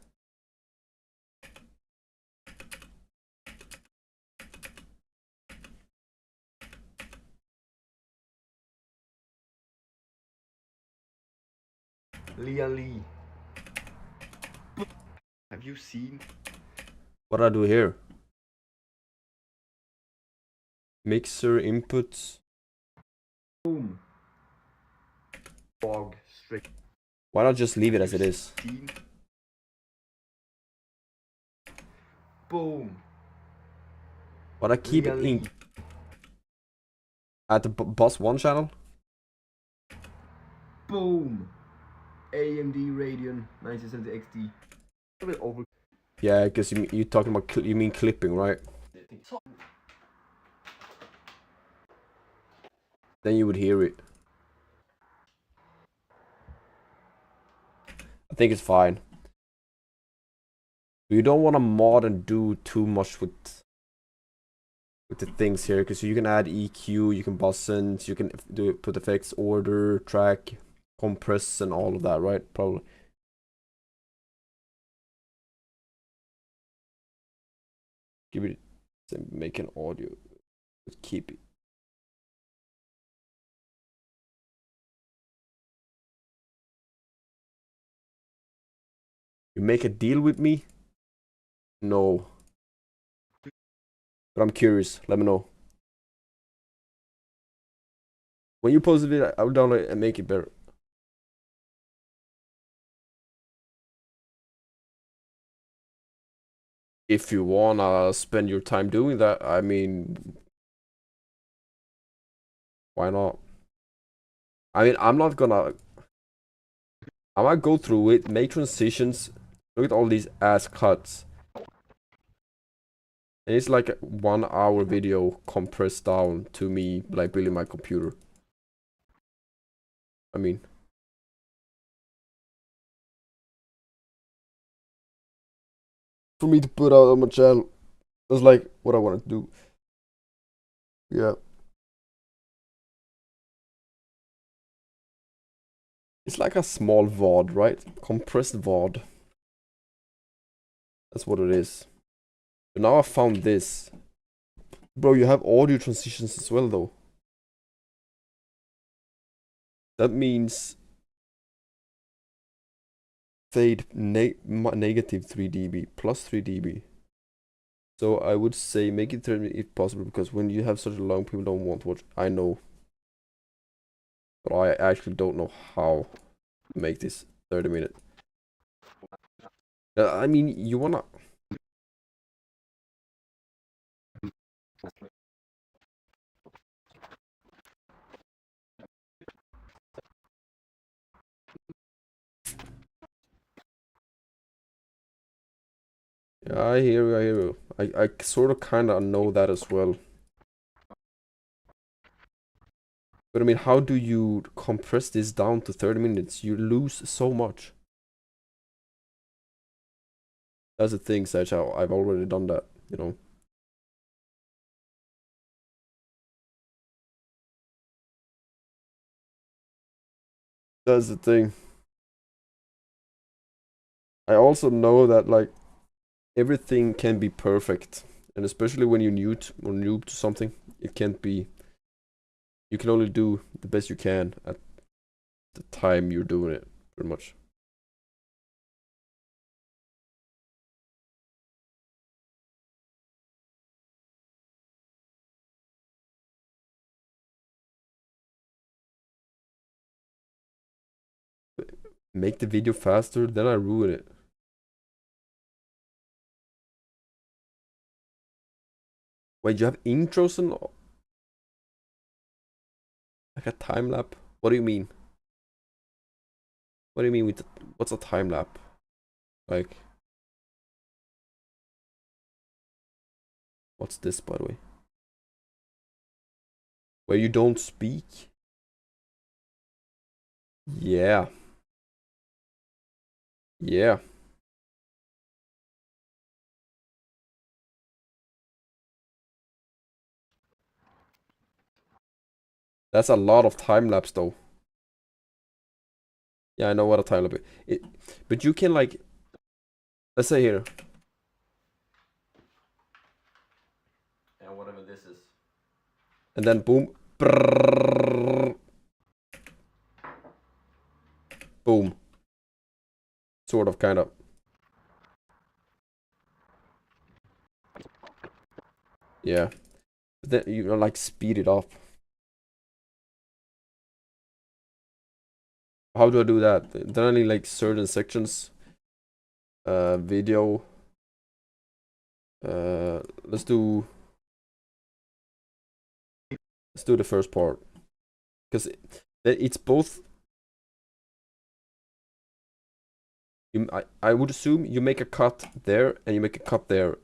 Speaker 12: Lian Lee. Have you seen?
Speaker 2: What do I do here? Mixer inputs.
Speaker 12: Boom. Fog strict.
Speaker 2: Why not just leave it as it is?
Speaker 12: Boom.
Speaker 2: But I keep it in at the bus 1 channel.
Speaker 12: Boom. AMD Radeon 970 XT. A bit over.
Speaker 2: Yeah, because you talking about you mean clipping, right? Then you would hear it. I think it's fine. You don't want to mod and do too much with the things here, because you can add EQ, you can buttons, you can put effects, order, track, compress, and all of that, right? Probably. Give it, make an audio. Keep it. You make a deal with me? No. But I'm curious. Let me know. When you post a video, I will download it and make it better. If you wanna spend your time doing that, I mean, why not? I mean, I might go through it, make transitions, look at all these ass cuts. And it's like a 1 hour video compressed down to me, like building my computer. I mean, for me to put out on my channel, that's like what I want to do. Yeah. It's like a small VOD, right? Compressed VOD. That's what it is. But now I found this. Bro, you have audio transitions as well, though. That means fade negative 3 dB plus 3 dB. So I would say make it 30 if possible, because when you have such a long, people don't want to watch. I know. But I actually don't know how to make this 30 minute. I mean, you wanna... Yeah, I hear you, I hear you. I sort of kind of know that as well. But I mean, how do you compress this down to 30 minutes? You lose so much. That's the thing, Sage. I've already done that, you know. That's the thing. I also know that, like, everything can be perfect. And especially when you're noob to something, it can't be... You can only do the best you can at the time you're doing it, pretty much. Make the video faster, then I ruin it. Wait, you have intros and... Like a time lapse? What do you mean? What do you mean with... What's a time lapse? Like... What's this, by the way? Where you don't speak? Yeah. Yeah. That's a lot of time lapse, though. Yeah, I know what a time lapse is. But you can, like... Let's say here. And whatever this is. And then boom. Brrrr. Boom. Sort of, kind of. Yeah. But then you like speed it up. How do I do that? Then I need like certain sections. Video. Let's do the first part. Because it's both. I would assume you make a cut there and you make a cut there.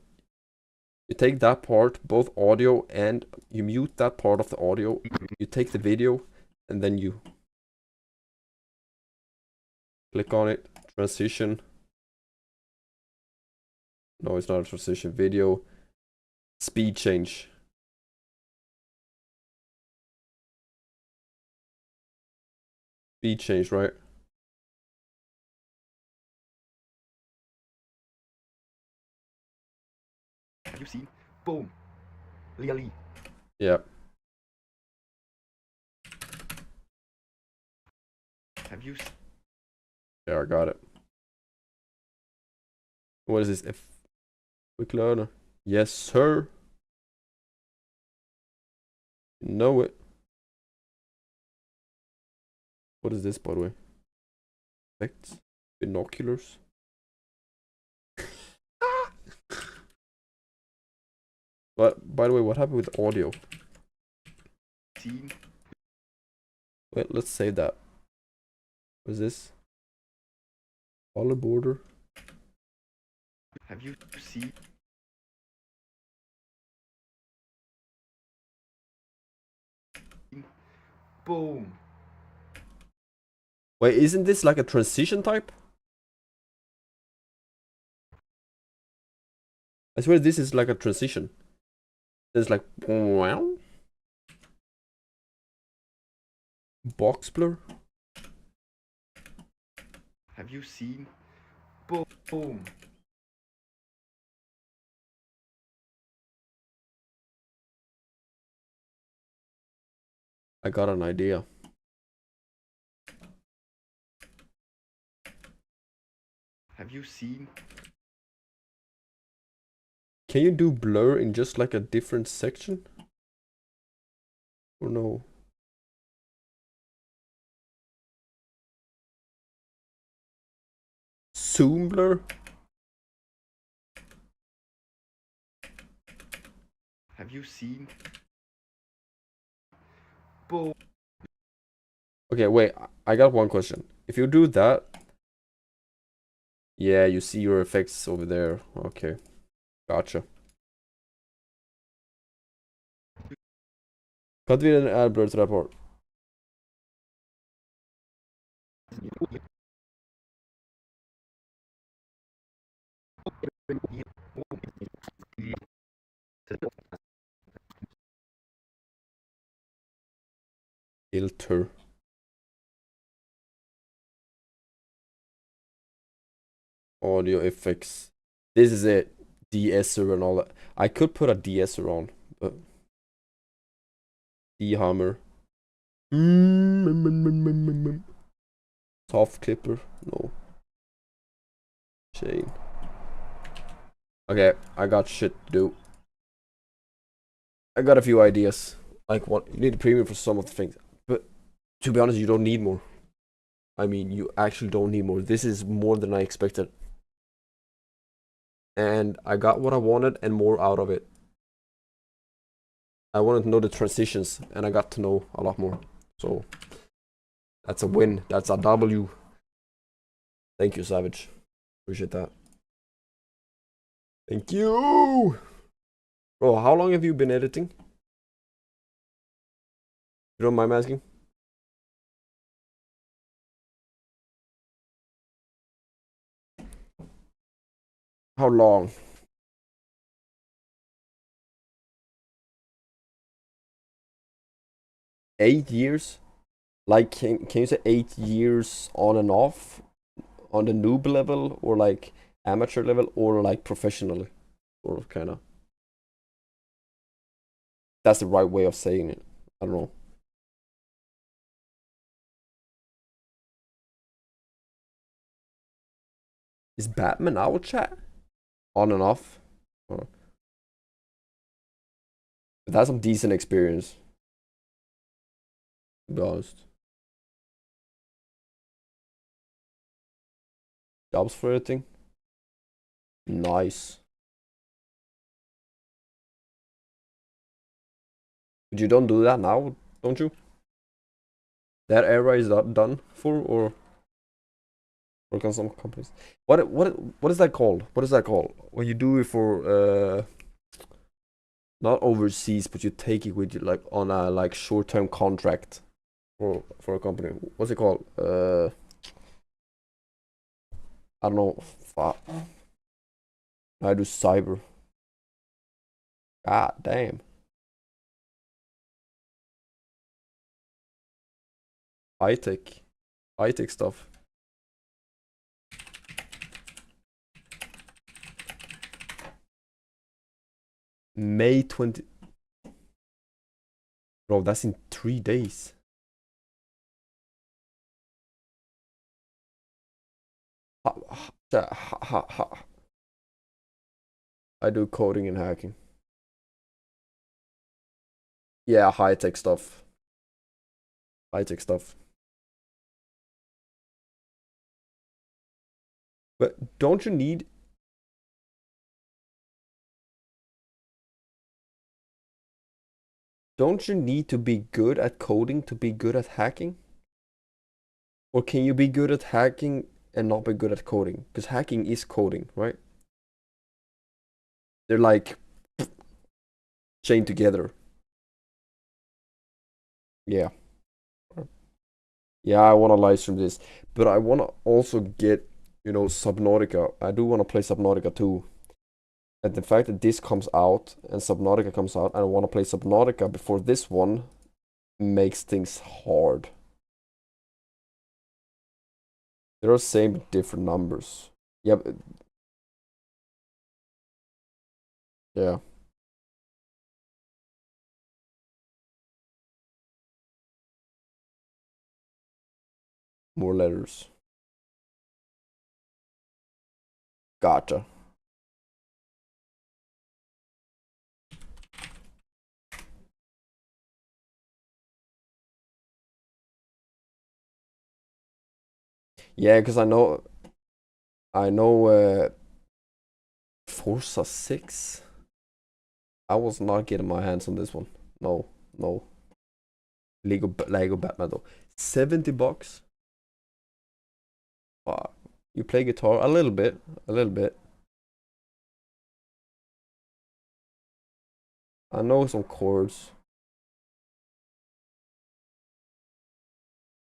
Speaker 2: You take that part, both audio, and you mute that part of the audio. You take the video and then you click on it, transition. No, it's not a transition. Video, speed change. Speed change, right?
Speaker 12: You see, boom, really.
Speaker 2: Yeah.
Speaker 12: Have you?
Speaker 2: Yeah, I got it. What is this? F. Quick learner. Yes, sir. You know it. What is this, by the way? Effects. Binoculars. But by the way, what happened with audio?
Speaker 12: Seen?
Speaker 2: Wait, let's save that. What is this? Color border.
Speaker 12: Have you seen? Boom.
Speaker 2: Wait, isn't this like a transition type? I swear this is like a transition. It's like wow. Box blur.
Speaker 12: Have you seen? Boom. Boom.
Speaker 2: I got an idea.
Speaker 12: Have you seen?
Speaker 2: Can you do blur in just like a different section? Or no? Zoom blur?
Speaker 12: Have you seen? Boom.
Speaker 2: Okay, wait. I got one question. If you do that, yeah, you see your effects over there. Okay, gotcha. Kan vi en blur till rapport? Filter. Audio effects. This is it. De-esser and all that. I could put a de-esser on, but de-hammer. Soft clipper. No. Chain. Okay, I got shit to do. I got a few ideas. Like what you need a premium for some of the things, but to be honest, you don't need more. I mean, you actually don't need more. This is more than I expected. And I got what I wanted and more out of it. I wanted to know the transitions, and I got to know a lot more. So that's a win. That's a W. Thank you, Savage. Appreciate that. Thank you. Bro, how long have you been editing? You don't mind me asking? How long? $8 years? Like, can you say 8 years on and off? On the noob level, or like amateur level, or like professionally? Or kind of. That's the right way of saying it. I don't know. Is Batman out, chat? On and off? Oh. But that's some decent experience. To be honest. Jobs for editing? Nice. But you don't do that now, don't you? That era is not done for, or work on some companies. What is that called? What is that called? When you do it for not overseas, but you take it with you like on a like short-term contract for a company. What's it called? I don't know. I do cyber. God damn. High tech stuff. May 20. Bro, that's in 3 days. I do coding and hacking. Yeah, high-tech stuff. High-tech stuff. But don't you need... Don't you need to be good at coding to be good at hacking? Or can you be good at hacking and not be good at coding? Because hacking is coding, right? They're like chained together. Yeah. Yeah, I want to live stream this. But I want to also get, you know, Subnautica. I do want to play Subnautica too. And the fact that this comes out and Subnautica comes out, and I want to play Subnautica before this one makes things hard. They're the same but different numbers. Yeah. Yeah. More letters. Gotcha. Yeah, because I know Forza 6. I was not getting my hands on this one. No. Lego Batman though. $70. Wow. You play guitar a little bit. I know some chords.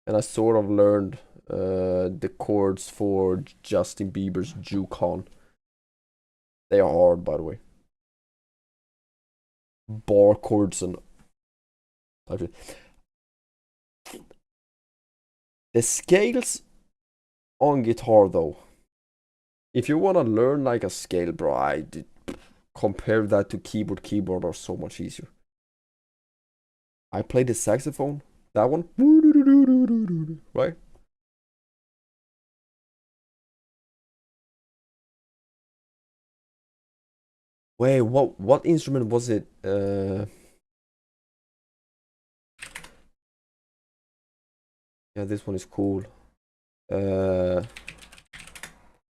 Speaker 2: And I sort of learned the chords for Justin Bieber's Juke. They are hard, by the way. Bar chords and the scales on guitar though. If you want to learn like a scale, bro, I did compare that to keyboard. Keyboard are so much easier. I played the saxophone. That one. Right? Wait, what instrument was it? Yeah, this one is cool.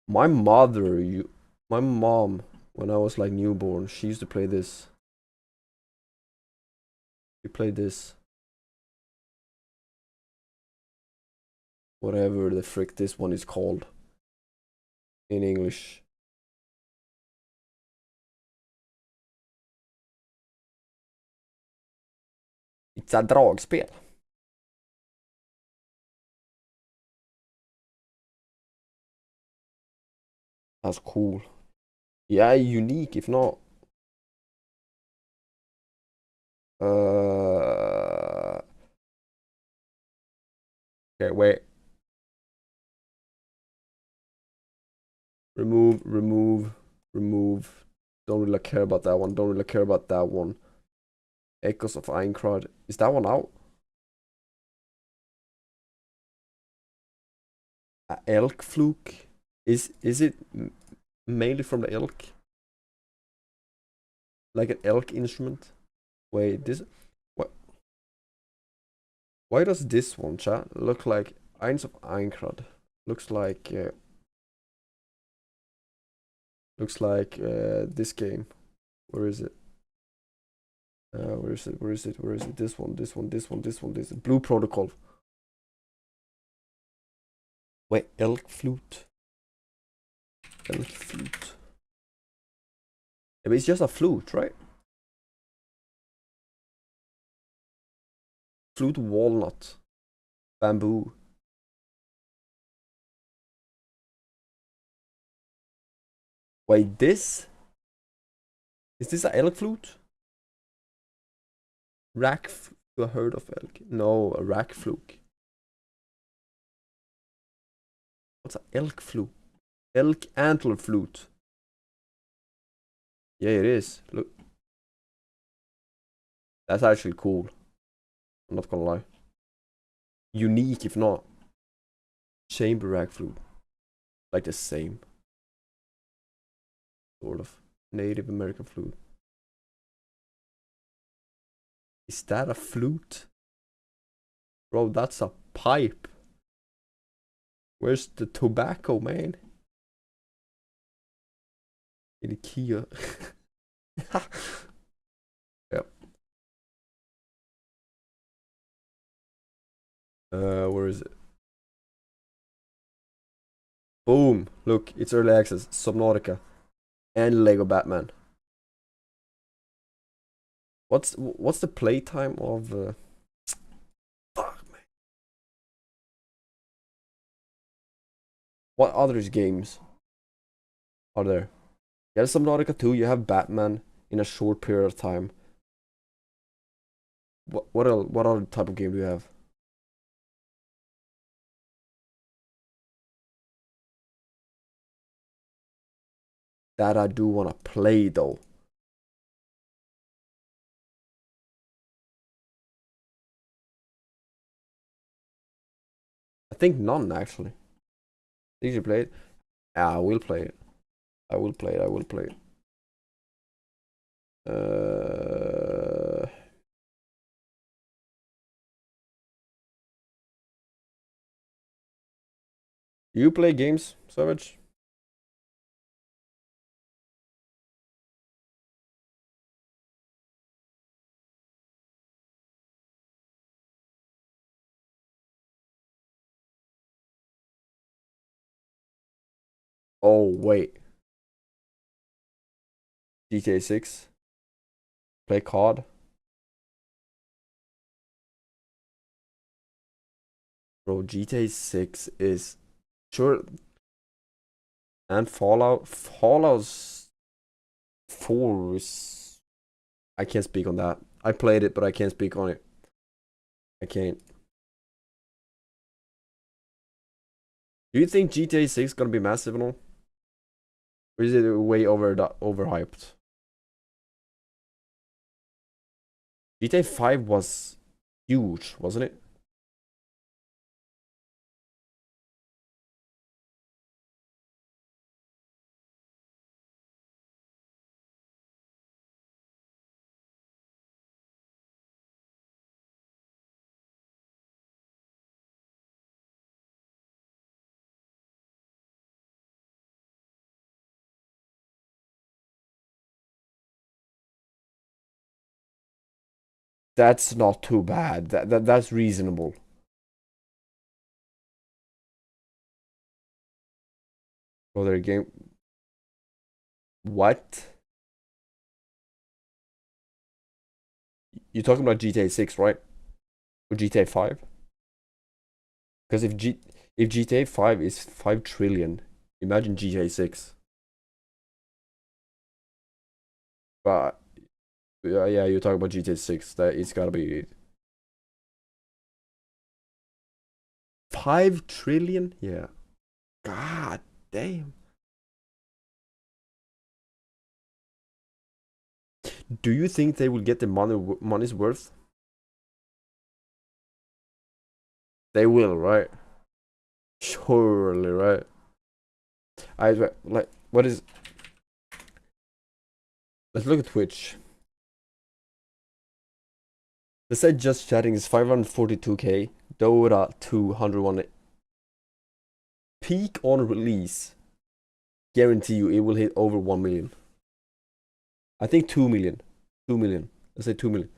Speaker 2: My mom, when I was like newborn, she used to play this. She played this. Whatever the frick this one is called in English. It's a dragspel. That's cool. Yeah, unique if not. Okay, wait. Remove. Don't really care about that one. Echoes of Aincrad. Is that one out? A elk fluke? Is it mainly from the elk? Like an elk instrument? Wait, this what? Why does this one, chat, look like Eins of Aincrad? Looks like this game. Where is it? Where is it? This one. Blue Protocol. Wait, elk flute. Yeah, but it's just a flute, right? Flute, walnut, bamboo. Wait, this? Is this a elk flute? Rack, a herd of elk. No, a rack fluke. What's an elk flute? Elk antler flute. Yeah, it is. Look. That's actually cool. I'm not gonna lie. Unique, if not. Chamber rack flute. Like the same. Sort of. Native American flute. Is that a flute? Bro, that's a pipe. Where's the tobacco, man? In Ikea. Yep. Where is it? Boom! Look, it's early access. Subnautica and Lego Batman. What's the playtime of? Fuck, man. What other games are there? You have Subnautica 2. You have Batman in a short period of time. What other type of game do you have? That I do want to play though. I think none actually. Did you play it? Yeah, I will play it. I will play it. I will play it. You play games, Savage? Oh wait. GTA 6. Play COD. Bro, GTA 6 is sure, and Fallout's 4 is, I can't speak on that. I played it, but I can't speak on it. I can't. Do you think GTA 6 gonna be massive and all? Or is it way overhyped? GTA 5 was huge, wasn't it? That's not too bad. That's reasonable. Oh, their game. What? You're talking about GTA 6, right? Or GTA 5? Because if GTA 5 is 5 trillion, imagine GTA 6. But yeah, you're talking about GTA 6. That it's gotta be 5 trillion? Yeah. God damn. Do you think they will get the money's worth? They will, right? Surely, right? Like, what is? Let's look at Twitch. They said just chatting is 542k. Dota 201. Peak on release. Guarantee you it will hit over 1 million. I think 2 million. 2 million. Let's say 2 million.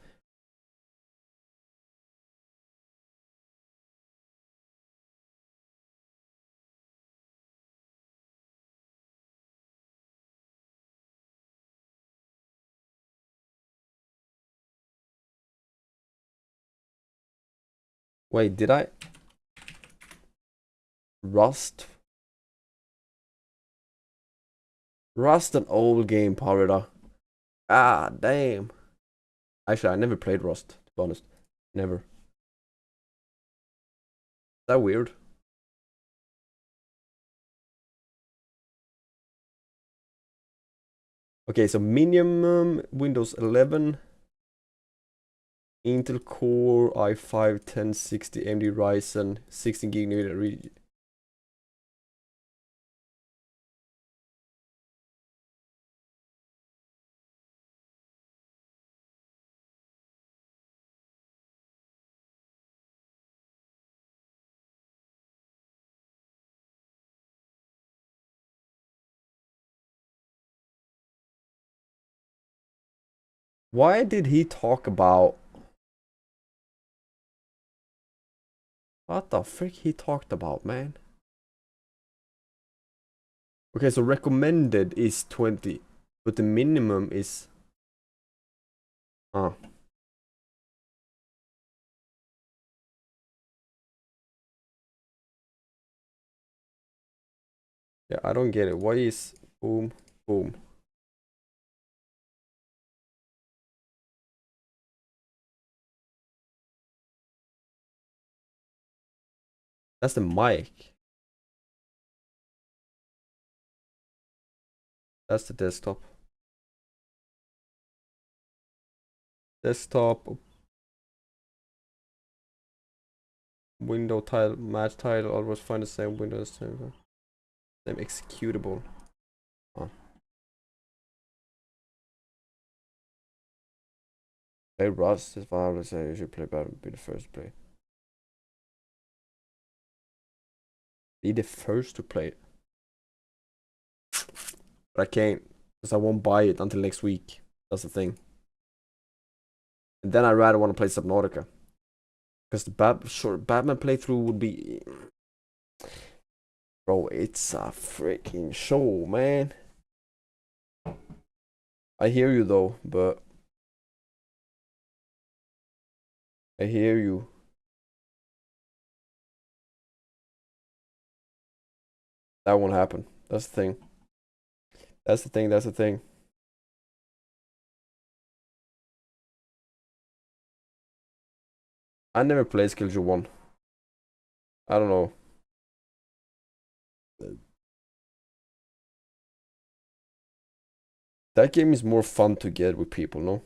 Speaker 2: Wait, did I? Rust? Rust, an old game, Parida. Ah, damn. Actually, I never played Rust, to be honest. Never. Is that weird? Okay, so minimum Windows 11. Intel Core i5 1060 AMD Ryzen 16 gig NVIDIA. Why did he talk about... What the frick he talked about, man? Okay, so recommended is 20, but the minimum is... Ah. Yeah, I don't get it. Why is... Boom, boom. That's the mic. That's the desktop. Desktop. Window title, match title, always find the same window, same executable. Oh. Play Rust is why I would say you should play better, be the first to play. Be the first to play it. But I can't, because I won't buy it until next week. That's the thing. And then I rather want to play Subnautica. Because the Batman playthrough would be... Bro, it's a freaking show, man. I hear you though, but... I hear you. That won't happen. That's the thing. That's the thing, that's the thing. I never played Skillshare 1. I don't know. That game is more fun to get with people, no?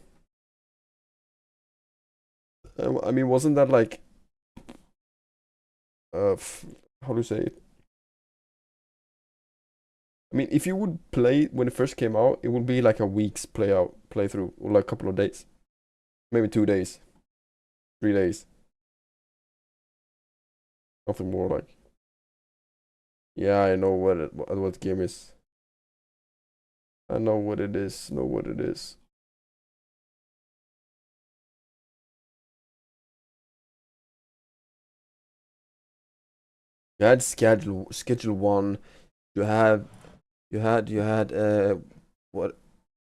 Speaker 2: I mean, wasn't that like... how do you say it? I mean, if you would play when it first came out, it would be like a week's playthrough, or like a couple of days. Maybe 2 days. 3 days. Nothing more like... Yeah, I know what the game is. I know what it is, know what it is. You had schedule 1. You had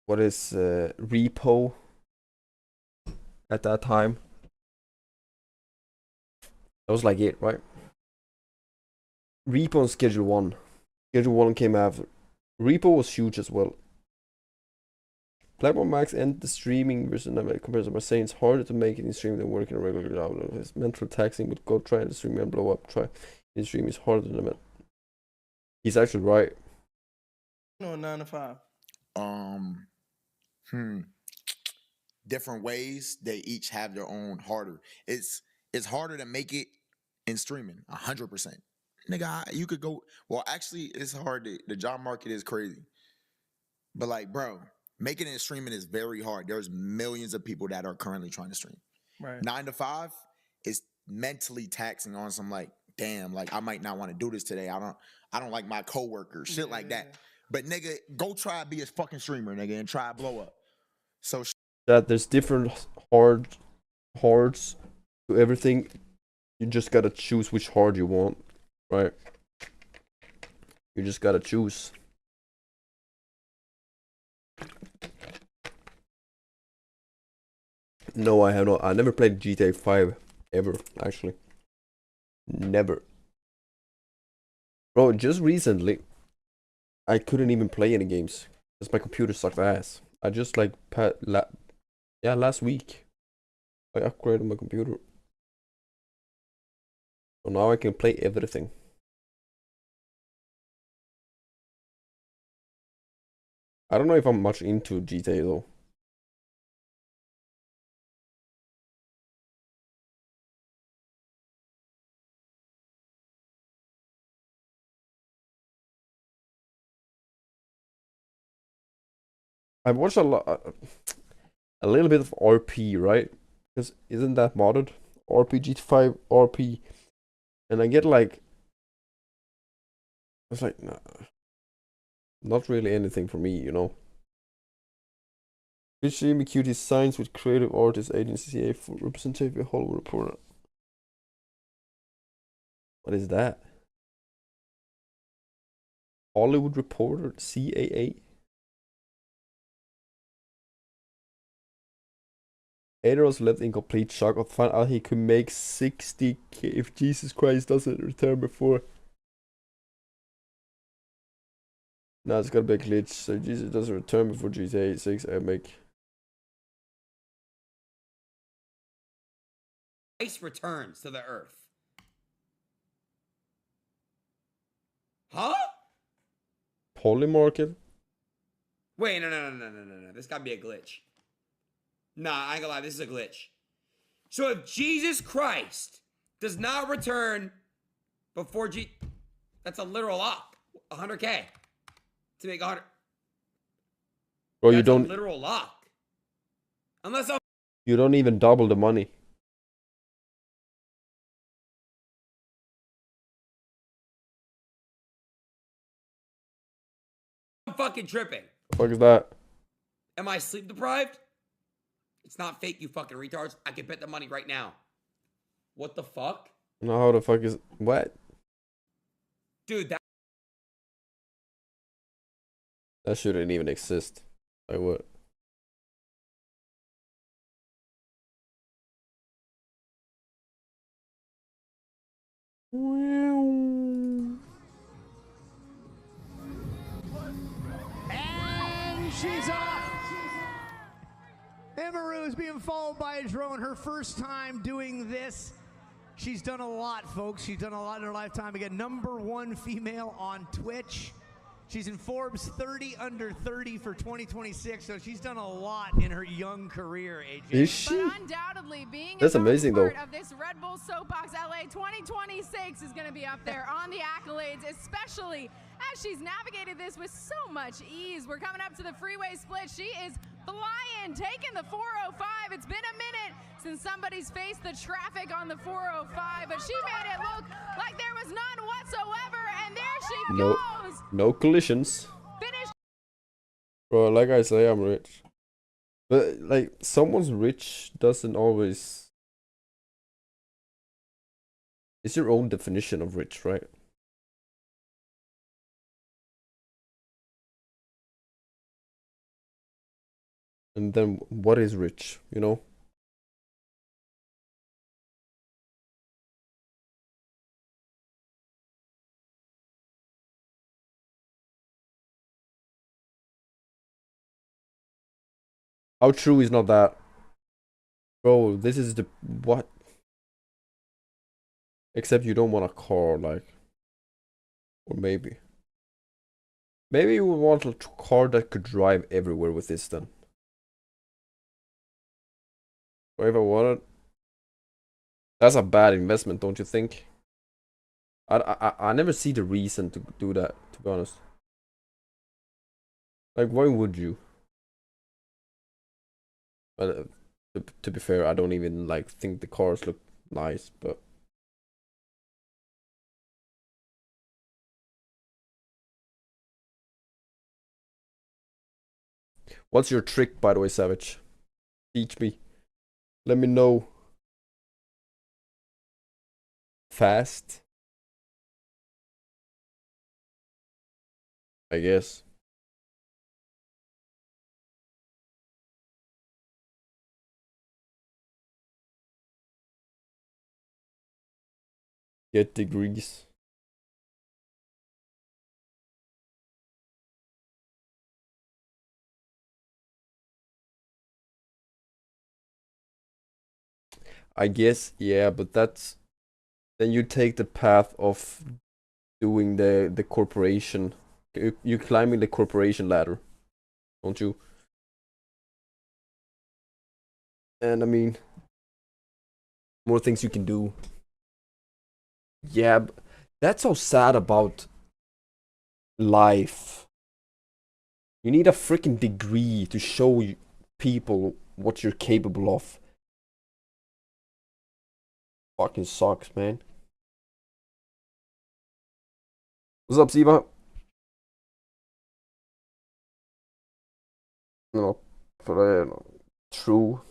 Speaker 2: what is repo at that time. That was like it, right? Repo and schedule 1. Schedule 1 came after. Repo was huge as well. Blackmore Max and the streaming version of comparison by saying it's harder to make it in stream than working a regular job. It's mental taxing, but go try the stream and blow up. Try in stream is harder than it. He's actually right.
Speaker 13: No, 9 to 5.
Speaker 14: Different ways. They each have their own harder. It's harder to make it in streaming, 100%. Nigga, you could go. Well, actually, it's hard. The job market is crazy. But like, bro, making it in streaming is very hard. There's millions of people that are currently trying to stream.
Speaker 13: Right.
Speaker 14: 9 to 5 is mentally taxing on some like, damn, like I might not want to do this today. I don't like my coworkers, shit like that. But nigga, go try to be a fucking streamer, nigga, and try to blow up. So
Speaker 2: that there's different hards to everything. You just gotta choose which hard you want, right? You just gotta choose. No, I have not. I never played GTA 5 ever, actually. Never. Bro, just recently, I couldn't even play any games because my computer sucked ass. I just like last week I upgraded my computer, so now I can play everything. I don't know if I'm much into GTA though. I watched a little bit of RP, right? Because isn't that modded? RPG5 RP. And I get like, it's like, nah, not really anything for me, you know. Which Jimmy Cutie signs with creative artist agency for representative Hollywood Reporter. What is that? Hollywood Reporter, CAA. Ader was left in complete shock of find out he could make 60k if Jesus Christ doesn't return before. Nah, it's gotta be a glitch. So Jesus doesn't return before GTA 6. I make.
Speaker 15: Christ returns to the earth. Huh?
Speaker 2: Polymarket?
Speaker 15: Wait, no. This gotta be a glitch. Nah, I ain't gonna lie, this is a glitch. So if Jesus Christ does not return before that's a literal lock. 100k. To make 100.
Speaker 2: Bro,
Speaker 15: that's
Speaker 2: you don't.
Speaker 15: A literal lock. Unless I'm.
Speaker 2: You don't even double the money.
Speaker 15: I'm fucking tripping.
Speaker 2: The fuck is that?
Speaker 15: Am I sleep deprived? It's not fake, you fucking retards. I can bet the money right now. What the fuck?
Speaker 2: No, how the fuck is what?
Speaker 15: Dude,
Speaker 2: That shouldn't even exist. Like what?
Speaker 17: And she's off. Emeru is being followed by a drone. Her first time doing this. She's done a lot, folks. She's done a lot in her lifetime. Again, #1 female on Twitch. She's in Forbes 30 under 30 for 2026, so she's done a lot in her young career, AJ.
Speaker 2: Is she?
Speaker 18: But undoubtedly, being
Speaker 2: That's amazing, though.
Speaker 18: part of this Red Bull Soapbox LA 2026 is going to be up there on the accolades, especially as she's navigated this with so much ease. We're coming up to the freeway split. She is flying, taking the 405. It's been a minute since somebody's faced the traffic on the 405, but she made it look like there was none whatsoever, and there she goes.
Speaker 2: No collisions.
Speaker 18: Finish.
Speaker 2: Bro, like I say, I'm rich. But like, someone's rich doesn't always. It's your own definition of rich, right? And then what is rich, you know? How true is not that? Bro, this is the what? Except you don't want a car, like, or maybe. Maybe you would want a car that could drive everywhere with this then. Or if I wanted, that's a bad investment, don't you think? I never see the reason to do that, to be honest. Like, why would you? But to be fair, I don't even like think the cars look nice, but what's your trick, by the way, Savage? Teach me. Let me know. Fast, I guess. Get degrees. I guess, yeah, but that's then you take the path of doing the corporation. You climbing the corporation ladder, don't you? And I mean, more things you can do. Yeah, that's so sad about life. You need a freaking degree to show people what you're capable of. Fucking sucks, man. What's up, Siva? No, but true,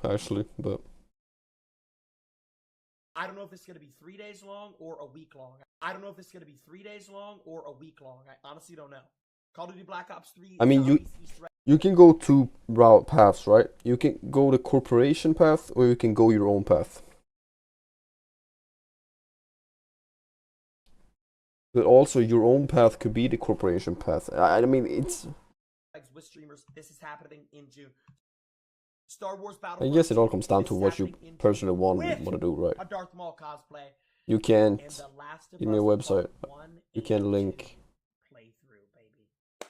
Speaker 2: actually, but.
Speaker 8: I don't know if it's going to be 3 days long or a week long. I don't know if it's going to be 3 days long or a week long. I honestly don't know. Call of Duty Black Ops 3.
Speaker 2: I mean, you can go two route paths, right? You can go the corporation path, or you can go your own path. But also, your own path could be the corporation path. I mean, it's.
Speaker 8: With streamers, this is happening in June. Star Wars
Speaker 2: I
Speaker 8: Battlefront
Speaker 2: guess it all
Speaker 8: 2,
Speaker 2: comes down
Speaker 8: this
Speaker 2: to
Speaker 8: is
Speaker 2: what you
Speaker 8: happening in
Speaker 2: personally
Speaker 8: June
Speaker 2: want
Speaker 8: with
Speaker 2: to do, right?
Speaker 8: A Darth Maul cosplay.
Speaker 2: You can't
Speaker 8: And The Last of
Speaker 2: give me a
Speaker 8: Us
Speaker 2: website.
Speaker 8: Part 1
Speaker 2: You can't
Speaker 8: and
Speaker 2: link.
Speaker 8: 2 playthrough, baby.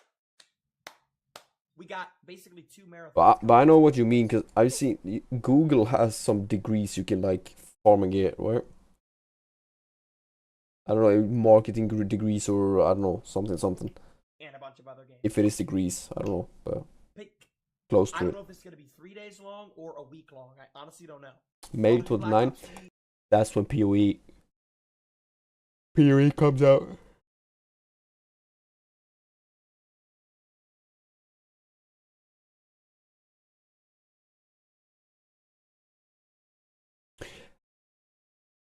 Speaker 8: We got basically 2 marathons.
Speaker 2: But I know what you mean, because I've seen Google has some degrees you can like farm and get, right? I don't know, marketing degrees or I don't know, something.
Speaker 8: And a bunch of other games.
Speaker 2: If it is degrees, I don't know, but
Speaker 8: Pick.
Speaker 2: close
Speaker 8: I
Speaker 2: to
Speaker 8: don't
Speaker 2: it.
Speaker 8: know if it's going to be 3 days long or a week long. I honestly don't know.
Speaker 2: May 29th, that's when PoE comes out.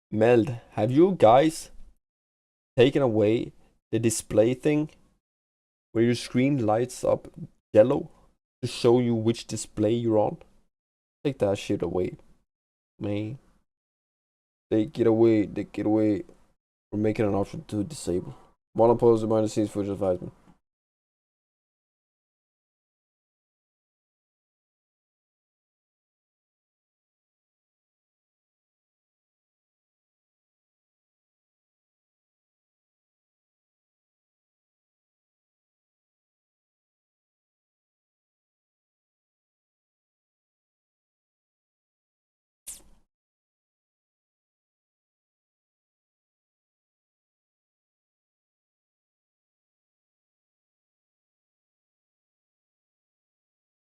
Speaker 2: Meld, have you guys taken away the display thing where your screen lights up yellow to show you which display you're on? Take that shit away, man. Take it away. We're making an option to disable. Wanna pose the behind the scenes footage advisement.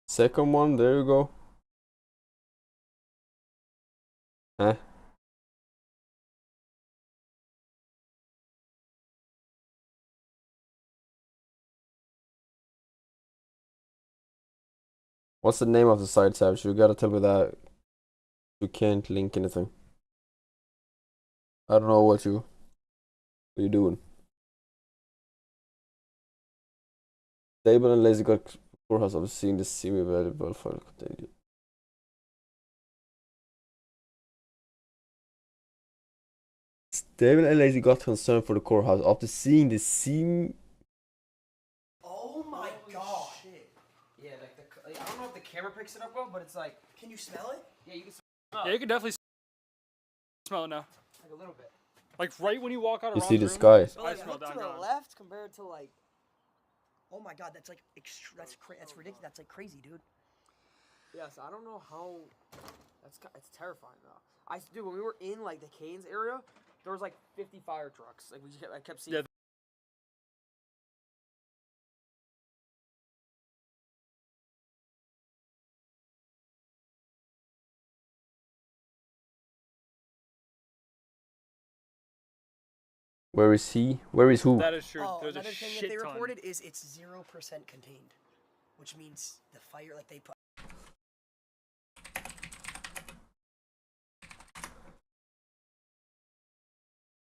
Speaker 2: Second one, there you go. Huh? What's the name of the site, Savage? You gotta tell me that. You can't link anything. I don't know what you doing. Stable and lazy got courthouse. I've seen the semi-valuable file contained. Stable and lazy got concerned for the courthouse after seeing the semi.
Speaker 16: Oh my god. Shit. Yeah, like I don't know if the camera picks it up well, but it's like, can you smell it? Yeah, you can smell it.
Speaker 9: Yeah, you can definitely smell it now.
Speaker 16: Like a little bit.
Speaker 9: Like right when you walk out of
Speaker 2: You see the
Speaker 9: room,
Speaker 2: sky.
Speaker 16: But like, look to the left compared to like. Oh my god, that's like that's ridiculous. That's like crazy, dude. Yes, I don't know how. It's terrifying though. Dude, when we were in like the Canes area, there was like 50 fire trucks. Like I kept seeing.
Speaker 9: Yeah.
Speaker 2: Where is he? Where is who?
Speaker 9: That is true.
Speaker 16: Oh,
Speaker 9: There's
Speaker 16: another
Speaker 9: a
Speaker 16: thing that
Speaker 9: shit
Speaker 16: they
Speaker 9: ton.
Speaker 16: reported is it's 0% contained, which means the fire, like they put.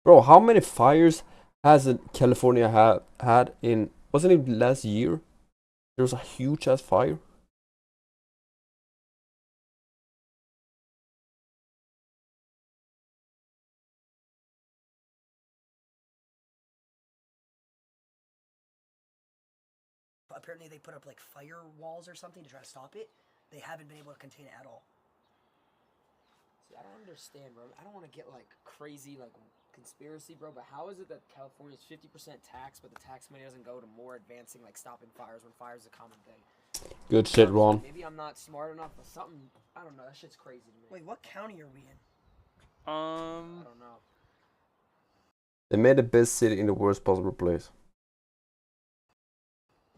Speaker 2: Bro, how many fires hasn't California had in? Wasn't it last year? There was a huge ass fire.
Speaker 16: Apparently, they put up like fire walls or something to try to stop it. They haven't been able to contain it at all. See, I don't understand, bro. I don't want to get like crazy, like conspiracy, bro. But how is it that California's 50% tax, but the tax money doesn't go to more advancing, like stopping fires when fire is a common thing?
Speaker 2: Good shit, Ron.
Speaker 16: Maybe I'm not smart enough, but something. I don't know. That shit's crazy to me. Wait, what county are we in? I don't know.
Speaker 2: They made the best city in the worst possible place.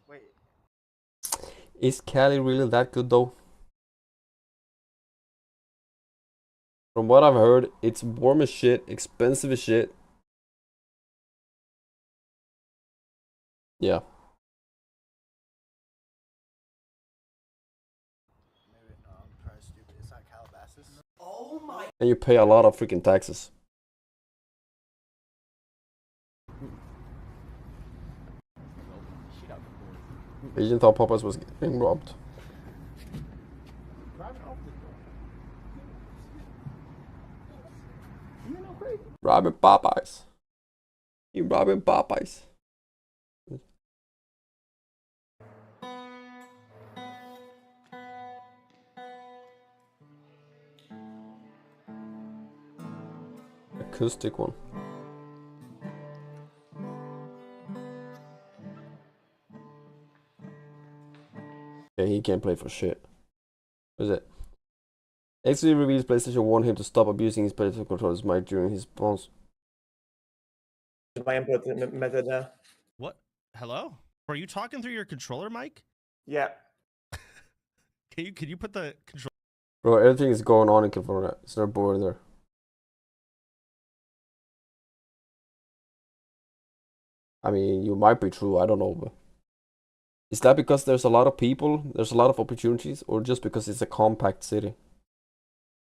Speaker 16: Wait,
Speaker 2: Is Cali really that good though? From what I've heard, it's warm as shit, expensive as shit. Yeah.
Speaker 16: Oh my.
Speaker 2: And you pay a lot of freaking taxes. Agent thought Popeyes was getting robbed. Robbing Popeyes. You robbing Popeyes. Acoustic one. Yeah, he can't play for shit. What is it? Actually reveals PlayStation warned him to stop abusing his PlayStation controller's mic during his response.
Speaker 1: My input method now.
Speaker 23: What? Hello? Are you talking through your controller mic?
Speaker 1: Yeah.
Speaker 23: Can you put the control?
Speaker 2: Bro, everything is going on in California. It's not boring there. I mean, you might be true. I don't know. But is that because there's a lot of people, there's a lot of opportunities, or just because it's a compact city?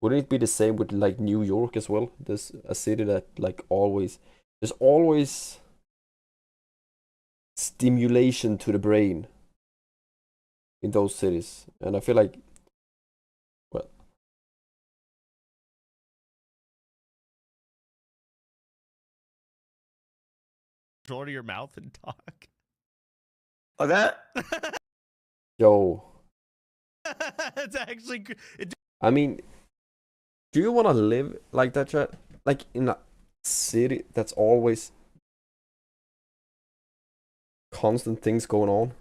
Speaker 2: Wouldn't it be the same with like New York as well? There's a city that like always, there's always stimulation to the brain in those cities, and I feel like, well,
Speaker 23: Controller to your mouth and talk.
Speaker 1: Oh, that?
Speaker 2: yo,
Speaker 23: It's actually.
Speaker 2: I mean, do you want to live like that, chat? Like in a city that's always constant things going on?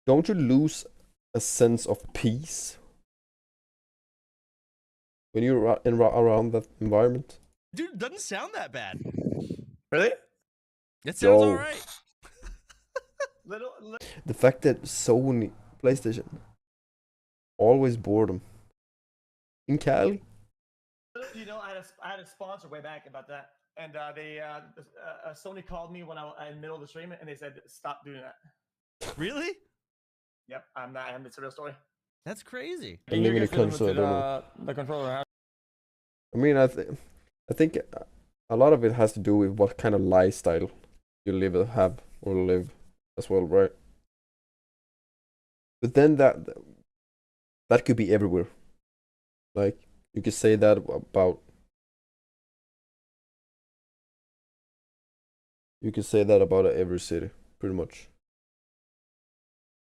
Speaker 2: Don't you lose a sense of peace when you're around that environment?
Speaker 23: Dude, it doesn't sound that bad.
Speaker 1: Really?
Speaker 23: It sounds
Speaker 2: Yo.
Speaker 23: alright.
Speaker 2: The fact that Sony PlayStation always boredom in Cali.
Speaker 8: You know, I had a sponsor way back about that, and Sony called me when I was in the middle of the stream, and they said stop doing that.
Speaker 23: Really?
Speaker 8: Yep, it's a real story.
Speaker 23: That's crazy.
Speaker 2: I live in a country, so I don't know.
Speaker 1: The controller.
Speaker 2: I mean, I think a lot of it has to do with what kind of lifestyle you have or live as well, right? But then that could be everywhere. Like you could say that about every city, pretty much.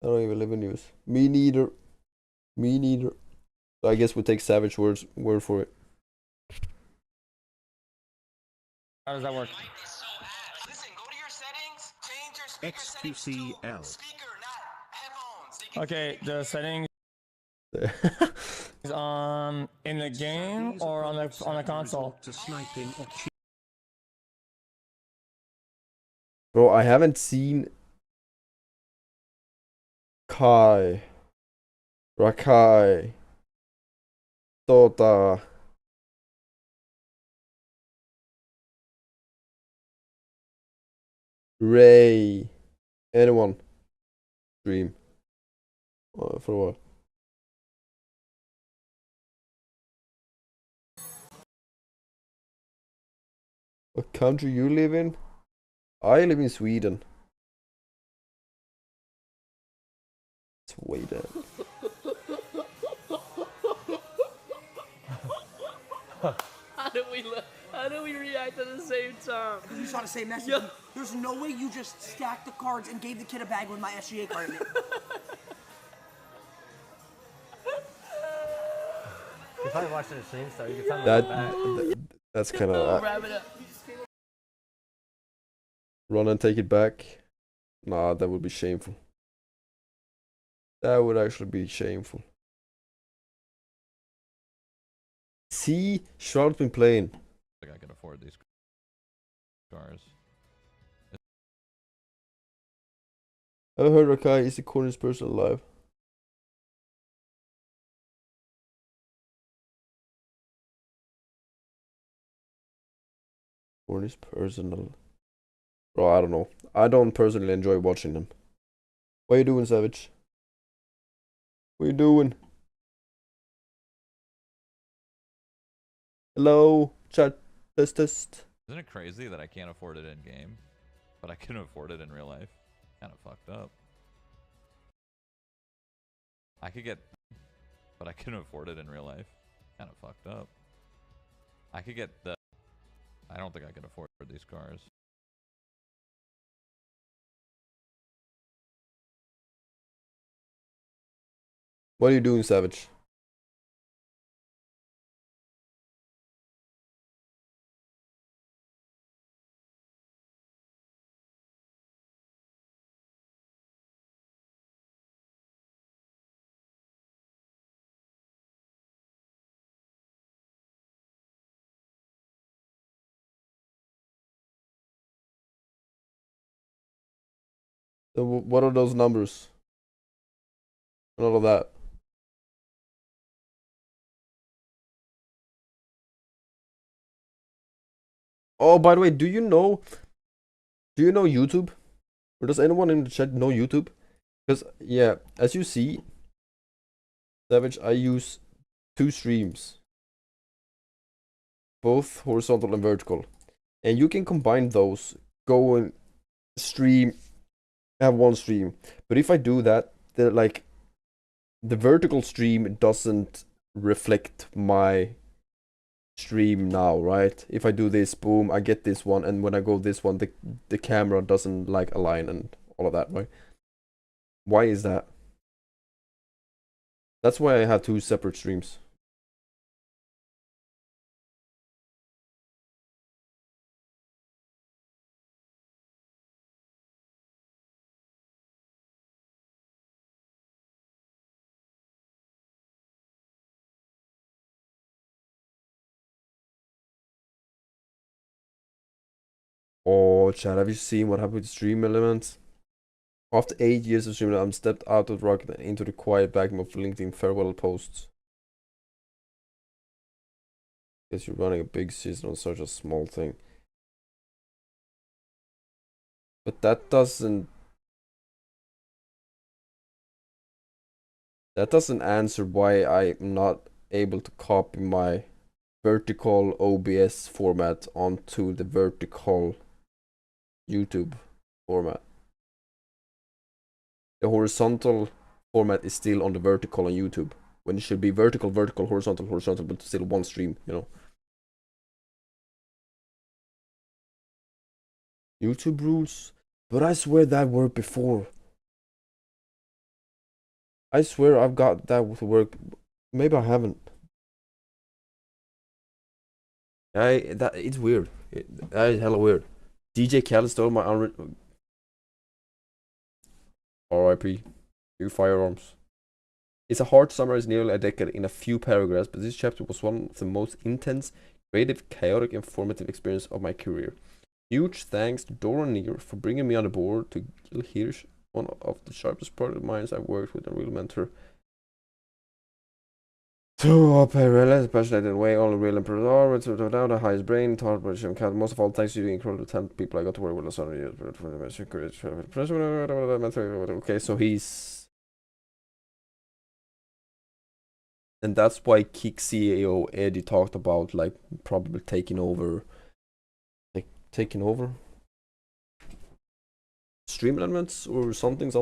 Speaker 2: I don't even live in news. Me neither. Me neither. So I guess we take Savage word for it.
Speaker 1: How does that work?
Speaker 10: XQCL.
Speaker 1: Okay, the settings is on in the game or on the console.
Speaker 2: Bro, I haven't seen Kai, Rakai, Dota, Ray, anyone stream for a while. What country you live in? I live in Sweden. It's way down.
Speaker 5: How do we react at the same time?
Speaker 16: Because you saw the same message.
Speaker 5: Yeah.
Speaker 16: There's no way you just stacked the cards and gave the kid a bag with my SGA card in it.
Speaker 12: You're probably watching the stream, so you can tell me
Speaker 2: That's kind of
Speaker 5: Wrap it up.
Speaker 2: run and take it back. Nah, that would be shameful. That would actually be shameful. See, Charlotte's been playing.
Speaker 20: I think I can afford these cars.
Speaker 2: I heard Rakai is the coolest person alive. Or is personal? Bro, I don't know. I don't personally enjoy watching them. What you doing, Savage? What you doing? Hello, chat. Test.
Speaker 20: Isn't it crazy that I can't afford it in game, but I can afford it in real life? Kind of fucked up. I could get, but I couldn't afford it in real life. Kind of fucked up. I could get the. I don't think I could afford these cars.
Speaker 2: What are you doing, Savage? So what are those numbers? And all of that. Oh, by the way, do you know YouTube? Or does anyone in the chat know YouTube? Because, yeah, as you see, Savage, I use 2 streams. Both horizontal and vertical. And you can combine those, go and stream, have 1 stream. But if I do that, the vertical stream doesn't reflect my stream now, right? If I do this, boom, I get this one, and when I go this one, the camera doesn't align and all of that, right? Why is that? That's why I have 2 separate streams. Oh, chat, have you seen what happened with Stream Elements? After 8 years of streaming, I'm stepped out of Rocket and into the quiet vacuum of LinkedIn farewell posts. Guess you're running a big season on such a small thing. But that doesn't answer why I'm not able to copy my vertical OBS format onto the vertical YouTube format. The horizontal format is still on the vertical on YouTube, when it should be vertical, vertical, horizontal, horizontal, but still 1 stream, you know. YouTube rules? But I swear that worked before. I swear I've got that to work. Maybe I haven't. It's weird. That is hella weird. DJ Khaled stole my unwritten. R.I.P. New firearms. It's hard to summarize nearly a decade in a few paragraphs, but this chapter was one of the most intense, creative, chaotic, and formative experiences of my career. Huge thanks to Dora Neer for bringing me on the board, to Gil Hirsch, one of the sharpest product minds I've worked with, and a real mentor. To up a relentless, passionate way, all real and product, without the highest brain, thought, most of all, thanks to the incredible talent people I got to work with. Okay, so he's. And that's why Kick CEO Eddie talked about, probably taking over. Taking over? Stream elements or something?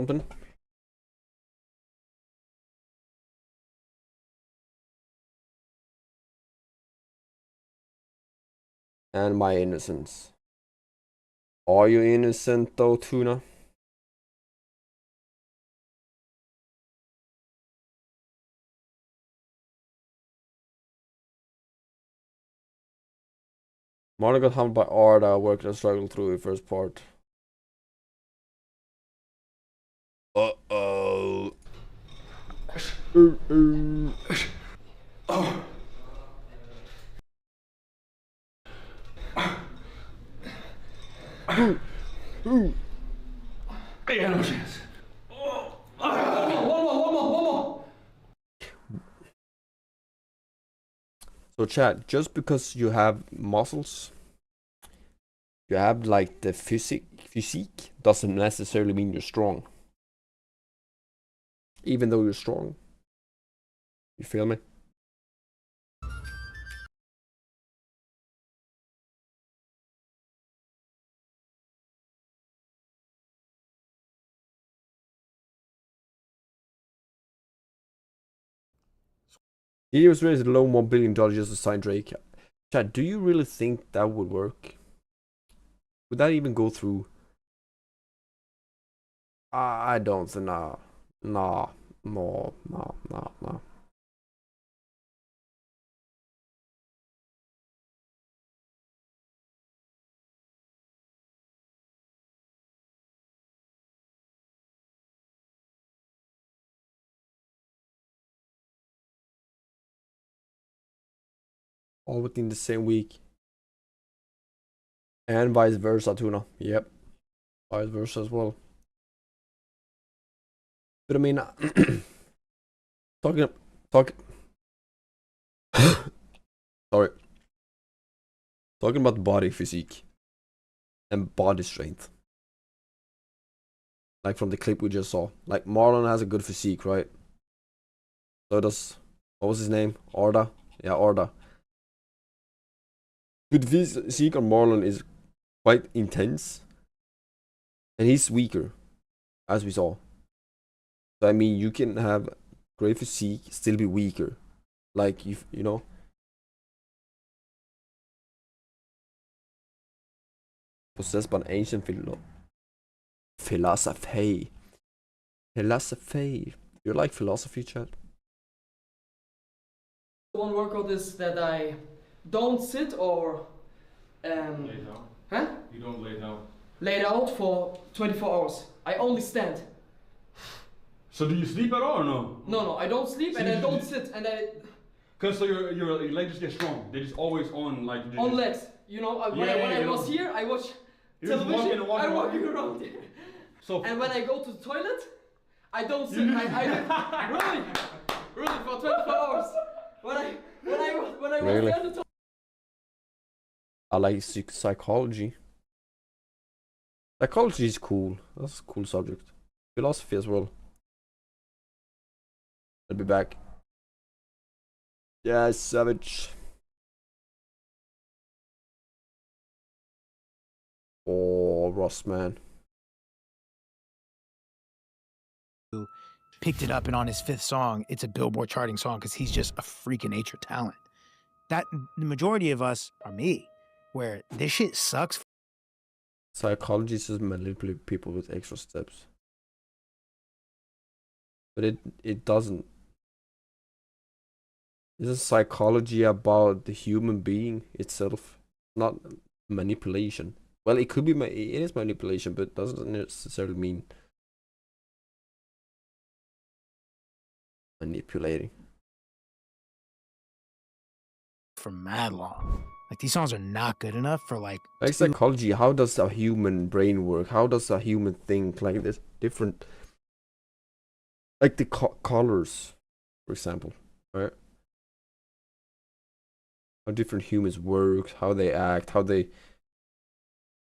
Speaker 2: And my innocence. Are you innocent though, Tuna? Marlon got hammered by Arda, worked and struggled through the first part. Uh-oh. Oh.
Speaker 3: I got no chance. One more.
Speaker 2: So chat, just because you have muscles you have like the physique doesn't necessarily mean you're strong. Even though you're strong. You feel me? He was raised a low $1 billion just to sign Drake. Chad, do you really think that would work? Would that even go through? I don't think. No. All within the same week. And vice versa, Tuna. Yep. Vice versa as well. But I mean, talking. Sorry. Talking about body physique and body strength. Like from the clip we just saw. Like Marlon has a good physique, right? So does, what was his name? Arda? Yeah, Arda. Good physique on Marlon is quite intense. And he's weaker, as we saw. So I mean, you can have great physique, still be weaker. Like, you know. Possessed by an ancient philosophy. Philosophy. You like philosophy, Chad?
Speaker 5: One workout is that I don't sit or
Speaker 3: Lay down.
Speaker 5: huh?
Speaker 3: You don't lay down.
Speaker 5: Laid out for 24 hours. I only stand.
Speaker 3: So do you sleep at all or no?
Speaker 5: No, I don't sleep
Speaker 3: So
Speaker 5: and
Speaker 3: you
Speaker 5: I
Speaker 3: just-
Speaker 5: don't sit and I
Speaker 3: Cause so your legs just get strong. They're just always on like. you
Speaker 5: on
Speaker 3: just-
Speaker 5: legs. You know, when
Speaker 3: Yeah,
Speaker 5: I
Speaker 3: you
Speaker 5: was
Speaker 3: know.
Speaker 5: here, I watch
Speaker 3: You're just
Speaker 5: television.
Speaker 3: walking.
Speaker 5: I'm walking around here.
Speaker 3: So
Speaker 5: and when I go to the toilet, I don't sit. I really for 24 hours. When I
Speaker 2: Really?
Speaker 5: was on the
Speaker 2: I like psychology. Psychology is cool. That's a cool subject. Philosophy as well. I'll be back. Yeah, savage. Oh, Ross, man.
Speaker 17: Picked it up, and on his 5th song, it's a Billboard charting song because he's just a freaking nature talent. That the majority of us are me, where this shit sucks.
Speaker 2: Psychology is just manipulate people with extra steps. But it doesn't. This is psychology about the human being itself, not manipulation. Well, it could be, it is manipulation, but it doesn't necessarily mean manipulating.
Speaker 17: For mad long. Like, these songs are not good enough for like
Speaker 2: Psychology, how does a human brain work? How does a human think? Like, this different, like the colors, for example, right? How different humans work, how they act, how they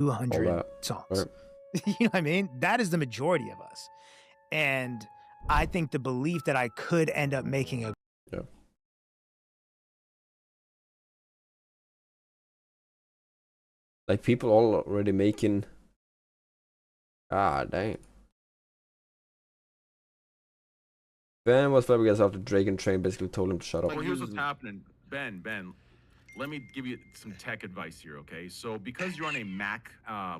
Speaker 17: 200 songs.
Speaker 2: Right?
Speaker 17: You know what I mean? That is the majority of us. And I think the belief that I could end up making a
Speaker 2: like people already making. Ah, dang. Ben was flabbergasted after Drake and Train basically told him to shut up.
Speaker 19: Well, here's what's happening. Ben, let me give you some tech advice here, okay? So because you're on a Mac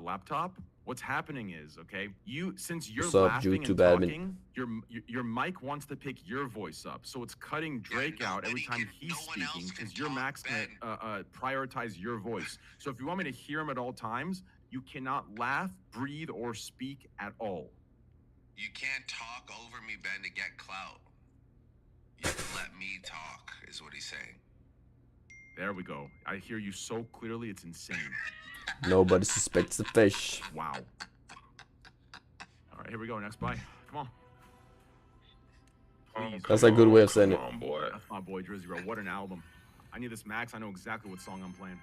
Speaker 19: laptop, what's happening is, okay, since you're
Speaker 2: What's up,
Speaker 19: laughing
Speaker 2: YouTube
Speaker 19: and
Speaker 2: admin?
Speaker 19: talking, your mic wants to pick your voice up. So it's cutting Drake out every time he's speaking because your Mac's gonna prioritize your voice. So if you want me to hear him at all times, you cannot laugh, breathe, or speak at all.
Speaker 21: You can't talk over me, Ben, to get clout. You have to let me talk, is what he's saying.
Speaker 19: There we go. I hear you so clearly, it's insane.
Speaker 2: Nobody suspects the fish.
Speaker 19: Wow. All right, here we go. Next buy. Come on. Please.
Speaker 2: That's a good way of saying it.
Speaker 19: Come on, boy. That's my boy Drizzy, bro. What an album. I need this Max. I know exactly what song I'm playing.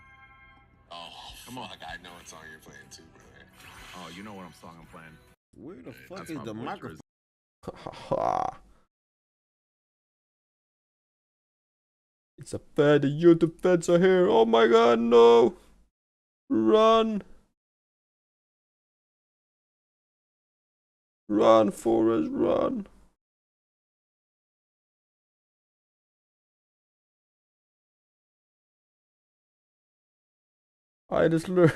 Speaker 21: Oh, Come on. Like, I know what song you're playing too, brother.
Speaker 19: Oh, you know what song I'm playing.
Speaker 4: Where the fuck
Speaker 19: That's
Speaker 4: is
Speaker 19: my
Speaker 4: the
Speaker 19: boy
Speaker 4: microphone?
Speaker 2: It's a fed. The YouTube feds are here. Oh my god, no! Run! Run, Forrest, run! I just learned.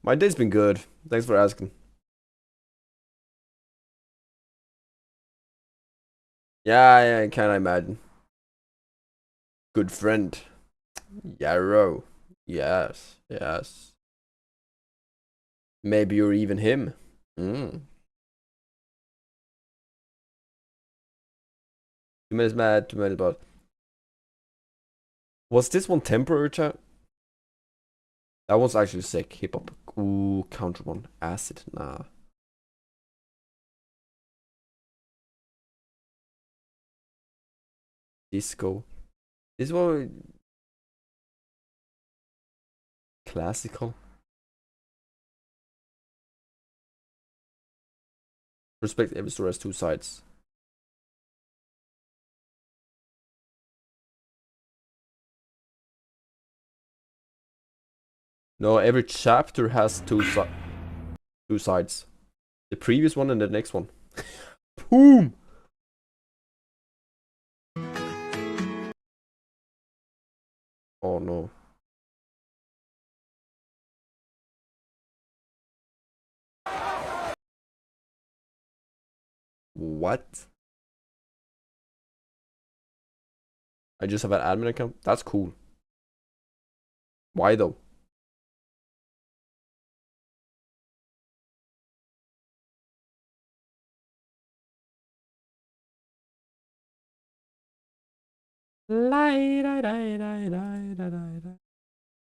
Speaker 2: My day's been good. Thanks for asking. Yeah, I can imagine. Good friend. Yarrow. Yes, yes. Maybe you're even him. 2 minutes mad, 2 minutes bot. Was this one temporary, chat? That one's actually sick. Hip hop. Ooh, counter one. Acid. Nah. Disco. This one. Classical. Respect every story has two sides. No, every chapter has two sides. The previous one and the next one. Boom! Oh no. What? I just have an admin account? That's cool. Why though?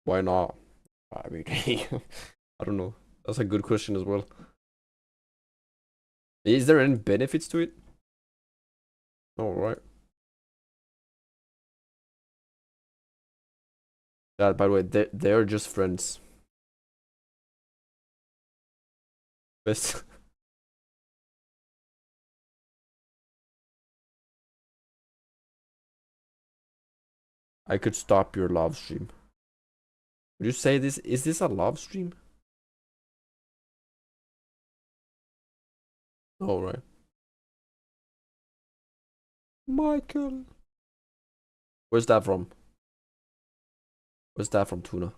Speaker 2: Why not? I mean, I don't know. That's a good question as well. Is there any benefits to it? All right. Yeah, by the way, they're just friends. Best. I could stop your live stream. Would you say this? Is this a live stream? All right. Michael. Where's that from? Where's that from, Tuna?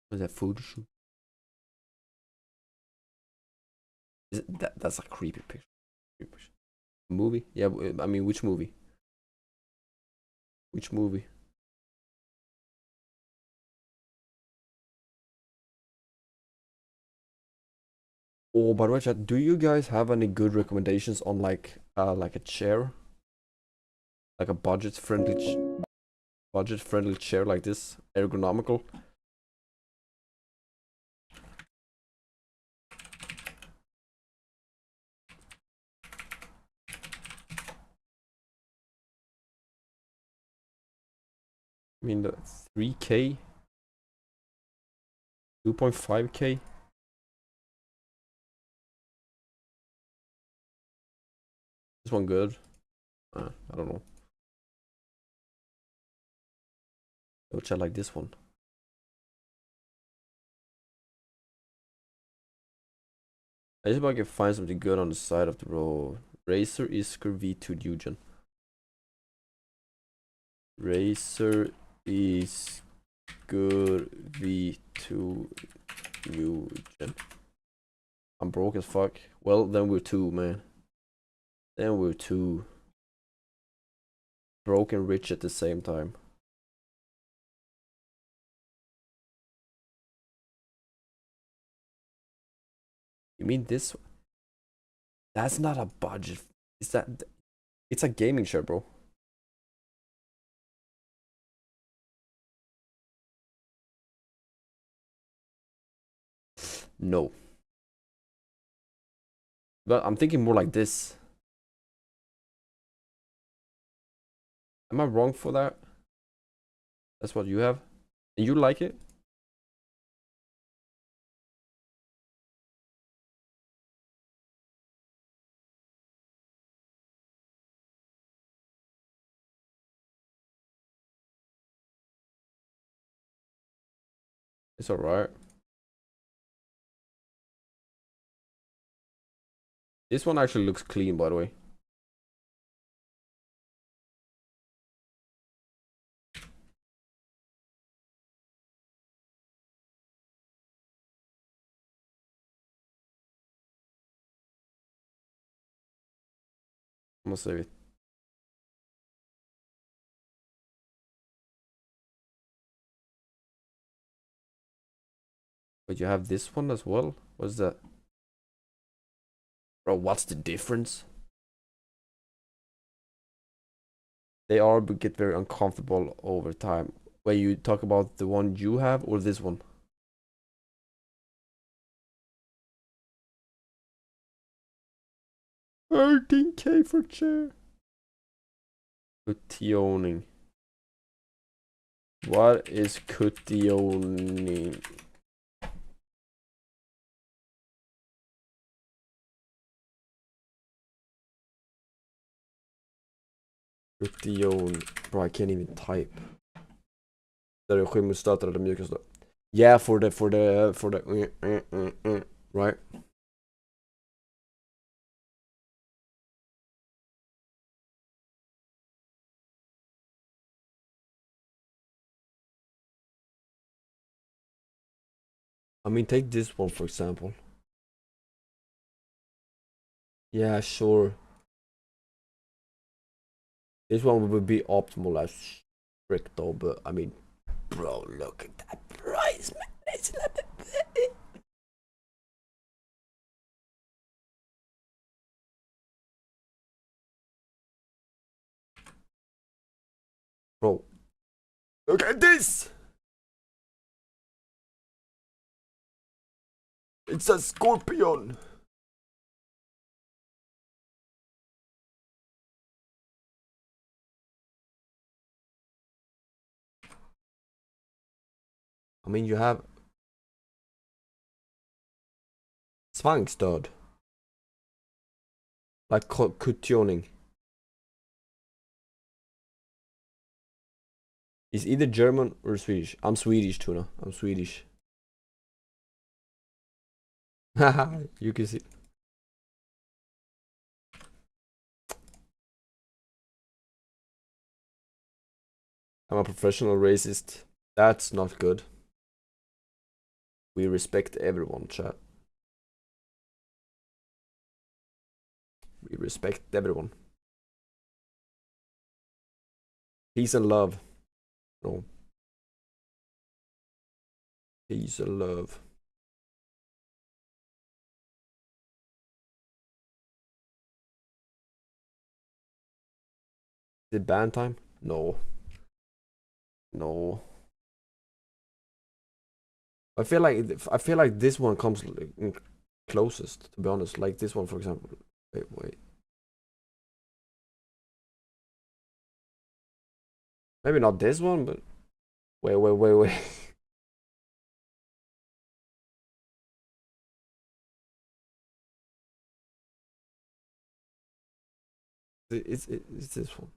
Speaker 2: Where's that food shoot? That's a creepy picture. Movie? Yeah, I mean, which movie? Which movie? Oh, by the way, chat, do you guys have any good recommendations on like a chair? Like a budget-friendly chair like this, ergonomical? I mean, the 3K, 2.5K. This one good? I don't know. Which I like this one. I just want to find something good on the side of the road. Racer Isker V2 Dujan. Racer is good V2 Dujan. I'm broke as fuck. Well, then we're two, man. Then we're two. Broke and rich at the same time. You mean this? That's not a budget. Is that? It's a gaming chair, bro. No. But I'm thinking more like this. Am I wrong for that? That's what you have? And you like it? It's alright. This one actually looks clean, by the way. I'm gonna save it. But you have this one as well? What's that? Bro, what's the difference? They all get very uncomfortable over time. When you talk about the one you have or this one? $13K for chair. Kutioning. What is kutioning? Kution. Bro, I can't even type. Där är skymningsstötar eller mjukaste. Yeah, for the right? I mean, take this one for example. Yeah, sure. This one would be optimal as frick though, but I mean, bro, look at that price, man. It's not the bro, look at this. It's a scorpion. I mean, you have Svangstöd. Like kutioning. It's either German or Swedish. I'm Swedish, Tuna. I'm Swedish. Haha, you can see. I'm a professional racist. That's not good. We respect everyone, chat. We respect everyone. Peace and love. No. Peace and love. Is it ban time? No. No. I feel like this one comes closest, to be honest. Like this one, for example. Wait. Maybe not this one, but wait. It's this one.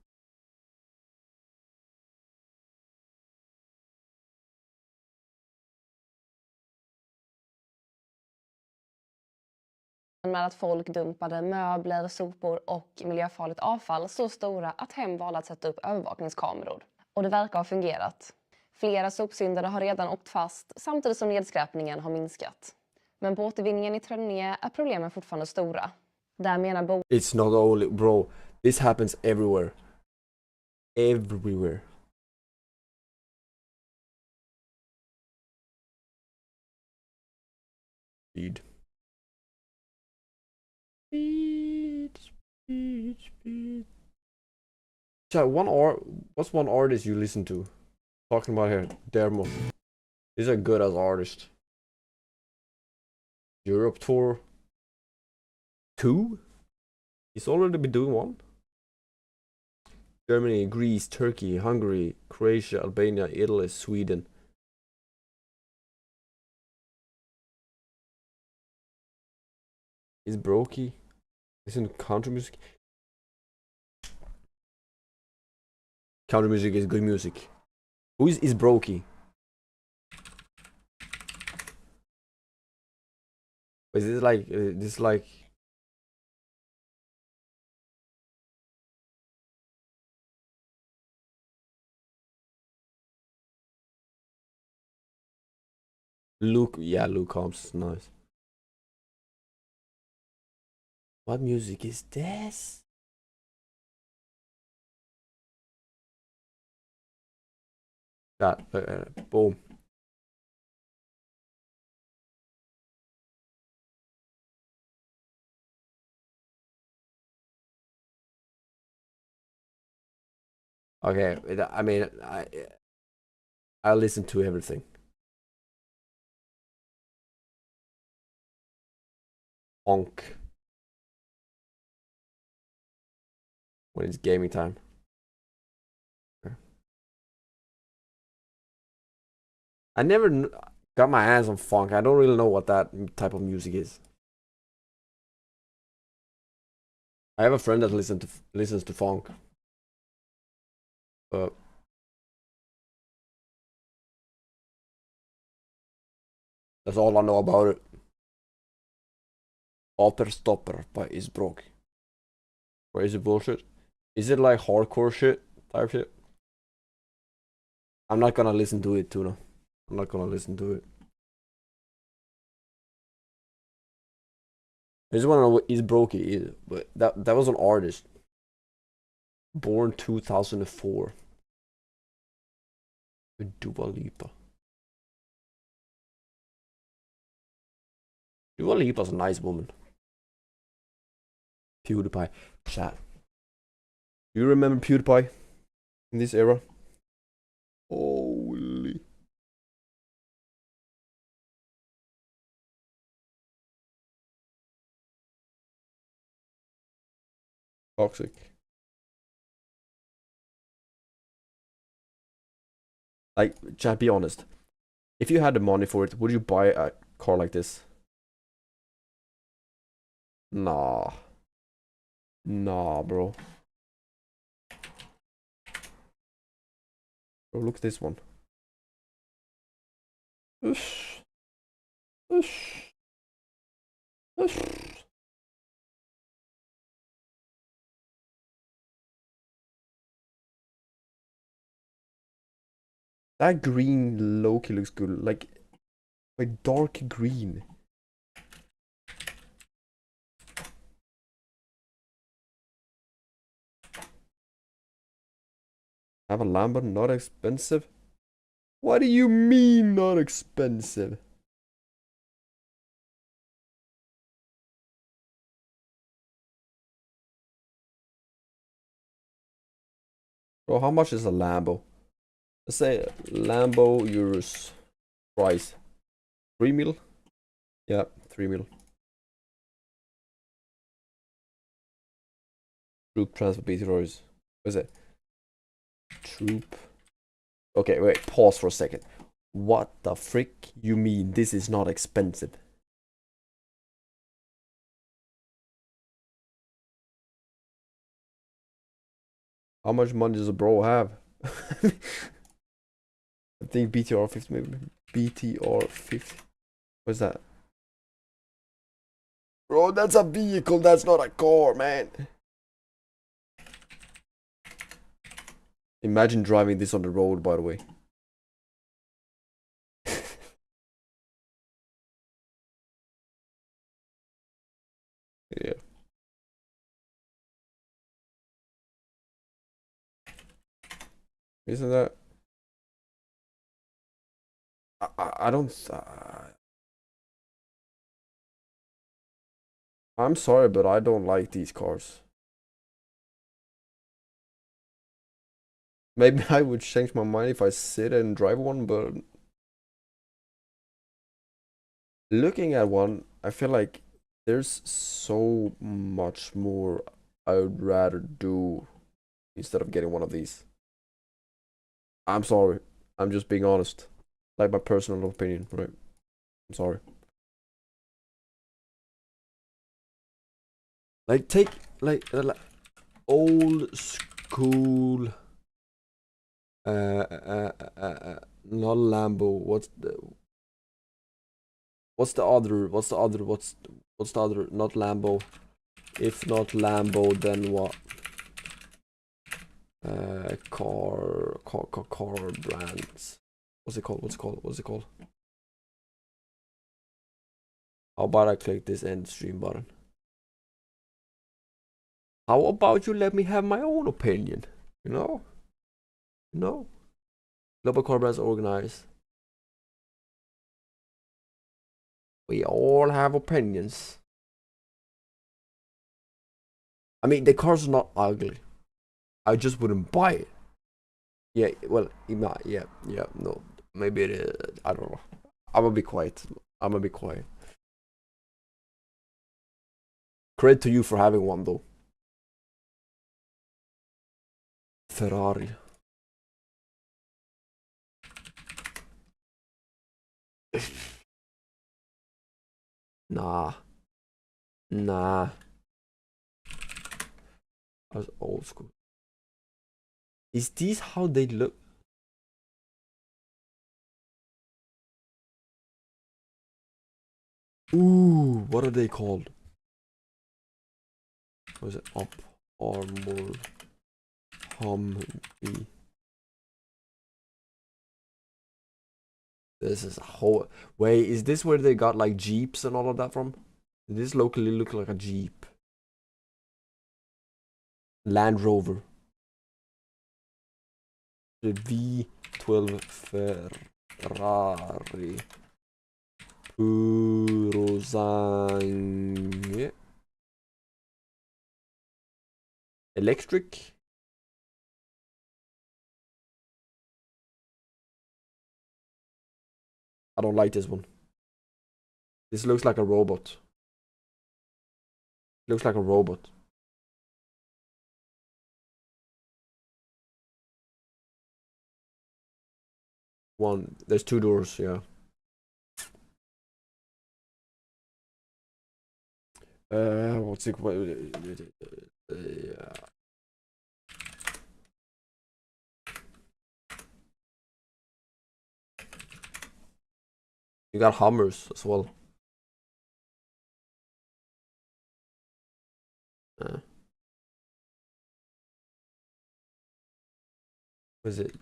Speaker 4: Med att folk dumpade möbler, sopor och miljöfarligt avfall så stora att hem valde att sätta upp övervakningskameror. Och det verkar ha fungerat. Flera sopsyndare har redan åkt fast samtidigt som nedskräpningen har minskat. Men på återvinningen i Trönninge är problemen fortfarande stora. Där menar
Speaker 2: It's not only, bro. This happens everywhere. Everywhere. Speed. So what's one artist you listen to? Talking about here, Dermo. He's a good as artist. Europe tour 2? He's already been doing 1. Germany, Greece, Turkey, Hungary, Croatia, Albania, Italy, Sweden. Is Brokey? Isn't country music? Country music is good music. Who is Brokey? Is this like this like Luke? Yeah, Luke Combs, nice. What music is this? That boom. Okay, I mean, I listen to everything. Funk. When it's gaming time. I never got my hands on funk. I don't really know what that type of music is. I have a friend that listens to funk. That's all I know about it. Alter Stopper by Isbrook. Crazy bullshit. Is it like hardcore shit type shit? I'm not gonna listen to it, Tuna. I'm not gonna listen to it. I just wanna know what Isbrook is, but that was an artist. Born 2004. With Dua Lipa. Dua Lipa's a nice woman. PewDiePie. Chat. Do you remember PewDiePie in this era? Holy. Toxic. Like, chat, be honest. If you had the money for it, would you buy a car like this? Nah. Nah, bro. Bro, look at this one. Ush. Ush. Ush. That green Loki looks good. Like dark green. Have a Lambo, not expensive? What do you mean not expensive? Bro, how much is a Lambo? Let's say Lambo euros price. 3 mil? Yeah, 3 mil. Troop transfer BT Royce. What is it? Troop. Okay, wait, pause for a second. What the frick you mean this is not expensive? How much money does a bro have? I think BTR 50 maybe. BTR 50. What's that? Bro, that's a vehicle, that's not a car, man. Imagine driving this on the road, by the way. Yeah. Isn't that? I don't. I'm sorry, but I don't like these cars. Maybe I would change my mind if I sit and drive one, but looking at one, I feel like there's so much more I would rather do instead of getting one of these. I'm sorry. I'm just being honest. Like my personal opinion, right? I'm sorry. Like take like old school not Lambo. What's the other? What's the other? What's the other? Not Lambo. If not Lambo, then what? Car brands. What's it called? What's it called? What's it called? How about I click this end stream button? How about you let me have my own opinion? You know? No. Global car brands organized. We all have opinions. I mean, the car's not ugly. I just wouldn't buy it. Yeah, well, yeah, no. Maybe it is. I don't know. I'm gonna be quiet. I'm gonna be quiet. Credit to you for having one, though. Ferrari. Nah. Nah. I was old school. Is these how they look? Ooh, what are they called? What is it? Up Armor Humvee. This is a whole. Wait, is this where they got like Jeeps and all of that from? Does this locally look like a Jeep? Land Rover. The V12 Ferrari. Puro sangue. Electric. I don't like this one. This looks like a robot. Looks like a robot. One. There's two doors, yeah. What's it? Yeah. You got Hummers as well. What is it?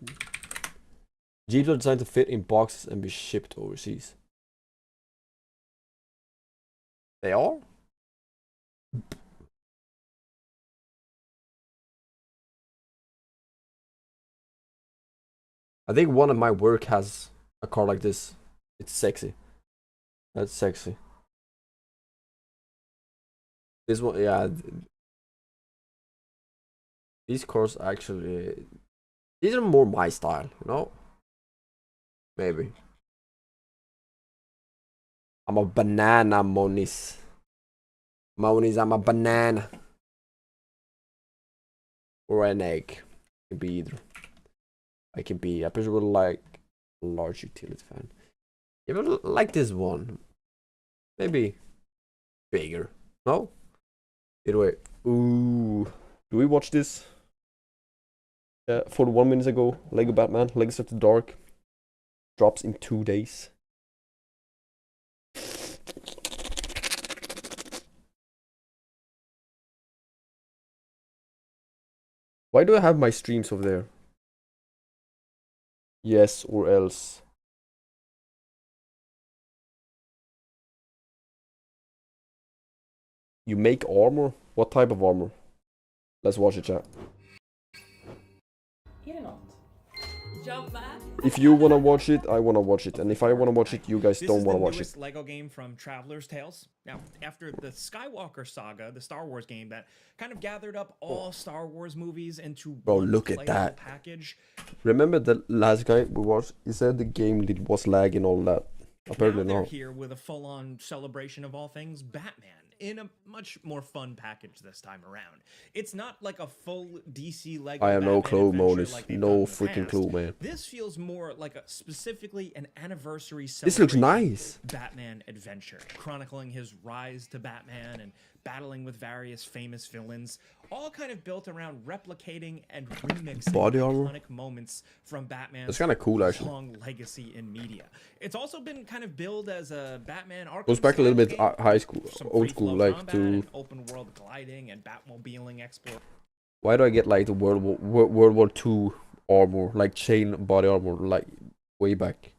Speaker 2: Jeeps are designed to fit in boxes and be shipped overseas. They are? I think one of my work has a car like this. It's sexy. That's sexy. This one, yeah. These cars actually, these are more my style, you know? Maybe. I'm a banana, Moniz. Moniz, I'm a banana. Or an egg. It can be either. I can be, I prefer like a large utility fan. Yeah, but like this one. Maybe bigger. No? Either way. Ooh. Do we watch this? 41 minutes ago. Lego Batman, Legacy of the Dark. Drops in 2 days. Why do I have my streams over there? Yes or else. You make armor? What type of armor? Let's watch it, chat. If you wanna watch it, I wanna watch it. And if I wanna watch it, you guys don't wanna watch it.
Speaker 7: This is the newest Lego game from Traveler's Tales. Now, after the Skywalker saga, the Star Wars game that kind of gathered up all Star Wars movies into
Speaker 2: Bro,
Speaker 7: one
Speaker 2: look at
Speaker 7: playable
Speaker 2: that.
Speaker 7: package.
Speaker 2: Remember the last guy we watched? He said the game was lagging all that. Apparently
Speaker 7: now they're
Speaker 2: not.
Speaker 7: here with a full-on celebration of all things Batman in a much more fun package this time around. It's not like a full DC Lego
Speaker 2: I have no
Speaker 7: Batman
Speaker 2: clue,
Speaker 7: adventure
Speaker 2: Monis.
Speaker 7: like they've
Speaker 2: No
Speaker 7: done in the
Speaker 2: freaking
Speaker 7: past.
Speaker 2: clue, man.
Speaker 7: This feels more like specifically an anniversary
Speaker 2: This looks
Speaker 7: celebration
Speaker 2: nice.
Speaker 7: Batman adventure, chronicling his rise to Batman and battling with various famous villains, all kind of built around replicating and remixing
Speaker 2: Body armor.
Speaker 7: iconic moments from Batman's
Speaker 2: That's kinda cool, actually.
Speaker 7: long legacy in media. It's also been kind of billed as a Batman Arkham
Speaker 2: Goes back a little bit
Speaker 7: game,
Speaker 2: high school,
Speaker 7: some
Speaker 2: old
Speaker 7: free
Speaker 2: school,
Speaker 7: flow
Speaker 2: like
Speaker 7: combat
Speaker 2: to.
Speaker 7: and open world gliding and Batmobiling exploration.
Speaker 2: Why do I get like the World War II armor, like chain body armor, like way back?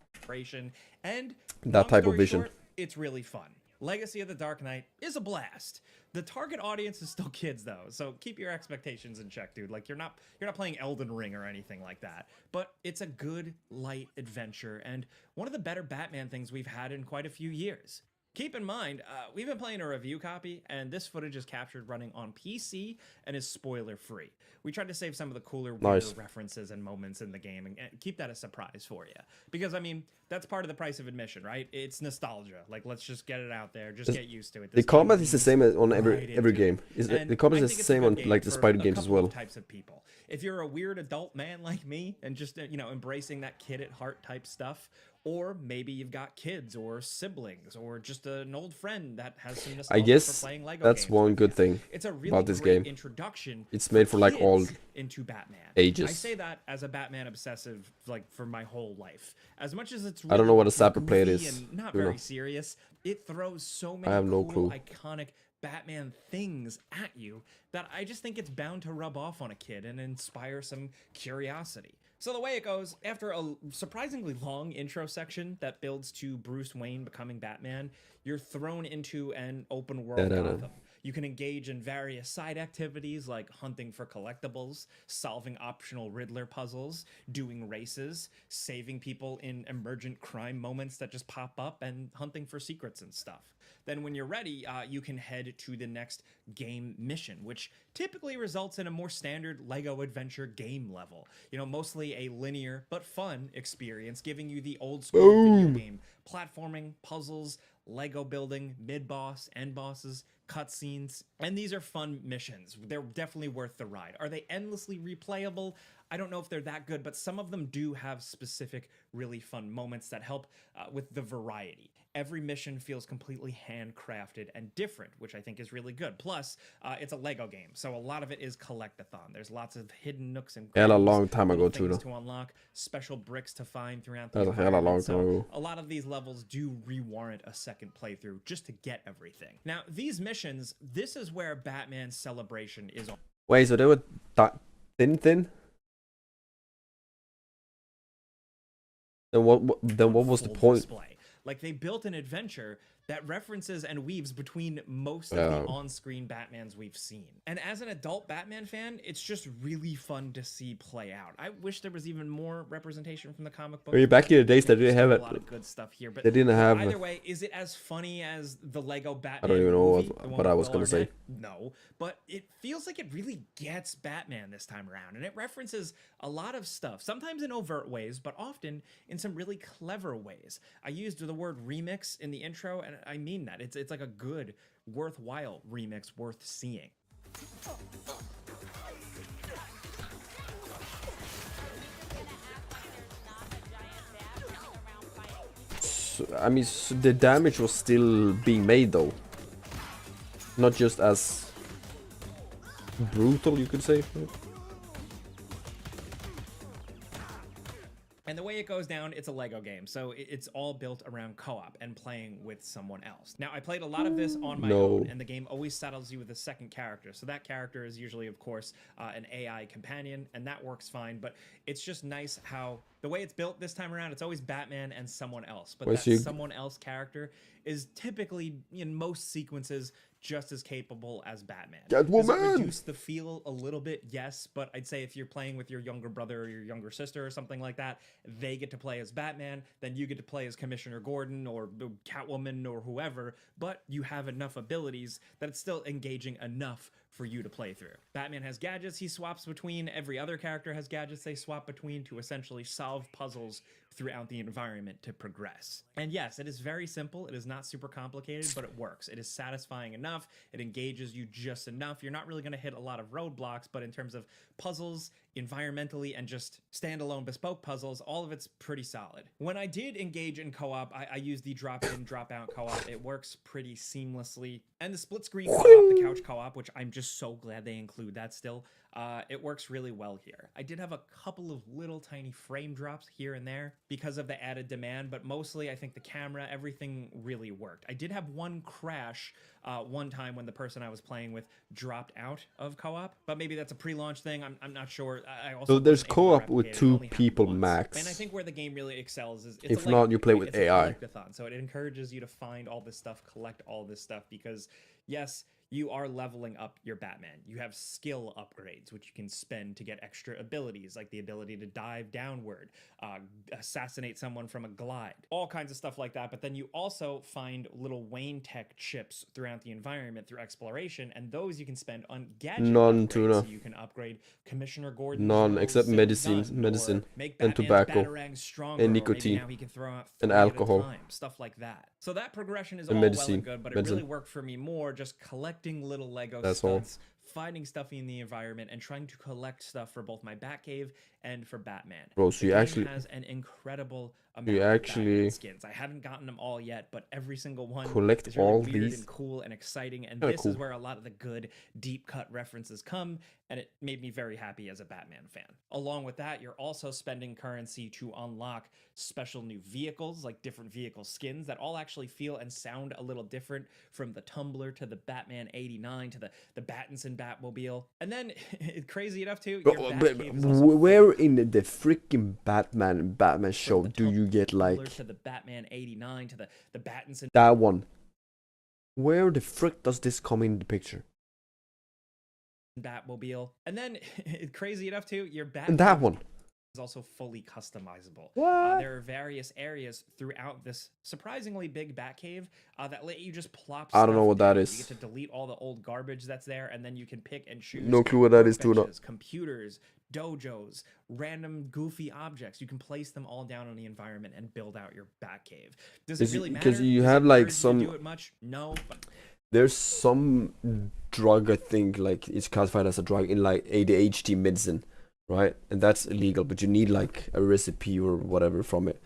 Speaker 7: And
Speaker 2: That
Speaker 7: long
Speaker 2: type of
Speaker 7: story
Speaker 2: vision.
Speaker 7: short, it's really fun. Legacy of the Dark Knight is a blast. The target audience is still kids though, so keep your expectations in check, dude. Like you're not playing Elden Ring or anything like that. But it's a good light adventure and one of the better Batman things we've had in quite a few years. Keep in mind, we've been playing a review copy, and this footage is captured running on PC and is spoiler-free. We tried to save some of the cooler, weirder references and moments in the game and keep that a surprise for you. Because, I mean, that's part of the price of admission, right? It's nostalgia. Like, let's just get it out there. Just get used to it.
Speaker 2: The combat is the same as on every game. The combat is the same on like the Spider games as well.
Speaker 7: Types of people. If you're a weird adult man like me and just, embracing that kid at heart type stuff, or maybe you've got kids or siblings or just an old friend that has some nostalgia
Speaker 2: I guess
Speaker 7: for playing Lego
Speaker 2: that's
Speaker 7: games
Speaker 2: one good thing
Speaker 7: it's a really
Speaker 2: about this
Speaker 7: great
Speaker 2: game.
Speaker 7: Introduction
Speaker 2: It's made for like all
Speaker 7: into Batman.
Speaker 2: ages.
Speaker 7: I say that as a Batman obsessive, like for my whole life. As much as it's
Speaker 2: I don't know what a
Speaker 7: really
Speaker 2: Zapper plate
Speaker 7: goofy
Speaker 2: is,
Speaker 7: and not
Speaker 2: you
Speaker 7: very
Speaker 2: know.
Speaker 7: serious, it throws so many
Speaker 2: have no
Speaker 7: cool,
Speaker 2: clue.
Speaker 7: iconic Batman things at you that I just think it's bound to rub off on a kid and inspire some curiosity. So the way it goes, after a surprisingly long intro section that builds to Bruce Wayne becoming Batman, you're thrown into an open world Gotham. You can engage in various side activities like hunting for collectibles, solving optional Riddler puzzles, doing races, saving people in emergent crime moments that just pop up, and hunting for secrets and stuff. Then when you're ready, you can head to the next game mission, which typically results in a more standard LEGO adventure game level. Mostly a linear but fun experience, giving you the old school video game platforming, puzzles, Lego building, mid-boss, end bosses, cutscenes, and these are fun missions. They're definitely worth the ride. Are they endlessly replayable? I don't know if they're that good, but some of them do have specific, really fun moments that help with the variety. Every mission feels completely handcrafted and different, which I think is really good. Plus, it's a Lego game, so a lot of it is collect-a-thon. There's lots of hidden nooks and
Speaker 2: Hella
Speaker 7: crannies,
Speaker 2: long time
Speaker 7: little
Speaker 2: ago too,
Speaker 7: things
Speaker 2: though.
Speaker 7: to unlock, special bricks to find throughout the
Speaker 2: That's a hella long
Speaker 7: environment.
Speaker 2: time ago.
Speaker 7: A lot of these levels do re-warrant a second playthrough just to get everything. Now, these missions, this is where Batman's celebration is on.
Speaker 2: Wait, so they were thin? Then what was the point?
Speaker 7: Display. Like they built an adventure that references and weaves between most of the on-screen Batmans we've seen. And as an adult Batman fan, it's just really fun to see play out. I wish there was even more representation from the comic book.
Speaker 2: I mean, back in the days, they didn't have
Speaker 7: a
Speaker 2: it.
Speaker 7: lot of good stuff here, but
Speaker 2: They didn't have.
Speaker 7: either way, is it as funny as the Lego Batman?
Speaker 2: I don't even know
Speaker 7: movie,
Speaker 2: what I was gonna say.
Speaker 7: No, but it feels like it really gets Batman this time around, and it references a lot of stuff, sometimes in overt ways, but often in some really clever ways. I used the word remix in the intro, and I mean that. It's like a good, worthwhile remix worth seeing.
Speaker 2: I mean, the damage was still being made though. Not just as brutal, you could say.
Speaker 7: And the way it goes down, it's a Lego game, so it's all built around co-op and playing with someone else. Now, I played a lot of this on my own, and the game always saddles you with a second character. So that character is usually, of course, an AI companion, and that works fine. But it's just nice how the way it's built this time around, it's always Batman and someone else. But that someone else character is typically, in most sequences, just as capable as Batman. Does it reduce the feel a little bit? Yes, but I'd say if you're playing with your younger brother or your younger sister or something like that, they get to play as Batman, then you get to play as Commissioner Gordon or Catwoman or whoever, but you have enough abilities that it's still engaging enough for you to play through. Batman has gadgets he swaps between, every other character has gadgets they swap between to essentially solve solve puzzles throughout the environment to progress. And yes, it is very simple. It is not super complicated, but it works. It is satisfying enough. It engages you just enough. You're not really going to hit a lot of roadblocks, but in terms of puzzles, environmentally, and just standalone bespoke puzzles, all of it's pretty solid. When I did engage in co-op, I used the drop-in, drop-out co-op. It works pretty seamlessly. And the split-screen co-op, the couch co-op, which I'm just so glad they include that still, it works really well here. I did have a couple of little tiny frame drops here and there because of the added demand, but mostly I think the camera, everything really worked. I did have one crash one time when the person I was playing with dropped out of co-op, but maybe that's a pre-launch thing. I'm not sure. I also
Speaker 2: So there's
Speaker 7: wasn't able to
Speaker 2: co-op with
Speaker 7: replicate it. It
Speaker 2: 2
Speaker 7: only happened
Speaker 2: people
Speaker 7: once.
Speaker 2: max.
Speaker 7: And I think where the game really excels is
Speaker 2: If not, you play with
Speaker 7: it's
Speaker 2: AI.
Speaker 7: a collectathon. So it encourages you to find all this stuff, collect all this stuff, because yes, you are leveling up your Batman. You have skill upgrades, which you can spend to get extra abilities, like the ability to dive downward, assassinate someone from a glide, all kinds of stuff like that. But then you also find little Wayne Tech chips throughout the environment through exploration, and those you can spend on gadget
Speaker 2: None,
Speaker 7: upgrades.
Speaker 2: Tuna.
Speaker 7: So you can upgrade Commissioner Gordon's
Speaker 2: None
Speaker 7: little
Speaker 2: except
Speaker 7: silk
Speaker 2: medicine,
Speaker 7: gun, or
Speaker 2: medicine,
Speaker 7: make
Speaker 2: and
Speaker 7: Batman's
Speaker 2: tobacco,
Speaker 7: Batarang stronger,
Speaker 2: and
Speaker 7: or maybe
Speaker 2: nicotine,
Speaker 7: now he can throw out
Speaker 2: and
Speaker 7: 3 at a
Speaker 2: alcohol.
Speaker 7: time, stuff like that. So that progression is
Speaker 2: And
Speaker 7: all well
Speaker 2: medicine,
Speaker 7: and good, but it
Speaker 2: medicine.
Speaker 7: really worked for me more just collecting little Lego
Speaker 2: That's all.
Speaker 7: studs, finding stuff in the environment, and trying to collect stuff for both my Batcave and for Batman.
Speaker 2: Bro, so
Speaker 7: The
Speaker 2: you
Speaker 7: game
Speaker 2: actually-
Speaker 7: has an incredible amount
Speaker 2: you
Speaker 7: of
Speaker 2: actually
Speaker 7: Batman skins. I haven't gotten them all yet, but every single one
Speaker 2: collect
Speaker 7: is really
Speaker 2: all
Speaker 7: weird
Speaker 2: these?
Speaker 7: and cool and exciting, and
Speaker 2: Kinda
Speaker 7: this
Speaker 2: cool.
Speaker 7: is where a lot of the good deep cut references come, and it made me very happy as a Batman fan. Along with that, you're also spending currency to unlock special new vehicles, like different vehicle skins that all actually feel and sound a little different, from the Tumbler to the Batman 89 to the Battinson Batmobile. And then, crazy enough too, your Batcave is also
Speaker 2: Where in the freaking Batman show do you get like
Speaker 7: Tumbler to the Batman 89 to the Battinson
Speaker 2: that one? Where the frick does this come in the picture?
Speaker 7: Batmobile. And then, crazy enough too, your
Speaker 2: And that
Speaker 7: Batcave
Speaker 2: one.
Speaker 7: is also fully customizable.
Speaker 2: What?
Speaker 7: There are various areas throughout this surprisingly big Batcave that let you just plop
Speaker 2: I don't know
Speaker 7: stuff
Speaker 2: what that
Speaker 7: down.
Speaker 2: is.
Speaker 7: You get to delete all the old garbage that's there, and then you can pick and choose.
Speaker 2: No clue what that is, Tuna.
Speaker 7: workbenches, computers, dojos, random goofy objects. You can place them all down on the environment and build out your Batcave. Does it really matter?
Speaker 2: Because you
Speaker 7: Does it
Speaker 2: have like
Speaker 7: encourage you to
Speaker 2: some.
Speaker 7: do it much? No, but
Speaker 2: There's some drug, I think, like it's classified as a drug in like ADHD medicine, right? And that's illegal, but you need like a recipe or whatever from it.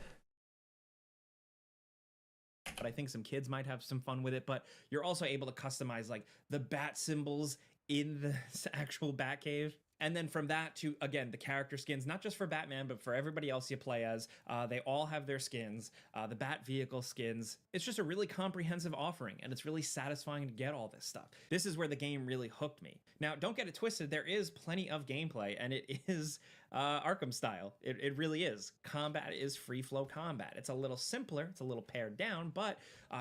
Speaker 7: I think some kids might have some fun with it. But you're also able to customize like the bat symbols in the actual Batcave. And then from that to, again, the character skins, not just for Batman, but for everybody else you play as. They all have their skins, the Bat vehicle skins. It's just a really comprehensive offering, and it's really satisfying to get all this stuff. This is where the game really hooked me. Now, don't get it twisted. There is plenty of gameplay, and it is Arkham style. It really is. Combat is free flow combat. It's a little simpler. It's a little pared down, but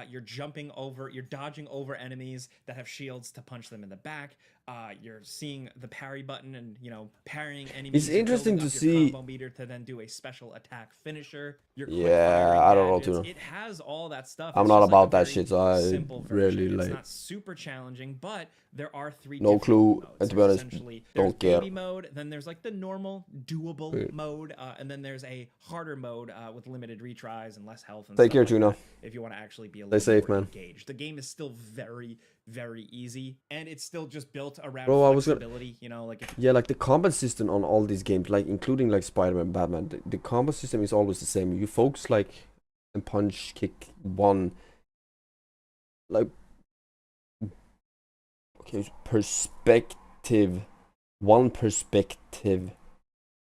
Speaker 7: you're dodging over enemies that have shields to punch them in the back. You're seeing the parry button and, parrying enemies.
Speaker 2: It's interesting
Speaker 7: You're
Speaker 2: to
Speaker 7: building up your
Speaker 2: see.
Speaker 7: combo meter to then do a special attack finisher. Your
Speaker 2: Yeah, I don't know,
Speaker 7: gadgets.
Speaker 2: Tuna.
Speaker 7: It has all that stuff.
Speaker 2: I'm
Speaker 7: It's
Speaker 2: not
Speaker 7: just
Speaker 2: about
Speaker 7: like a
Speaker 2: that
Speaker 7: very
Speaker 2: shit, so I
Speaker 7: simple
Speaker 2: rarely
Speaker 7: version. It's
Speaker 2: like.
Speaker 7: not super challenging, but there are 3
Speaker 2: No
Speaker 7: different
Speaker 2: clue,
Speaker 7: modes.
Speaker 2: and to be
Speaker 7: There's
Speaker 2: honest,
Speaker 7: essentially-
Speaker 2: don't
Speaker 7: there's
Speaker 2: care.
Speaker 7: baby mode, then there's like the normal doable
Speaker 2: Wait.
Speaker 7: mode, and then there's a harder mode with limited retries and less health and
Speaker 2: Take
Speaker 7: stuff
Speaker 2: care,
Speaker 7: like
Speaker 2: Tuna.
Speaker 7: that, if you want to actually be a
Speaker 2: Stay
Speaker 7: little
Speaker 2: safe,
Speaker 7: more
Speaker 2: man.
Speaker 7: engaged. The game is still very, very easy, and it's still just built around
Speaker 2: Bro, I was gonna.
Speaker 7: flexibility, like if
Speaker 2: Yeah, like the combat system on all these games, like including like Spider-Man, Batman, the combat system is always the same. You focus like and punch, kick one, like okay, perspective, one perspective.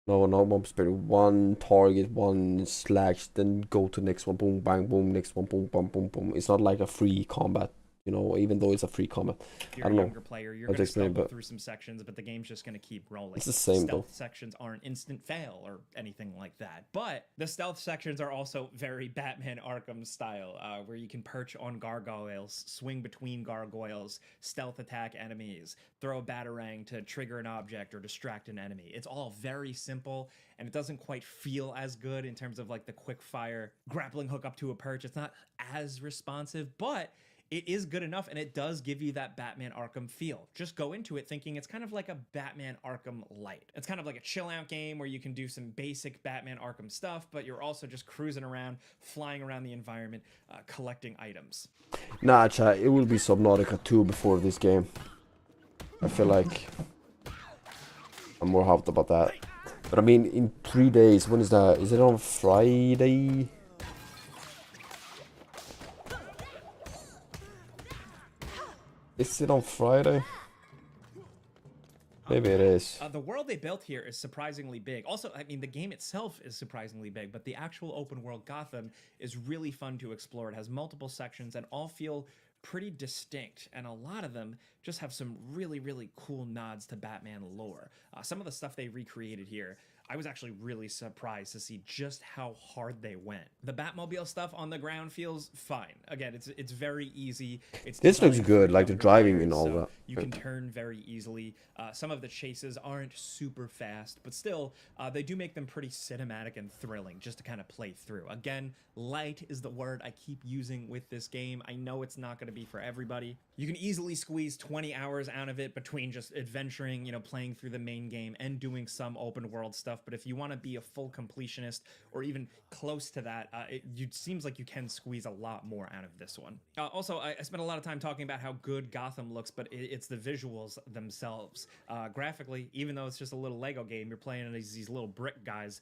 Speaker 2: No, not one perspective. One target, one slash, then go to next one. Boom, bang, boom. Next one, boom, boom, boom, boom. It's not like a free combat, even though it's a free combat.
Speaker 7: you're
Speaker 2: I
Speaker 7: a
Speaker 2: don't know.
Speaker 7: younger player, you're
Speaker 2: how
Speaker 7: going
Speaker 2: to
Speaker 7: to
Speaker 2: explain,
Speaker 7: stumble
Speaker 2: but
Speaker 7: through some sections, but the game's just going to keep rolling.
Speaker 2: It's the same, though.
Speaker 7: Stealth sections aren't instant fail or anything like that, but the stealth sections are also very Batman Arkham style, where you can perch on gargoyles, swing between gargoyles, stealth attack enemies, throw a batarang to trigger an object or distract an enemy. It's all very simple, and it doesn't quite feel as good in terms of like the quick fire grappling hook up to a perch. It's not as responsive, but it is good enough, and it does give you that Batman Arkham feel. Just go into it thinking it's kind of like a Batman Arkham Light. It's kind of like a chill out game where you can do some basic Batman Arkham stuff, but you're also just cruising around, flying around the environment, collecting items.
Speaker 2: Nah, chat, it will be Subnautica 2 before this game. I feel like I'm more hyped about that. But I mean, in 3 days, when is that? Is it on Friday? Is it on Friday? Maybe it is.
Speaker 7: The world they built here is surprisingly big. Also, I mean, the game itself is surprisingly big, but the actual open world Gotham is really fun to explore. It has multiple sections and all feel pretty distinct, and a lot of them just have some really, really cool nods to Batman lore. Some of the stuff they recreated here, I was actually really surprised to see just how hard they went. The Batmobile stuff on the ground feels fine. Again, it's very easy.
Speaker 2: This looks good, like the driving and all that.
Speaker 7: You can turn very easily. Some of the chases aren't super fast, but still, they do make them pretty cinematic and thrilling just to kind of play through. Again, light is the word I keep using with this game. I know it's not going to be for everybody. You can easily squeeze 20 hours out of it between just adventuring, you know, playing through the main game and doing some open world stuff. But if you want to be a full completionist or even close to that, it seems like you can squeeze a lot more out of this one. Also, I spent a lot of time talking about how good Gotham looks, but it's the visuals themselves. Graphically, even though it's just a little Lego game, you're playing as these little brick guys,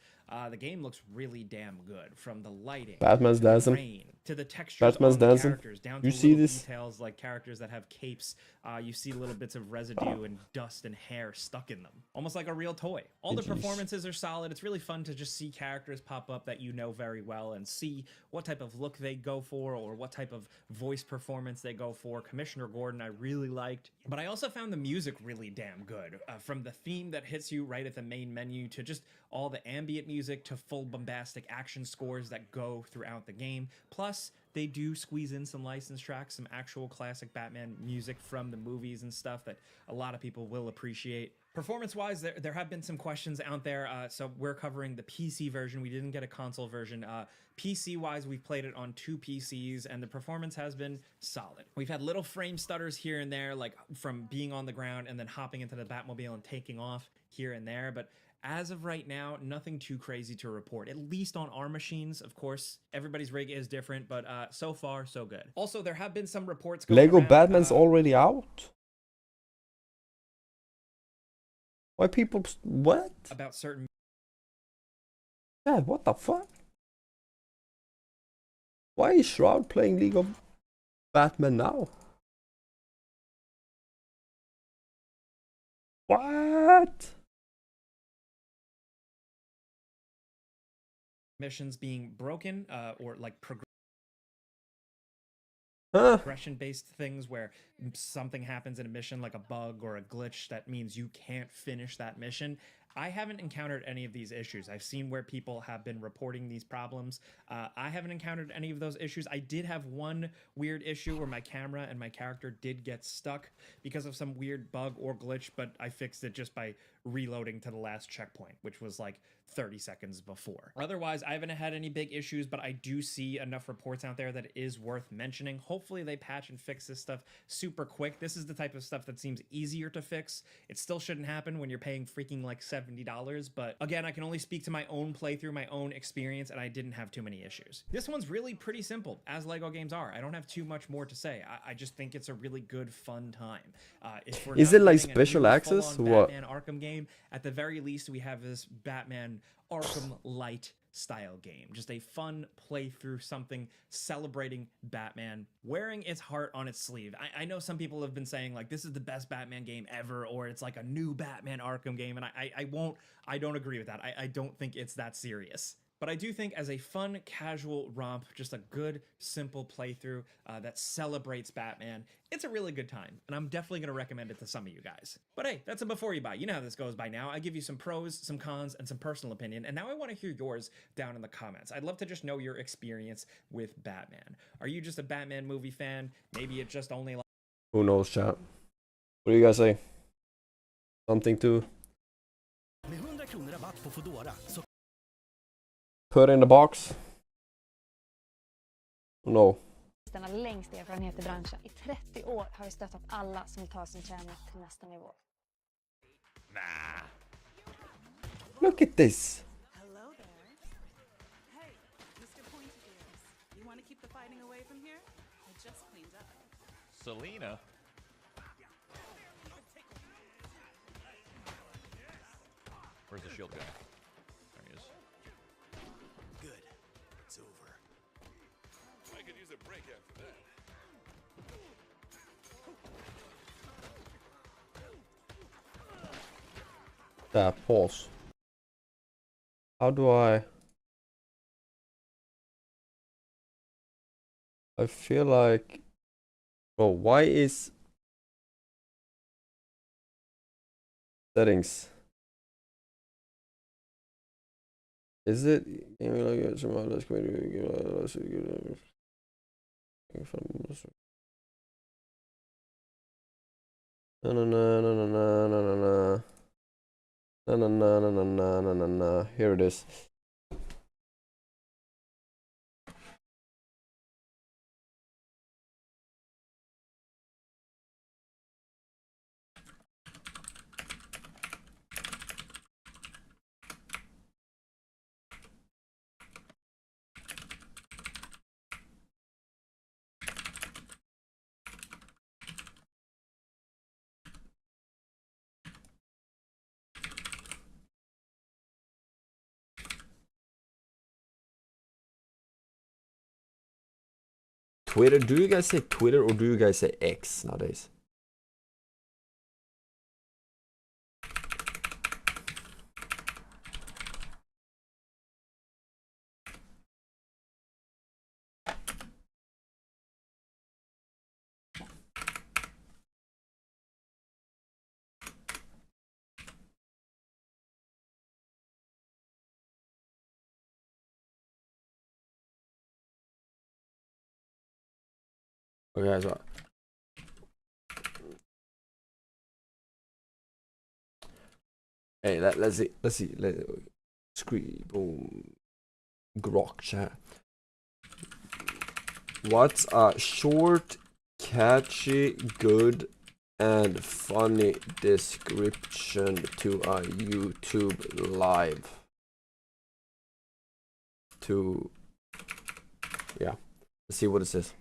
Speaker 7: the game looks really damn good. From the lighting,
Speaker 2: Batman's dancing.
Speaker 7: rain, to the textures
Speaker 2: Batman's
Speaker 7: on the
Speaker 2: dancing.
Speaker 7: characters, down to
Speaker 2: You see
Speaker 7: little
Speaker 2: this?
Speaker 7: details like characters that have capes. You see little bits of residue and dust and hair stuck in them, almost like a real toy. All the
Speaker 2: Jeez.
Speaker 7: performances are solid. It's really fun to just see characters pop up that you know very well and see what type of look they go for or what type of voice performance they go for. Commissioner Gordon I really liked, but I also found the music really damn good. From the theme that hits you right at the main menu to just all the ambient music to full bombastic action scores that go throughout the game. Plus, they do squeeze in some licensed tracks, some actual classic Batman music from the movies and stuff that a lot of people will appreciate. Performance-wise, there have been some questions out there, so we're covering the PC version. We didn't get a console version. PC-wise, we've played it on 2 PCs, and the performance has been solid. We've had little frame stutters here and there, like from being on the ground and then hopping into the Batmobile and taking off here and there, but as of right now, nothing too crazy to report, at least on our machines. Of course, everybody's rig is different, but so far, so good. Also, there have been some reports going
Speaker 2: Lego
Speaker 7: around,
Speaker 2: Batman's already out? Why people... What?
Speaker 7: about certain...
Speaker 2: Yeah, what the fuck? Why is Shroud playing League of Batman now? What?
Speaker 7: missions being broken or like
Speaker 2: Huh?
Speaker 7: progression-based things where something happens in a mission like a bug or a glitch that means you can't finish that mission. I haven't encountered any of these issues. I've seen where people have been reporting these problems. I haven't encountered any of those issues. I did have one weird issue where my camera and my character did get stuck because of some weird bug or glitch, but I fixed it just by reloading to the last checkpoint, which was like 30 seconds before. Otherwise, I haven't had any big issues, but I do see enough reports out there that it is worth mentioning. Hopefully they patch and fix this stuff super quick. This is the type of stuff that seems easier to fix. It still shouldn't happen when you're paying freaking like $70, but again, I can only speak to my own playthrough, my own experience, and I didn't have too many issues. This one's really pretty simple, as LEGO games are. I don't have too much more to say. I just think it's a really good, fun time. If we're
Speaker 2: Is
Speaker 7: not
Speaker 2: it like
Speaker 7: getting a
Speaker 2: special
Speaker 7: new
Speaker 2: access
Speaker 7: full-on
Speaker 2: or what?
Speaker 7: Batman Arkham game, at the very least, we have this Batman Arkham Light style game. Just a fun playthrough, something celebrating Batman, wearing its heart on its sleeve. I know some people have been saying like this is the best Batman game ever, or it's like a new Batman Arkham game, and I don't agree with that. I don't think it's that serious. But I do think as a fun, casual romp, just a good, simple playthrough that celebrates Batman, it's a really good time, and I'm definitely going to recommend it to some of you guys. But hey, that's a before you buy. You know how this goes by now. I give you some pros, some cons, and some personal opinion, and now I want to hear yours down in the comments. I'd love to just know your experience with Batman. Are you just a Batman movie fan? Maybe it just only like...
Speaker 2: Who knows, chat? What do you guys say? Something to put in the box? No.
Speaker 6: längst erfarenhet i branschen. I 30 år har jag stöttat alla som tar sin träning till nästa nivå.
Speaker 23: Nah.
Speaker 2: Look at this.
Speaker 11: Hello there. Hey, Mr. Pointy Ears. You want to keep the fighting away from here? I just cleaned up.
Speaker 20: Selena. Where's the shield guy? There he is.
Speaker 22: Good. It's over. I could use a break after that.
Speaker 2: Pause. How do I feel like... Bro, why is... Settings. Is it? No, no, no, no, no, no, no, no, no. No, no, no, no, no, no, no, no, no. Here it is. Twitter, do you guys say Twitter or do you guys say X nowadays? Okay, so hey, let's see. Screen boom. Grok chat. What's a short, catchy, good, and funny description to a YouTube live? Yeah, let's see what it says.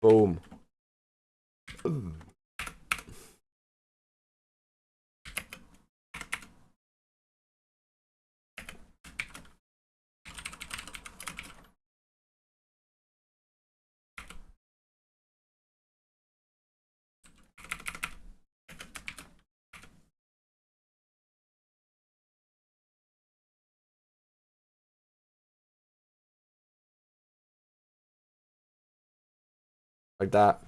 Speaker 2: Boom. Like that.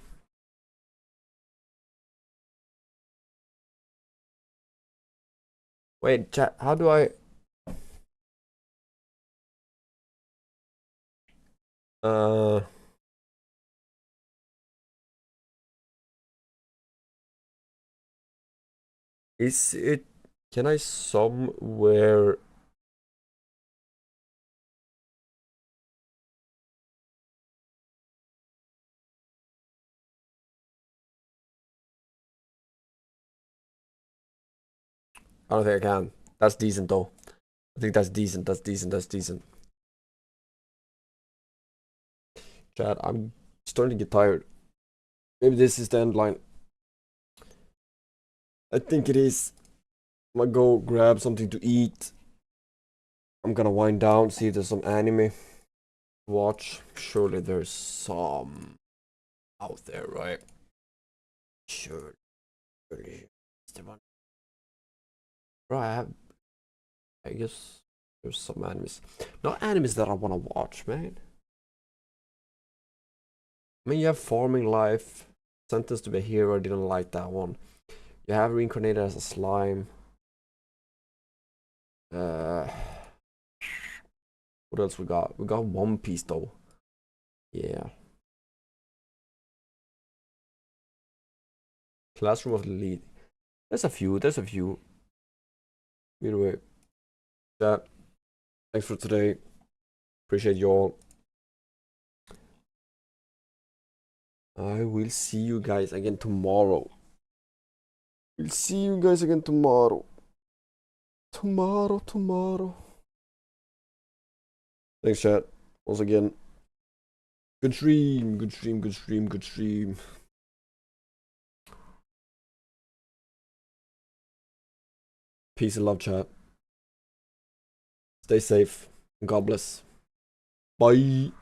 Speaker 2: Wait, chat, how do I... Is it... Can I somewhere... I don't think I can. That's decent though. I think that's decent. That's decent. Chat, I'm starting to get tired. Maybe this is the end line. I think it is. I'm gonna go grab something to eat. I'm gonna wind down, see if there's some anime to watch. Surely there's some out there, right? Surely. Is there one? Bro, I guess there's some animes. Not animes that I wanna watch, man. I mean, you have Farming Life, Sentenced to be a Hero, I didn't like that one. You have Reincarnated as a Slime. What else we got? We got One Piece though. Yeah. Classroom of the Elite. There's a few. There's a few. Either way. Yeah. Thanks for today. Appreciate you all. I will see you guys again tomorrow. We'll see you guys again tomorrow. Tomorrow. Thanks, chat. Once again. Good stream. Peace and love, chat. Stay safe. God bless. Bye.